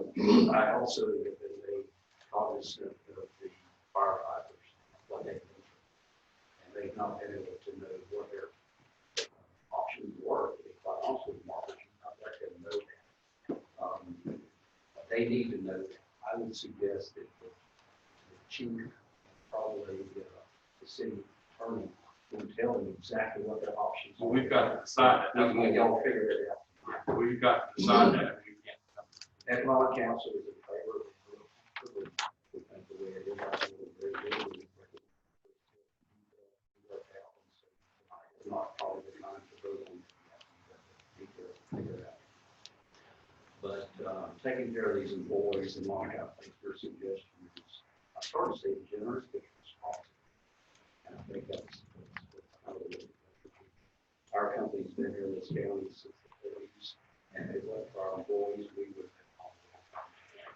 I also have been made cognizant of the firefighters, what they've been through. And they've not been able to know what their options were, to be quite honest with you, Mark, you not let them know that. They need to know that. I would suggest that the chief, probably the city attorney, will tell them exactly what their options are. Well, we've got to decide that. Y'all figure it out. We've got to decide that. We can't. Economic Council is in favor of it. We think the way it is, I think it's very good. It's not probably the time to vote on it. Need to figure it out. But taking care of these employees, and like I think your suggestion is, I started to say generous, but responsible. And I think that's what our company's been here in this county since the 40s, and they've left our employees, we would have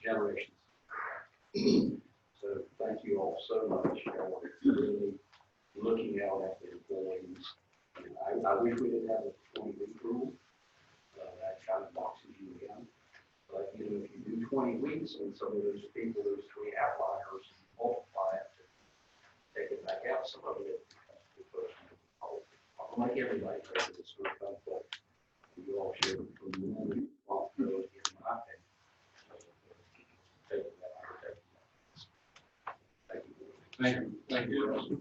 generations. So thank you all so much for really looking out at the employees. And I wish we didn't have a 20-week rule. That kind of boxes you in. But, you know, if you do 20 weeks and some of those people, those 3 outliers, multiply it to take it back out, some of it becomes too personal. I'll make everybody pay for this sort of stuff, but you all should, from the moment, responsibility in my opinion. Take that, thank you. Thank you. Thank you, Russell.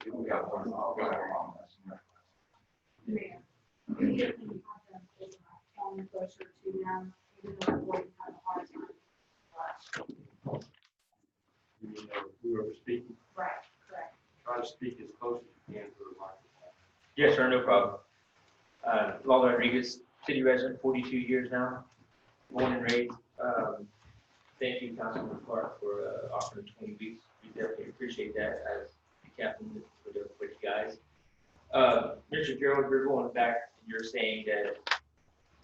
We got one. I'll go ahead on this. Mayor, we have them on closer to them, even though we're working on a hard time. You know, whoever's speaking, Right, correct. try to speak as close as you can to the microphone. Yes, sir, no problem. Lalo Rodriguez, city resident, 42 years now, born and raised. Thank you, Councilman Clark, for offering 20 weeks. We definitely appreciate that as the captain for you guys. Mr. Gerald, you're going back, and you're saying that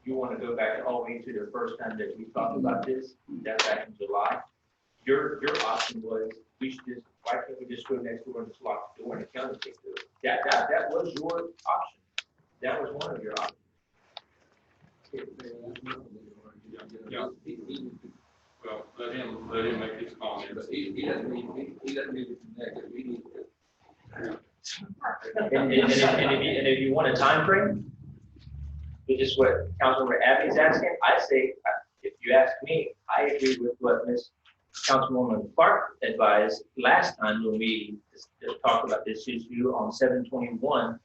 you want to go back all the way to the first time that we talked about this, that's back in July. Your option was, we should just, why can't we just go next door and just lock the door and the county take it? That was your option. That was one of your options. Yeah. Well, let him make his comments. But he doesn't need to connect it, we need to. And if you want a time frame, which is what Councilmember Abbey is asking, I say, if you ask me, I agree with what Ms. Councilwoman Clark advised last time when we just talked about this issue on 7/21,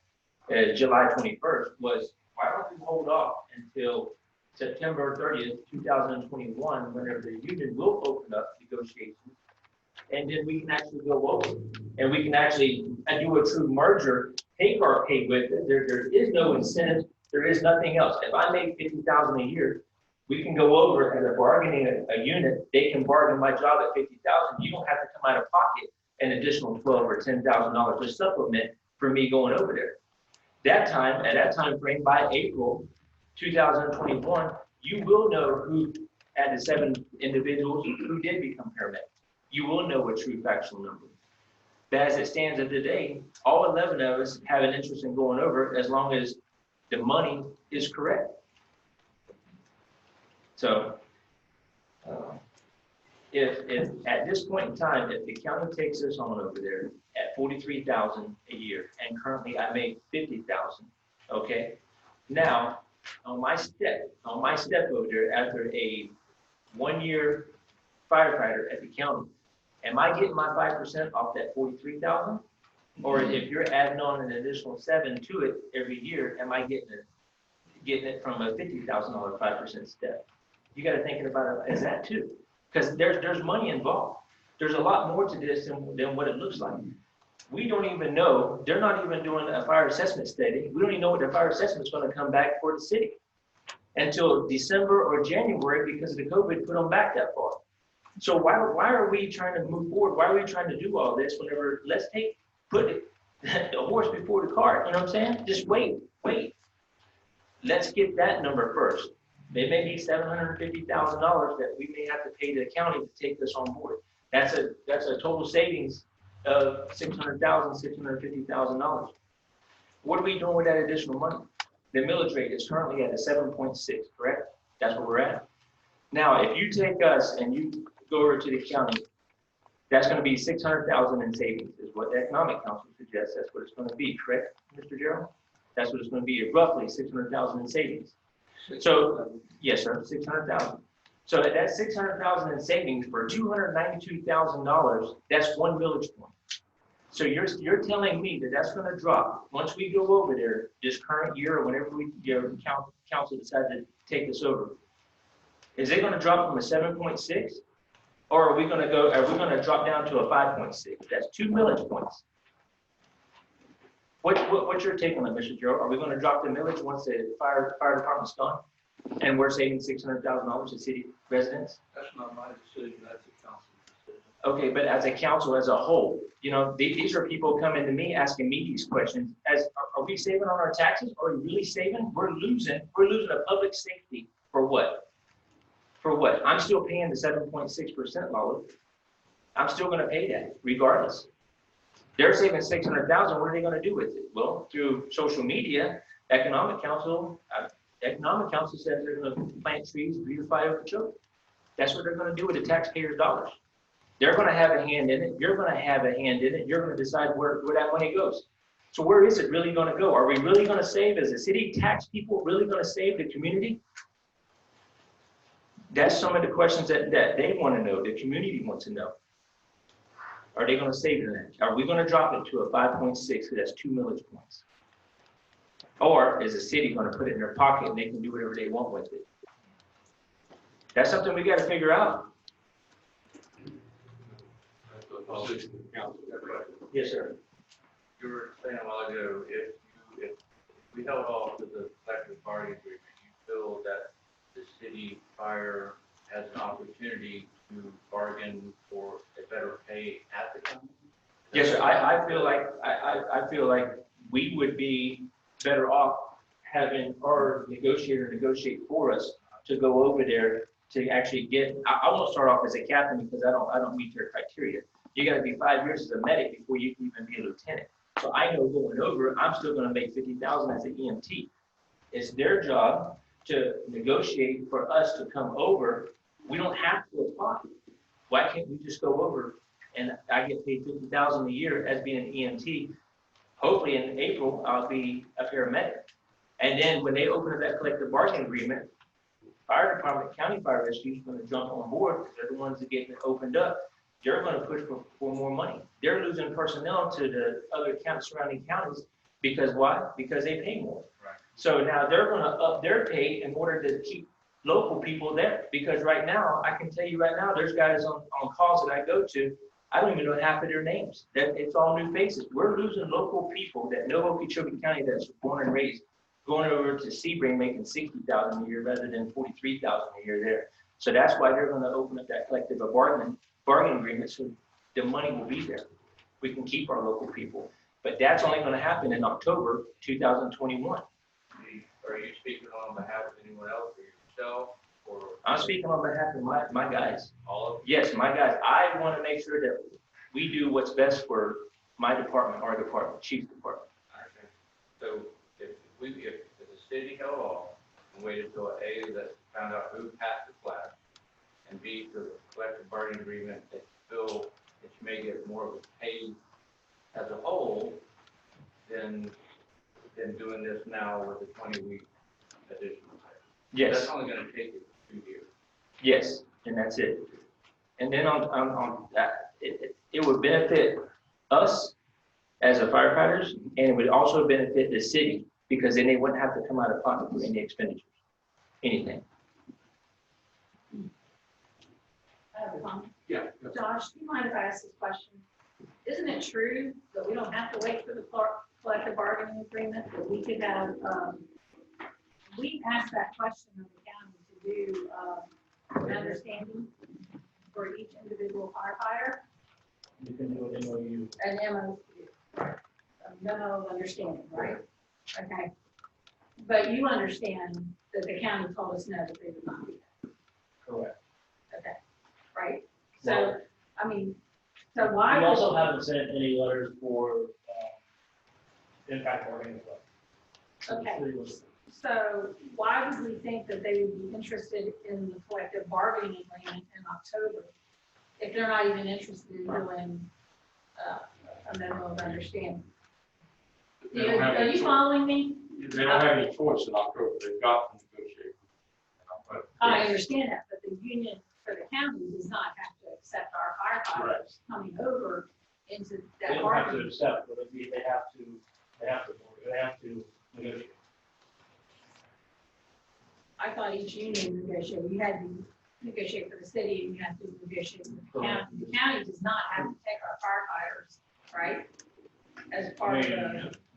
July 21st, was why don't we hold off until September 30th, 2021, whenever the union will open up negotiations, and then we can actually go over and we can actually do a true merger, take our pay with it. There is no incentive. There is nothing else. If I make $50,000 a year, we can go over as a bargaining a unit. They can bargain my job at $50,000. You don't have to come out of pocket an additional $12,000 or $10,000 to supplement for me going over there. At that time frame, by April 2021, you will know who at the 7 individuals who did become paramedics. You will know a true factual number. But as it stands of today, all 11 of us have an interest in going over as long as the money is correct. So, if at this point in time, if the county takes us on over there at 43,000 a year, and currently I make 50,000, okay? Now, on my step over there, after a 1-year firefighter at the county, am I getting my 5% off that 43,000? Or if you're adding on an additional 7 to it every year, am I getting it from a $50,000 5% step? You got to think about it as that too, because there's money involved. There's a lot more to this than what it looks like. We don't even know, they're not even doing a fire assessment study. We don't even know what the fire assessment is going to come back for the city until December or January, because of the COVID put them back that far. So why are we trying to move forward? Why are we trying to do all this whenever, put the horse before the cart, you know what I'm saying? Just wait. Let's get that number first. There may be $750,000 that we may have to pay the county to take this on board. That's a total savings of $600,000, $650,000. What are we doing with that additional money? The millage rate is currently at a 7.6, correct? That's where we're at. Now, if you take us and you go over to the county, that's going to be $600,000 in savings, is what the Economic Council suggests. That's what it's going to be, correct, Mr. Gerald? That's what it's going to be, roughly $600,000 in savings. So, yes, sir, $600,000. So that $600,000 in savings for $292,000, that's 1 village point. So you're telling me that that's going to drop once we go over there this current year or whenever council decides to take this over. Is it going to drop from a 7.6, or are we going to drop down to a 5.6? That's 2 millage points. What's your take on it, Mr. Gerald? Are we going to drop the millage once the fire department's done, and we're saving $600,000 to city residents? That's not my decision, that's a council decision. Okay, but as a council as a whole, you know, these are people coming to me asking me these questions. Are we saving on our taxes? Are we really saving? We're losing a public safety for what? For what? I'm still paying the 7.6%, Lalo. I'm still going to pay that regardless. They're saving $600,000. What are they going to do with it? Well, through social media, Economic Council says they're going to plant trees, beautify Okeechobee. That's what they're going to do with the taxpayers' dollars. They're going to have a hand in it. You're going to have a hand in it. You're going to decide where that money goes. So where is it really going to go? Are we really going to save, as a city, tax people really going to save the community? That's some of the questions that they want to know, the community wants to know. Are they going to save that? Are we going to drop it to a 5.6, so that's 2 millage points? Or is the city going to put it in their pocket and they can do whatever they want with it? That's something we got to figure out. Yes, sir. You were saying a while ago, if we held off to the collective bargaining agreement, you feel that the city fire has an opportunity to bargain for a better pay at the company? Yes, sir. I feel like we would be better off having our negotiator negotiate for us to go over there to actually get. I won't start off as a captain because I don't meet their criteria. You got to be 5 years as a medic before you can even be a lieutenant. So I know going over, I'm still going to make $50,000 as an EMT. It's their job to negotiate for us to come over. We don't have to apply. Why can't we just go over and I get paid $50,000 a year as being an EMT? Hopefully in April, I'll be a paramedic. And then when they open up that collective bargaining agreement, fire department, county fire rescue is going to jump on board because they're the ones that get it opened up. They're going to push for more money. They're losing personnel to the other surrounding counties because why? Because they pay more. Right. So now they're going to up their pay in order to keep local people there. Because right now, I can tell you right now, there's guys on calls that I go to, I don't even know half of their names. It's all new faces. We're losing local people that know Okeechobee County that's born and raised, going over to Sebring making $60,000 a year rather than $43,000 a year there. So that's why they're going to open up that collective bargaining agreement so the money will be there. We can keep our local people. But that's only going to happen in October 2021. Are you speaking on behalf of anyone else or yourself? I'm speaking on behalf of my guys. all of Yes, my guys, I want to make sure that we do what's best for my department, our department, chief's department. Okay. So if the city held off and waited until A, that found out who passed the class, and B, the collective bargaining agreement, that feel that you may get more of a pay as a whole than doing this now with a 20-week additional pay. Yes. That's only gonna take you 2 years. Yes, and that's it. And then on that, it would benefit us as a firefighters, and it would also benefit the city, because then they wouldn't have to come out of pocket for any expenditures, anything. I have a comment. Yeah. Josh, do you mind if I ask this question? Isn't it true that we don't have to wait for the collective bargaining agreement, that we could have, we asked that question of the county to do, an understanding for each individual firefighter, You can do an MOU. an MOU, a memo of understanding, right? Okay. But you understand that the county told us no, that they would not do that. Correct. Okay, right? So, I mean, so why? We would- also haven't sent any letters for impact bargaining as well. Okay, so why would we think that they would be interested in the collective bargaining agreement in October if they're not even interested in doing a memo of understanding? They don't have Are you following me? They don't have any choice in October, they've got to negotiate. I understand that, but the union for the county does not have to accept our firefighters coming over into They that don't have to bargaining. accept, but they have to negotiate. I thought each union negotiated, you had to negotiate for the city and you have to negotiate with the county. The county does not have to take our firefighters, right? As part of the, I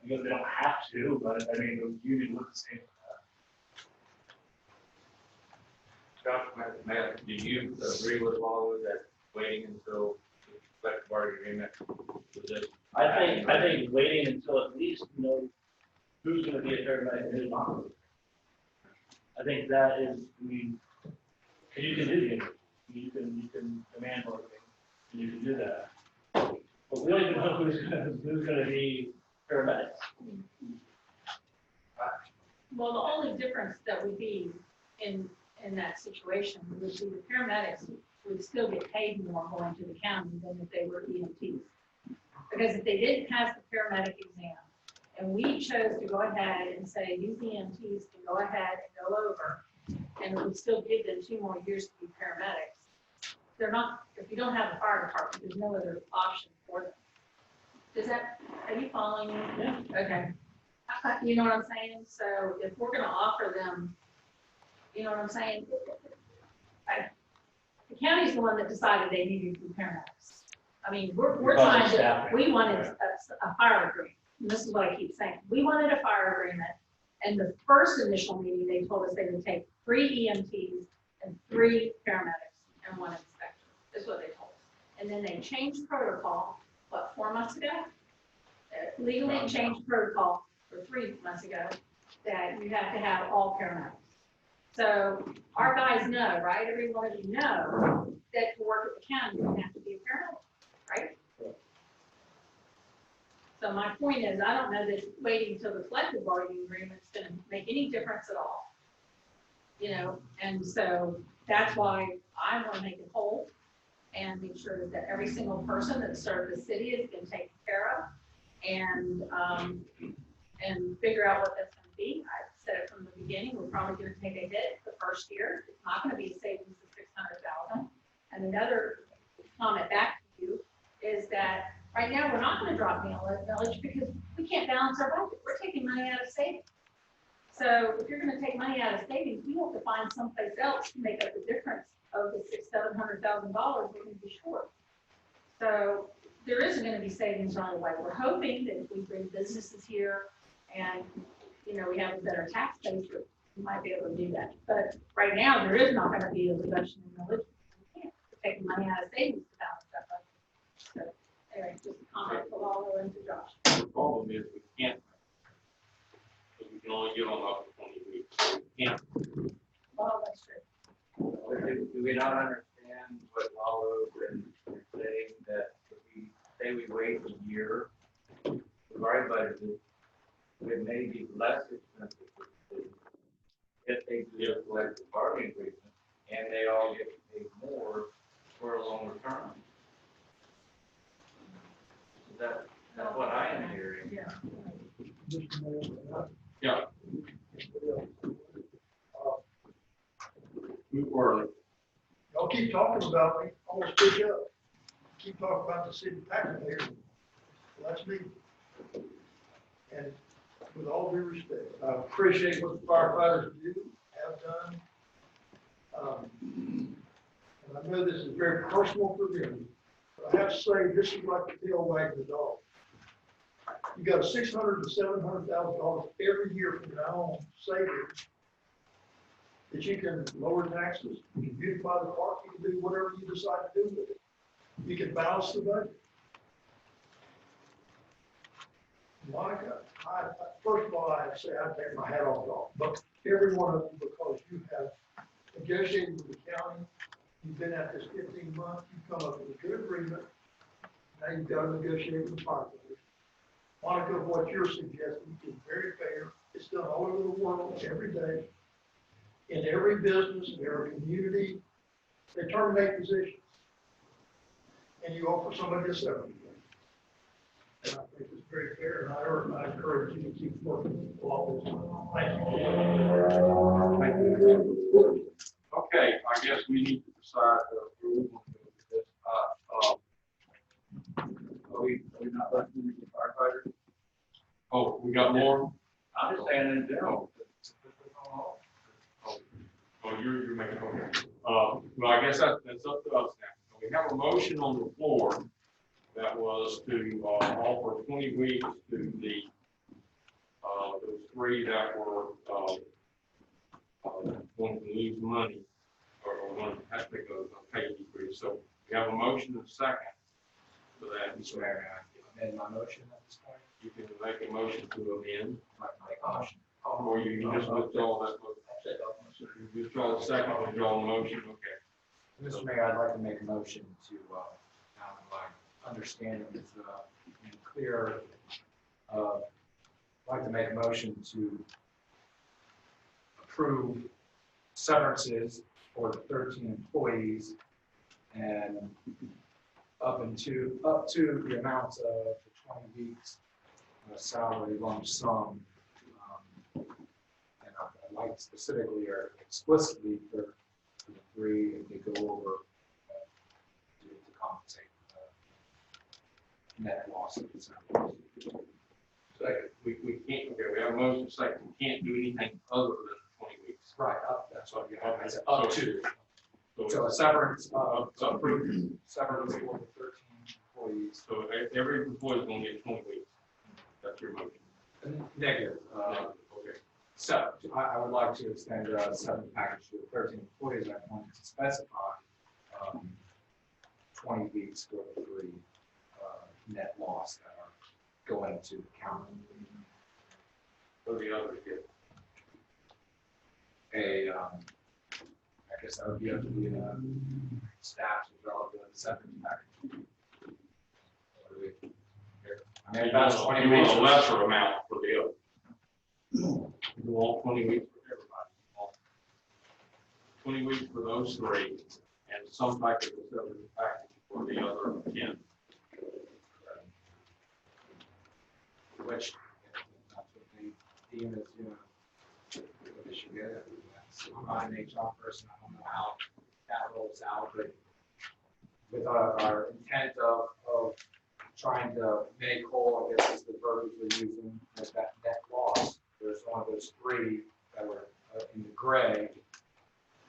guess they don't have to, but I mean, the union would say. Josh, Matt, do you agree with all of that, waiting until the collective bargaining agreement was just? I think waiting until at least you know who's gonna be a paramedic and who's not. I think that is, I mean, and you can do it, you can demand more things, and you can do that. But we don't even know who's gonna be paramedics. well, the only difference that would be in that situation would be the paramedics would still get paid more going to the county than if they were EMTs. Because if they didn't pass the paramedic exam, and we chose to go ahead and say, these EMTs can go ahead and go over, and it would still give them 2 more years to be paramedics. They're not, if you don't have a fire department, there's no other option for them. Does that, are you following me? Yeah. Okay. You know what I'm saying? So if we're gonna offer them, you know what I'm saying? The county's the one that decided they needed to be paramedics. I mean, we're Because of trying to, staffing. we wanted a fire agreement. And this is what I keep saying. We wanted a fire agreement. And the first initial meeting, they told us they would take 3 EMTs and 3 paramedics and 1 inspector. That's what they told us. And then they changed protocol, what, 4 months ago? Legally changed protocol for 3 months ago that you have to have all paramedics. So our guys know, right? Every one of you know that to work at the county, you have to be a paramedic, right? So my point is, I don't know that waiting until the collective bargaining agreement is going to make any difference at all. You know, and so that's why I want to make it whole and make sure that every single person that served the city has been taken care of and figure out what that's going to be. I said it from the beginning, we're probably going to take a hit the first year. It's not going to be a savings of $600,000. And another comment back to you is that right now we're not going to drop millage because we can't balance our budget. We're taking money out of savings. So if you're going to take money out of savings, we have to find someplace else to make up the difference of the $600,000-700,000 we're going to be short. So there isn't going to be savings right away. We're hoping that if we bring businesses here and, you know, we have a better tax base, we might be able to do that. But right now, there is not going to be a reduction in millage. We can't take money out of savings to balance that budget. So anyway, just a comment, we'll all go into Josh. The problem is we can't. Because we can only give them up to 20 weeks. We can't. Well, that's true. we not understand what Lalo is saying, that if we say we wait a year, we've already budgeted, it may be less expensive for the city if they do a collective bargaining agreement, and they all get paid more for a longer term. That's what I am hearing. Yeah. Yeah. Move forward. Y'all keep talking about me, I'm gonna speak up. Keep talking about the city taxpayer. Well, that's me. And with all due respect, I appreciate what the firefighters do, have done. And I know this is very personal for them, but I have to say, this is like the tail wagging the dog. You got $600,000 to $700,000 every year from now on savings that you can lower taxes, you can beautify the park, you can do whatever you decide to do with it. You can balance the budget. Monica, first of all, I say I take my hat off, y'all, but every one of you, because you have negotiated with the county, you've been at this 15 months, you've come up with a good agreement. Now you've got to negotiate with the firefighters. Monica, what you're suggesting is very fair. It's done all over the world every day. In every business, in every community, they terminate positions. And you offer somebody a severance. And I think it's very fair, and I encourage you to keep working along this line. Thank you. Okay, I guess we need to decide who we want to do this. Are we not left with the firefighters? Oh, we got more? I'm just saying in general. Oh, you're making, okay. Well, I guess that's up to us now. We have a motion on the floor that was to offer 20 weeks to the those three that were going to lose money or going to have to go pay decrease. So we have a motion and a second for that. Mr. Mayor, I amend my motion at this point. You can make a motion to amend, I'd like to make a motion. or you can just withdraw that motion. You withdraw the second, withdraw the motion, okay. Mr. Mayor, I'd like to make a motion to, now my understanding is clear. I'd like to make a motion to approve severances for the 13 employees and up to the amount of the 20 weeks salary lump sum. And I'd like specifically or explicitly for the three, if they go over to compensate net loss of the salary. Second, we can't, okay, we have a motion, second, we can't do anything other than 20 weeks. Right, that's what you have, it's Okay. up to. So a severance, approved. severance for the 13 employees. So every employee is going to get 20 weeks. That's your motion. Negative. Okay. So I would like to extend a severance package to the 13 employees. I wanted to specify 20 weeks for the three net loss that are going to the county. So the others get. I guess that would be up to the staff to develop the severance package. I mean, that's 20 You weeks. want a lesser amount for the other. You want 20 weeks for everybody. 20 weeks for those three, and some type of severance package for the other 10. Which, that's what they deem as, what they should get. I'm not an HR person, I don't know how that rolls out, but with our intent of trying to make whole, I guess is the verbiage we're using, is that net loss. There's one of those three that were in the gray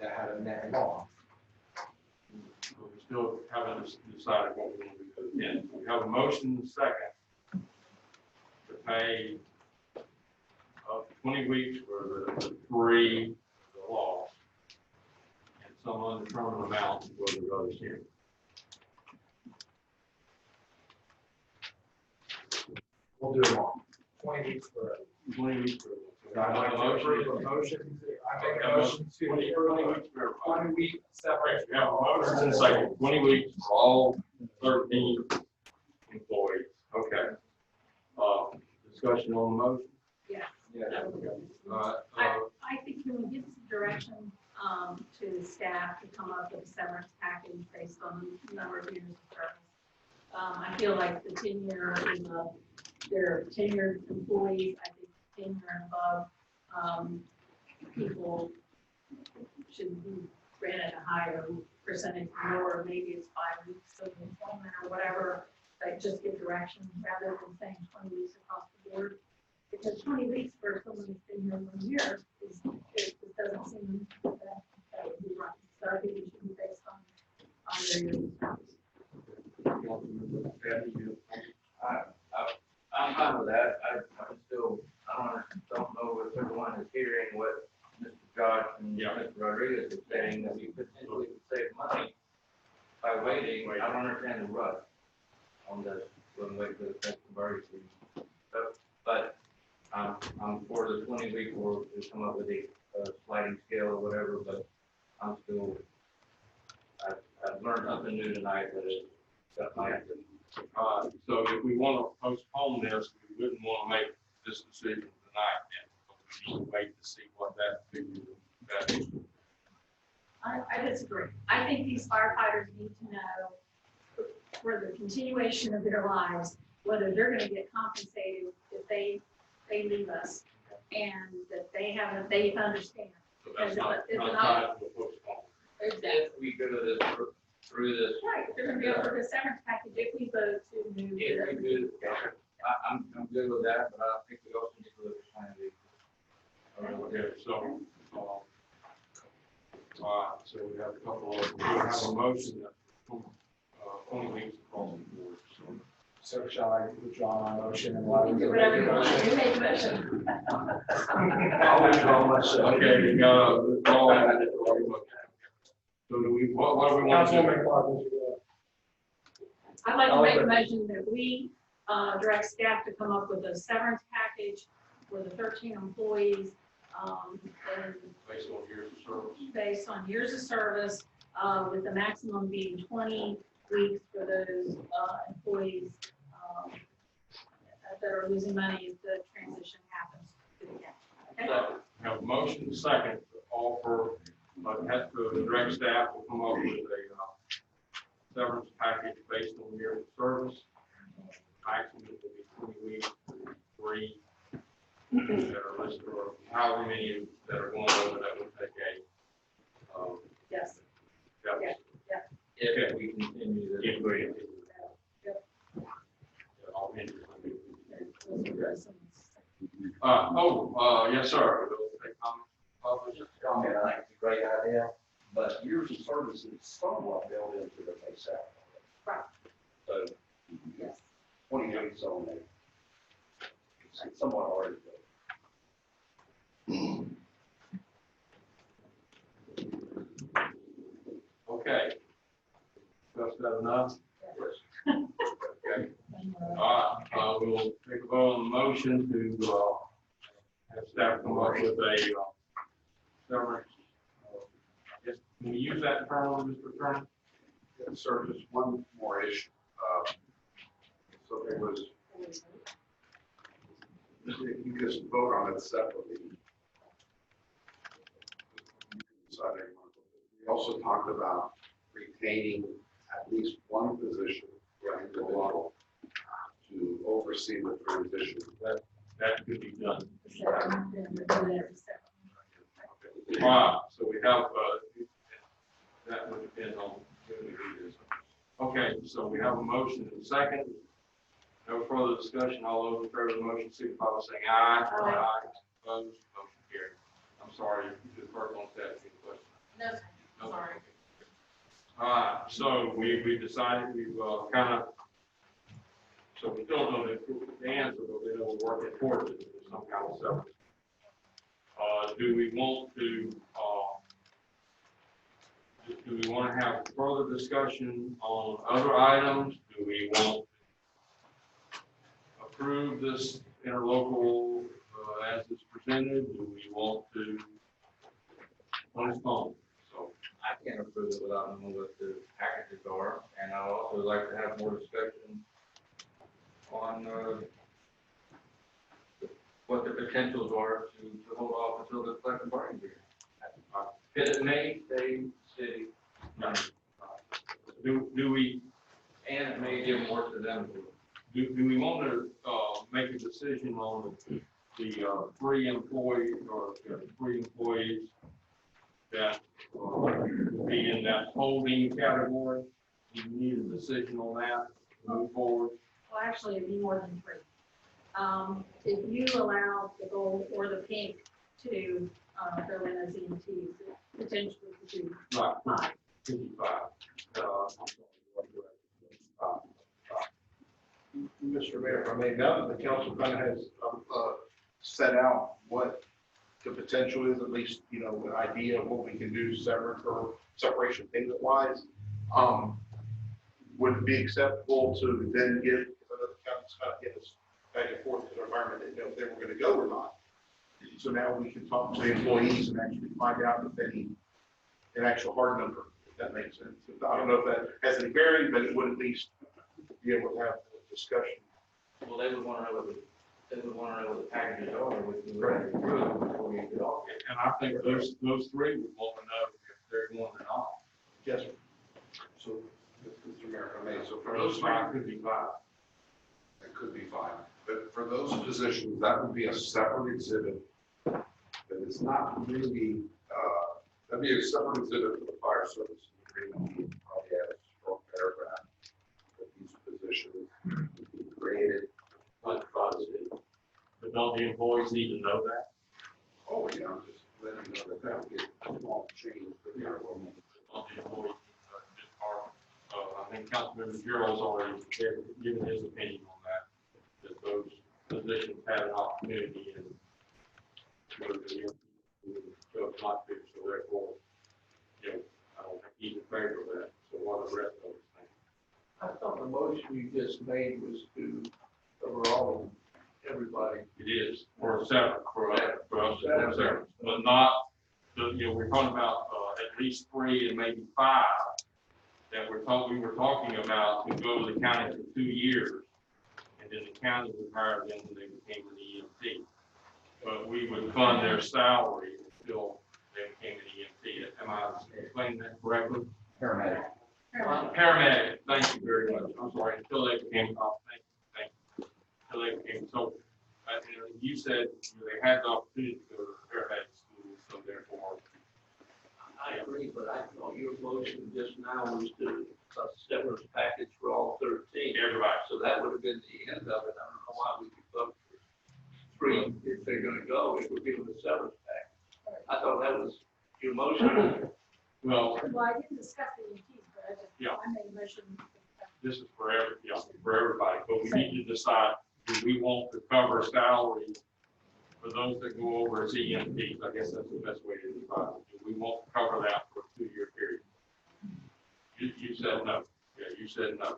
that had a net loss. We still haven't decided what we're going to do for the 10. We have a motion second to pay 20 weeks for the three, the loss, and some undetermined amount for the other 10. We'll do them all. 20 weeks for 20 weeks for I'd like to approve a motion, I make a motion to approve 20-week severance. We have a motion and a second, 20 weeks for all 13 employees. Okay. Discussion on the motion? Yeah. Yeah. I think can we give some direction to staff to come up with a severance package based on the number of years of service? I feel like the tenure is they're tenured employees. I think tenure and above people should be granted a higher percentage, or maybe it's 5 weeks of employment or whatever. Like just give direction rather than saying 20 weeks across the board. Because 20 weeks for someone who's been here 1 year it doesn't seem that would be right. So I think it should be based on their years of service. I'm fine with that. I'm still, I don't know if everyone is hearing what Mr. Josh and Mr. Rodriguez is saying, that we potentially could save money by waiting. I don't understand the rush on this, when we wait for the next emergency. But I'm for the 20 week or to come up with a sliding scale or whatever, but I'm still, I've learned something new tonight that is, that might. So if we want to postpone this, we wouldn't want to make this decision tonight. We need to wait to see what that figure is. I disagree. I think these firefighters need to know for the continuation of their lives, whether they're going to get compensated if they leave us, and that they understand. So that's not It's time to postpone. Exactly. If we go to this, through this. Right, they're going to be able to the severance package if we vote to move. If we do, I'm good with that, but I think we also need to look at kind of Okay, so, so we have a couple of, we have a motion that 20 weeks across the board. So shall I withdraw my motion and allow you to Whatever make you a want, motion? you make a motion. I'll withdraw myself. Okay, we got a withdrawal. So do we, what do we want to do? Councilwoman Clark, would you, I'd like to make a motion that we direct staff to come up with a severance package for the 13 employees and Based on years of service. based on years of service, with the maximum being 20 weeks for those employees that are losing money as the transition happens to the county. Okay? We have a motion, second, to offer, have to direct staff will come up with a severance package based on years of service. Maximum will be 20 weeks, 3 that are listed, or however many that are going over that would take a. Yes. Yeah. if we continue this. If we- Yep. All in. Yes. Yes, sir. We'll take comments. Just a comment, I think it's a great idea, but years of service is somewhat built into the pay salary. Right. So Yes. 20 weeks on there. It's somewhat hard to do. Okay. That's that enough? Okay. All right, we'll take a vote on the motion to, have staff come up with a, severance. Yes, can you use that term, Mr. Attorney? Yes, sir, just one more issue. So there was, you just vote on it separately. We also talked about retaining at least one position for an individual to oversee the transition. That could be done. All right, so we have, that would depend on who we do this. Okay, so we have a motion and a second. No further discussion. All those in favor of the motion, signify by saying aye. Aye. Opposed, motion carried. I'm sorry, the clerk wants to ask you a question. No, sorry. All right, so we decided we've kind of, so we don't know the answer, but we know we're working towards it, some kind of severance. Do we want to, do we want to have further discussion on other items? Do we want to approve this interlocal as it's presented? Do we want to on his phone. So, I can't approve it without knowing what the packages are, and I'd also like to have more discussion on, what the potentials are to hold off until the collective bargaining agreement. It may stay city money, do we, and it may give more to them. do we want to, make a decision on the, three employees or three employees that, would be in that holding category? Do you need a decision on that, to move forward? Well, actually, it'd be more than 3. If you allow the gold or the pink to go in as EMTs, it potentially could be Right. 5. 55. Mr. Mayor, if I may, now that the council kind of has set out what the potential is, at least, you know, the idea of what we can do separate or separation payment wise, would it be acceptable to then give, because I know the council's kind of getting us back and forth because our environment didn't know if they were going to go or not. So now we can talk to the employees and actually find out if they need an actual hard number, if that makes sense. I don't know if that has any bearing, but it would at least be able to have a discussion. Well, they would want to know what the packages are, which we already approved before we get off. And I think those 3 would want to know if they're going or not. Yes, sir. So, Mr. Mayor, if I may, so for For those those three, 5, could be 5. it could be 5. But for those positions, that would be a separate exhibit. That is not really, that'd be a separate exhibit for the fire service agreement. Probably add a strong paragraph that these positions would be created, unfunded. But don't the employees need to know that? Oh, yeah, I'm just letting you know that that would be a small change for the enrollment. Don't the employees, this part, I think Councilmember Gerald's already given his opinion on that those positions have an opportunity and so not to, so therefore, you know, I don't think he's in favor of that. So what are the rest of us think? I thought the motion you just made was to cover all, everybody. It is for separate, for us to have separate, but not, you know, we're talking about, at least 3 and maybe 5 that we were talking about to go to the county for 2 years. And then the county would hire them when they became an EMT. But we would fund their salary until they became an EMT. Am I explaining that correctly? Paramedic. Paramedic, thank you very much. I'm sorry, until they became, thank you. Until they became, so, you know, you said they had the opportunity to go to paramedic school, so therefore. I agree, but I thought your motion just now was to a severance package for all 13. Everybody. So that would have been the end of it. I don't know why we could vote for 3 if they're gonna go, if we're giving the severance package. I thought that was your motion. Well, I didn't discuss the EMTs, but I made a motion. this is for everybody, but we need to decide, do we want to cover salary for those that go over as EMTs? I guess that's the best way to decide. Do we want to cover that for a 2-year period? You said no. Yeah, you said no.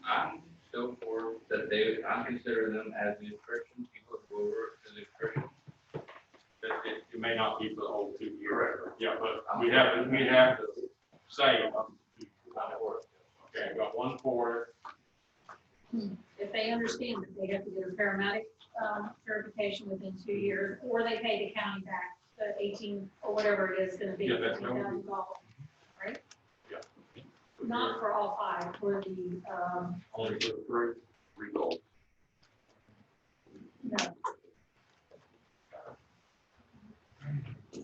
I'm still for that I'm considering them as the attrition, people that go over to the attrition. It may not be for the whole 2 years. Yeah, but we have to say. Okay, I got 1 for it. If they understand that they have to get a paramedic certification within 2 years, or they pay the county back the 18 or whatever it is going to be, Yeah, that's $15,000, right? Yeah. Not for all 5, for the, Only for 3 goals. no.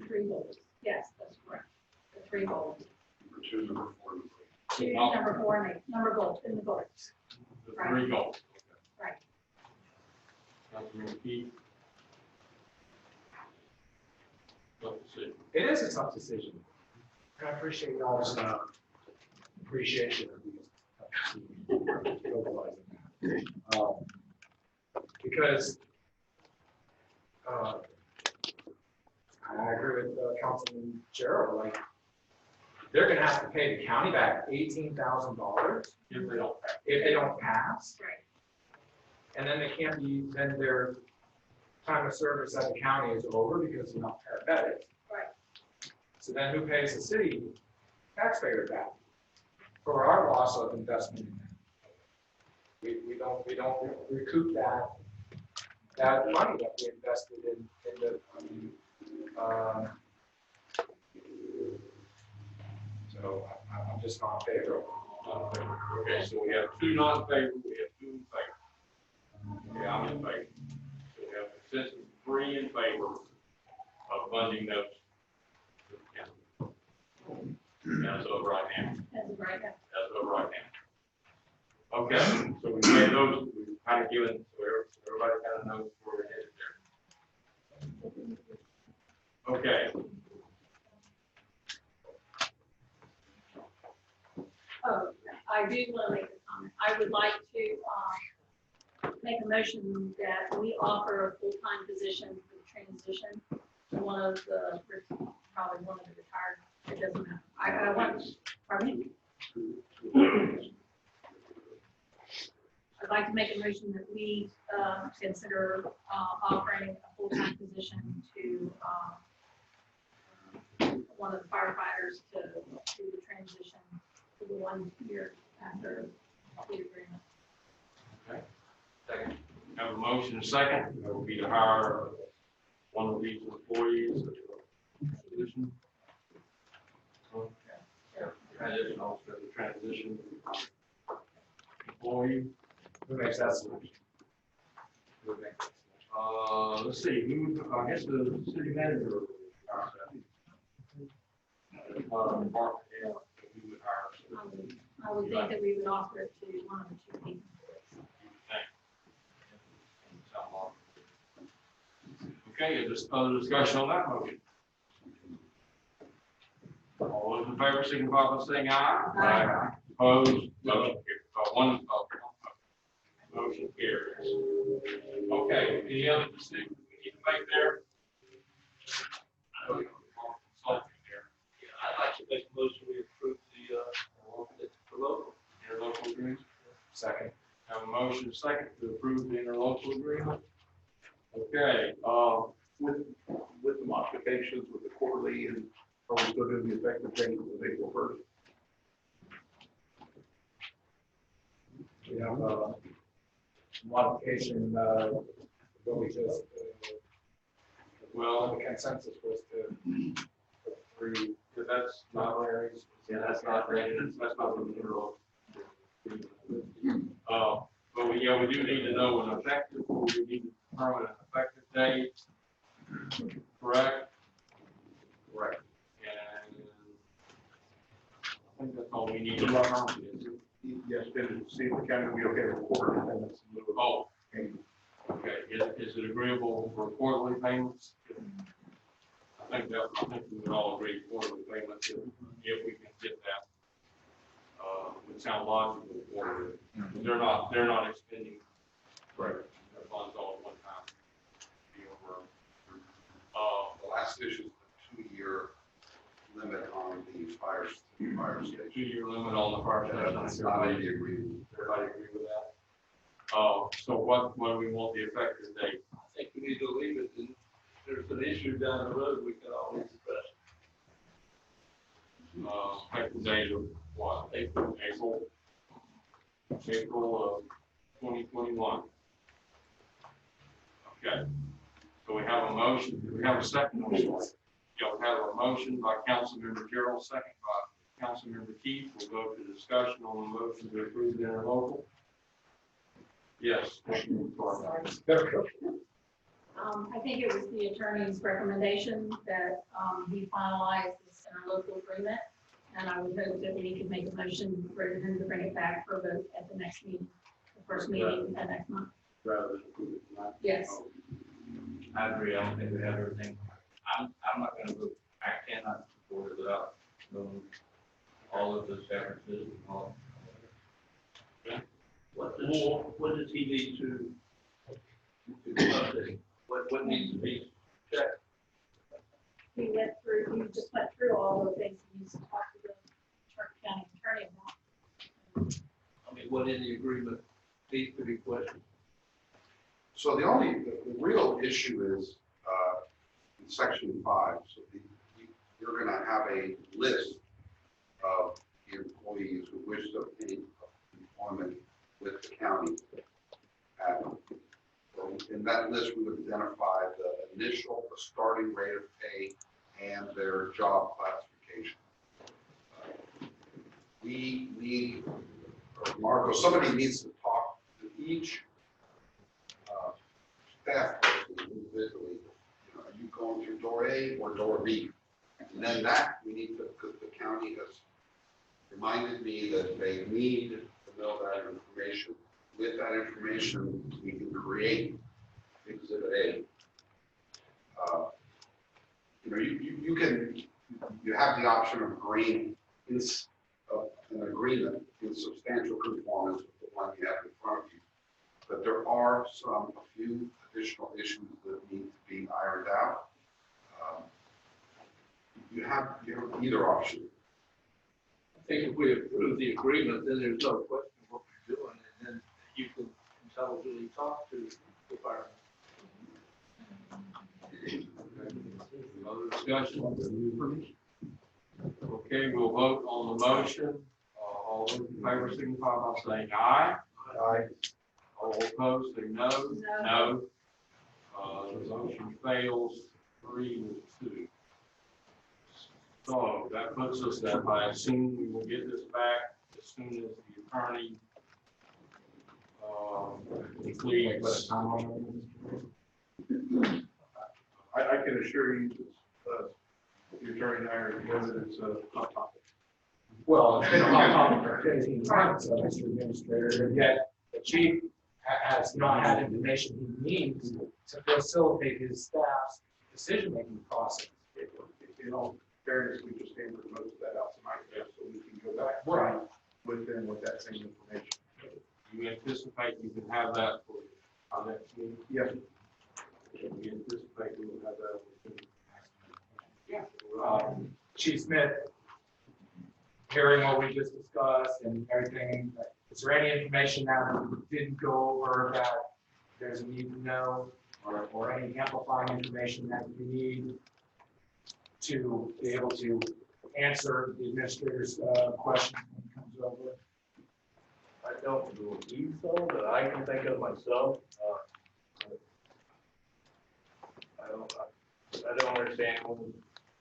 3 goals, yes, that's correct. The 3 goals. Number 2, number 4, number 8. 2, number 4, and 8, number goals, in the goals. The Right. 3 goals. Right. Councilman Keith. Tough decision. It is a tough decision. And I appreciate y'all's appreciation of these. Because I agree with Councilman Gerald, like, they're gonna have to pay the county back $18,000 If they don't pass. if they don't pass. Right. And then they can't be, then their time of service at the county is over because they're not paramedics. Right. So then who pays the city taxpayer back for our loss of investment in that? We don't recoup that money that we invested in the, so I'm just not in favor of it. Okay, so we have two non-favorable, we have two in favor. Okay, I'm in favor. So we have consensus of 3 in favor of funding those. As of right now. As of right now. As of right now. Okay, so we made those, we've kind of given, so everybody kind of knows where we're headed there. Okay. Oh, I do want to make a comment. I would like to make a motion that we offer a full-time position for the transition to one of the, probably one of the retired, it doesn't matter. I want, pardon me? I'd like to make a motion that we consider offering a full-time position to one of the firefighters to do the transition for the 1 year after the agreement. Okay. Second. Have a motion and a second. That will be to hire one of these employees. Position. Transition officer, the transition employee. Who makes that solution? Who makes that solution? Let's see, who, I guess the city manager. Mark, yeah, we would hire. I would think that we would offer it to one of the 2 people. Okay, is there other discussion on that motion? All those in favor, signify by saying aye. Aye. Opposed? Motion carries. Motion carries. Okay, any other decisions we need to make there? I'd like to make a motion, we approve the local. Interlocal agreement. Second. Have a motion second to approve the interlocal agreement. Okay, With the modifications with the quarterly and are we still doing the effective date of April 1st? We have a modification, what we just, well, the consensus was to put 3 because that's not, areas. yeah, that's not the interlocal. But we do need to know an effective, we need to determine an effective date. Correct? Right. And I think that's all we need to learn. Yes, then see if the county will be okay with quarterly payments. Oh, okay. Is it agreeable for quarterly payments? I think we would all agree quarterly payments if we can get that. Would sound logical for they're not expending their funds all at one time. Be over. The last issue is the 2-year limit on the fire station. 2-year limit on the fire station. That's not in the agreement. Everybody agree with that? So what do we want the effective date? I think we need to leave it, and if there's an issue down the road, we can always address it. Effective date of what? April of 2021. Okay. So we have a motion. Do we have a second on this one? Yeah, we have a motion by Councilmember Gerald, second by Councilmember Keith. We'll go to discussion on the motion to approve the interlocal. Yes. I think it was the attorney's recommendation that he finalized this interlocal agreement. And I would hope that we could make a motion for him to bring it back for vote at the next meeting, the first meeting at next month. Rather than approve it tonight. Yes. I agree, I don't think we have everything. I'm not gonna vote, I cannot support it without knowing all of the differences and all. What does he need to update? What needs to be checked? We went through, you just went through all the things he needs to talk to the Charter County attorney about. I mean, what in the agreement needs to be questioned? So the real issue is in section 5. So you're gonna have a list of the employees who wish to obtain employment with the county. In that list, we would identify the initial, the starting rate of pay, and their job classification. We need, or Marco, somebody needs to talk to each staff person individually. You know, are you going through door A or door B? And then that we need to, because the county has reminded me that they need to know that information. With that information, we can create Exhibit A. You know, you have the option of agreeing in an agreement in substantial conformance with the one you have in front of you. But there are a few additional issues that need to be ironed out. You have either option. I think if we approve the agreement, then there's no question of what we're doing, and then you can intelligently talk to the fire. Other discussion? Okay, we'll vote on the motion. All those in favor signify by saying aye. Aye. All opposed, say no. No. The motion fails 3-2. So that puts us that I assume we will get this back as soon as the attorney completes. I can assure you, the attorney and I are together, it's a hot topic. Well, it's been a hot topic for 15 months, Mr. Administrator, and yet the chief has not had information he needs to facilitate his staff's decision-making process. In all fairness, we just gave most of that out tonight, so we can go back Right. with them with that same information. You anticipate you can have that for our next meeting? Yes. We anticipate we will have that. Yeah. Chief Smith, hearing what we just discussed and everything, is there any information that we didn't go over that there's a need to know, or any amplifying information that you need to be able to answer the administrator's question when it comes over? I don't believe so, but I can think of myself. I don't understand.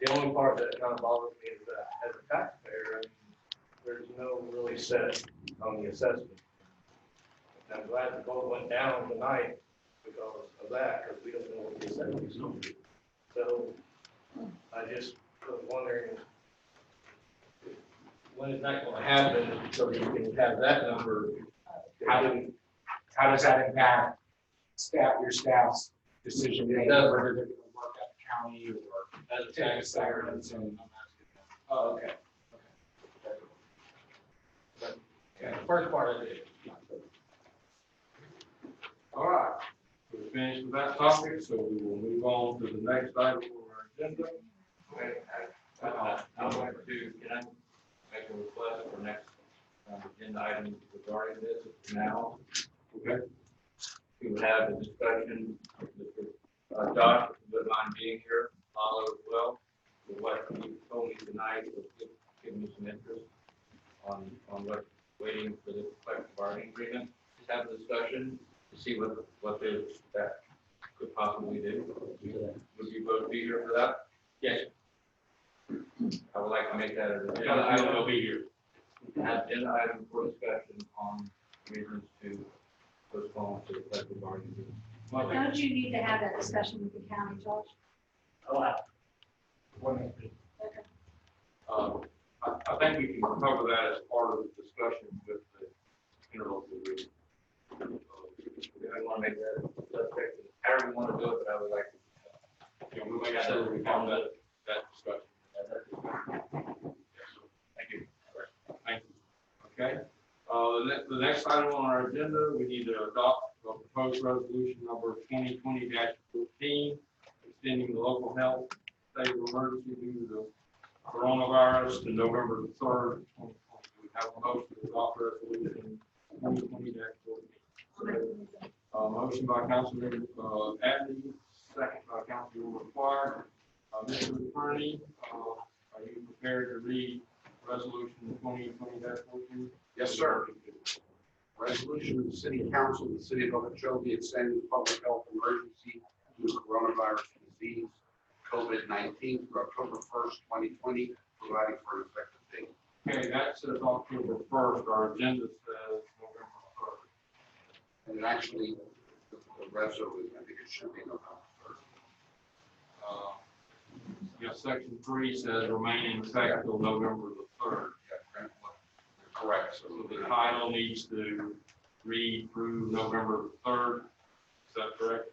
The only part that kind of bothers me is that as a taxpayer, I mean, there's no really set on the assessment. And I'm glad the vote went down tonight because of that, because we don't know what the assessment is going to be. So I just was wondering, when is that going to happen so that you can have that number? How does that impact your staff's decision making, whether they're going to work at the county or As a take a taxpayer, severance and? Oh, okay. yeah, the first part of it. All right, we're finished with that topic, so we will move on to the next item on our agenda. I would like to, can I make a request for next agenda item regarding this now? Okay. We would have a discussion with Josh, if you wouldn't mind being here, Lalo as well. With what you told me tonight, will give me some interest on what, waiting for the collective bargaining agreement. Just have a discussion to see what that could possibly do. Would you both be here for that? Yes. I would like to make that an agenda I item. will be here. Have agenda item for discussion on reasons to postpone to the collective bargaining agreement. Don't you need to have that discussion with the county, Josh? I think we can cover that as part of the discussion with the interlocal agreement. I want to make that subject, however you want to do it, but I would like to. Yeah, we'll make sure we have that discussion. Thank you. Thank you. Okay. The next item on our agenda, we need to adopt a proposed resolution number 2020-14, extending the local health state of emergency due to the coronavirus to November 3rd, 2020. We have a motion to adopt resolution 2020-14. Motion by Councilman Abney, second by Councilman Clark. Mr. Attorney, Resolution of the City Council of the City of Okeechobee extending the public health emergency due to coronavirus disease, COVID-19 through October 1st, 2020, providing for an effective date. Okay, that says October 1st, our agenda says November 3rd. And it actually, the reso, I think it should be November 3rd. Yeah, section 3 says remain in effect till November the 3rd. Yeah, correct. So the title needs to read through November 3rd. Is that correct?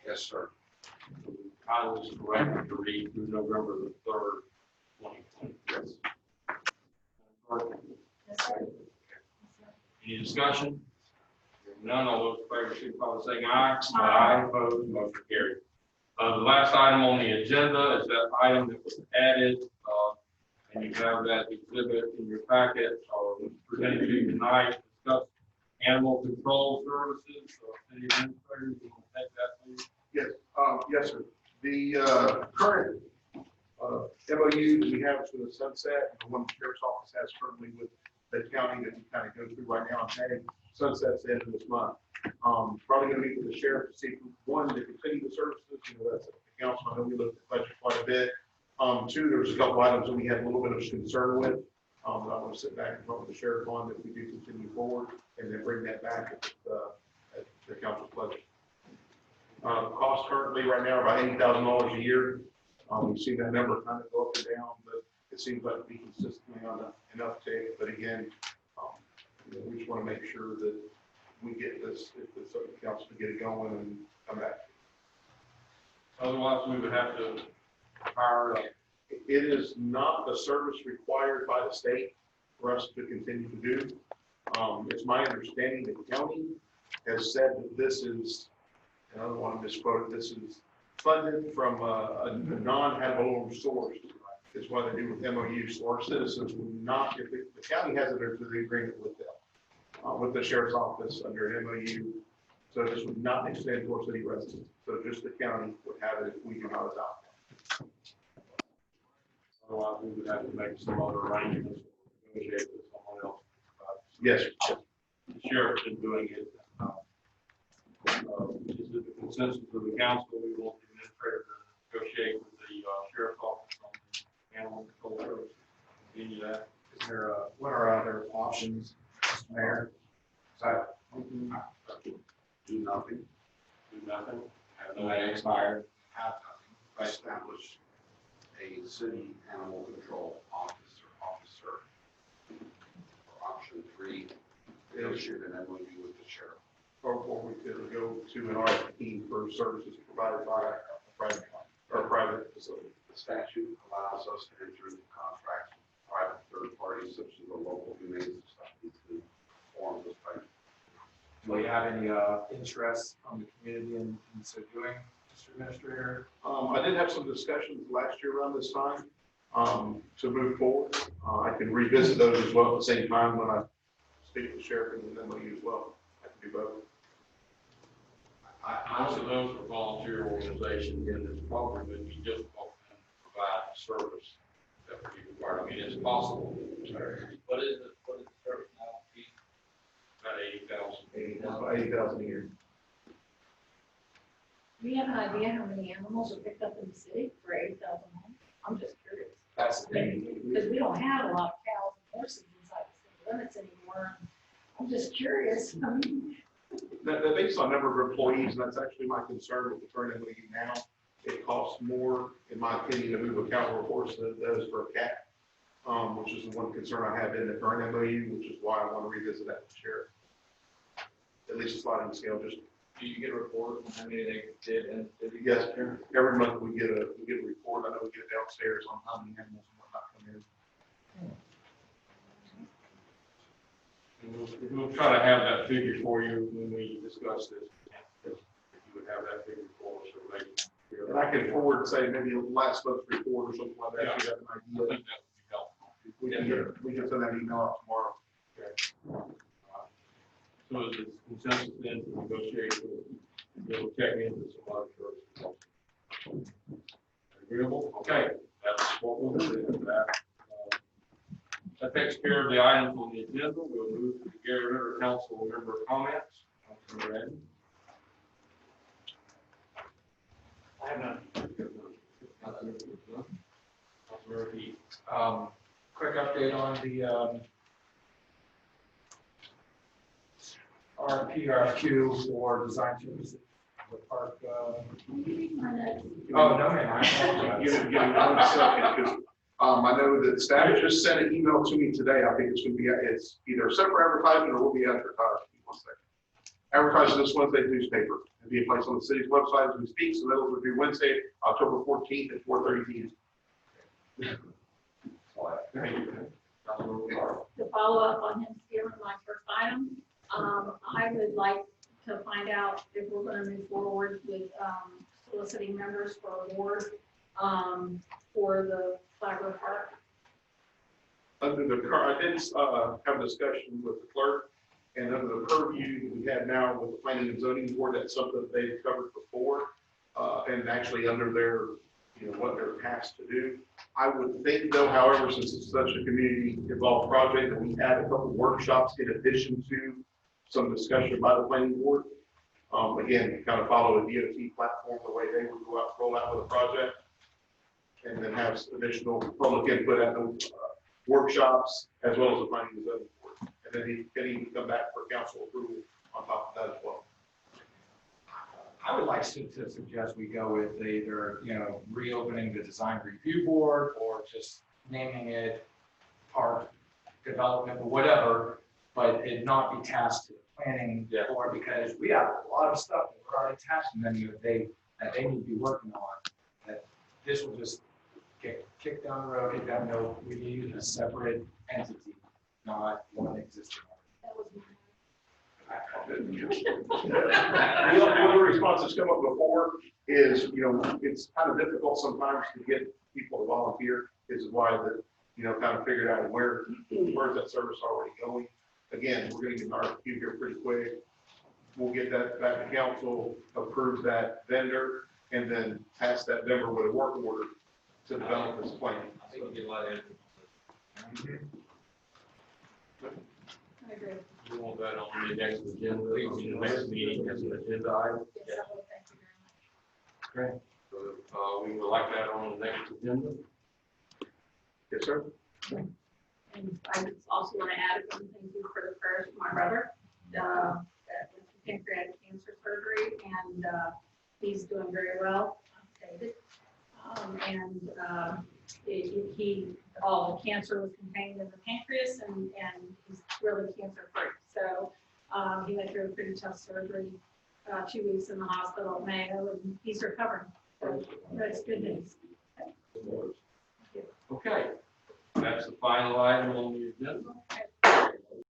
Yes, sir. The title is correct to read through November the 3rd, 2020. Yes. Yes, sir. Any discussion? Hearing none, all those in favor, signify by saying aye. Aye. Opposed, motion carried. The last item on the agenda is that item that was added, and you have that exhibit in your packet, presented to you tonight, discuss animal control services. So, city administrator, you want to take that, please? Yes, yes, sir. The current MOU that we have for the sunset, the one the sheriff's office has currently with the county that we kind of go through right now, and sunset's the end of this month. Probably going to meet with the sheriff to see if, one, to continue the services, that's the council. I know we looked at the budget quite a bit. Two, there was a couple items that we had a little bit of concern with. But I want to sit back and talk with the sheriff on that we do continue forward and then bring that back at the council's budget. Cost currently right now about $80,000 a year. We've seen that number kind of go up and down, but it seems like to be consistently on an uptick. But again, we just want to make sure that we get this, if it's something council to get it going and come back. Otherwise, we would have to hire. It is not the service required by the state for us to continue to do. It's my understanding the county has said that this is, and I don't want to misquote it, this is funded from a non-habitable source, is what they do with MOUs. So our citizens will not, if the county has it under the agreement with them, with the sheriff's office under an MOU. So this would not extend to our city residents. So just the county would have it if we do not adopt it. Otherwise, we would have to make some other arrangements, negotiate with someone else. Yes. The sheriff's been doing it. Is it the consensus of the council? We want the administrator to negotiate with the sheriff's office on the animal control service. Continue that. Is there what are other options, Mr. Mayor? Do nothing. Do nothing. Have no No, they expired. Have nothing. Establish a city animal control officer. Or option 3, negotiate an MOU with the sheriff. Or we could go to an RFP for services provided by a private facility. The statute allows us to enter into contracts with private third parties such as the local humane society to form this type. Do you have any interest from the community in so doing, Mr. Administrator? I did have some discussions last year around this time to move forward. I can revisit those as well at the same time when I speak with the sheriff and the MOU as well. I can do both. Most of those are volunteer organizations, and it's probably would be difficult to provide the service that would be required. I mean, it's possible. What is the service now? About 80,000. About 80,000 a year. Do you have an idea how many animals are picked up in the city for 80,000 homes? I'm just curious. That's the thing. Because we don't have a lot of cows and horses inside the city limits anymore. I'm just curious. I mean, That based on number of employees, and that's actually my concern with the current MOU now. It costs more, in my opinion, to move a cow or a horse than it does for a cat, which is the one concern I have in the current MOU, which is why I want to revisit that with the sheriff. At least a sliding scale, just. Do you get a report on how many they did and did you? Yes, every month we get a report. I know we get it downstairs on how many animals and whatnot come in. We'll try to have that figure for you when we discuss this. If you would have that figure for us, or maybe. And I can forward, say, maybe last month's report or something like that. Yeah. So you have an I idea. think that would be helpful. We can send that email out tomorrow. So is it consensus then to negotiate with, we'll check into some other services. Agreeable? Okay, that's what we'll do. That, That takes care of the items on the agenda. We'll move to the Gary River Council member comments. Councilmember Adams. I have none. Councilmember Heath. Quick update on the RFP, RFQ for design services, the park. Oh, no, man, I apologize. Give me 1 second, because I know that staff just sent an email to me today. I think it's going to be, it's either separate advertisement or will be advertised. Give me 1 second. Advertised this Wednesday's newspaper. It'll be placed on the city's website as we speak. So that will be Wednesday, October 14th at 4:30 p.m. To follow up on him stealing my first item, I would like to find out if we're gonna move forward with, soliciting members for award, for the Flagler Park. Under the I did have a discussion with the clerk, and under the purview that we have now with the planning and zoning board, that's something that they've covered before, and actually under their, what they're tasked to do. I would think though, however, since it's such a community involved project, that we add a couple workshops in addition to some discussion by the planning board. Again, kind of follow a DOT platform the way they would go out, roll out with a project, and then have additional public input at the workshops as well as the planning and zoning board. And then he can even come back for council approval on top of that as well. I would like to suggest we go with either, reopening the design review board or just naming it park development or whatever, but it not be tasked to the planning board, because we have a lot of stuff that we're already tasking them that they need to be working on. That this will just get kicked down the road, and then we need a separate entity, not one existing one. The other response that's come up before is, it's kind of difficult sometimes to get people to volunteer. This is why kind of figured out where's that service already going. Again, we're going to get an RFQ here pretty quick. We'll get that back to council, approve that vendor, and then pass that vendor with a work order to develop this plan. I think we get a lot of interest. I agree. We want that on the next agenda, on the next meeting as an agenda item. Yes, I will. Thank you very much. Great. So, we would like that on the next agenda. Yes, sir. And I just also want to add one thank you for the prayers for my brother, pancreatic cancer surgery, and he's doing very well, David. All the cancer was contained in the pancreas, and he's really cancer free. So he went through a pretty tough surgery, 2 weeks in the hospital at Mayo, and he's recovering. So that's good news. Okay, that's the final item on the agenda.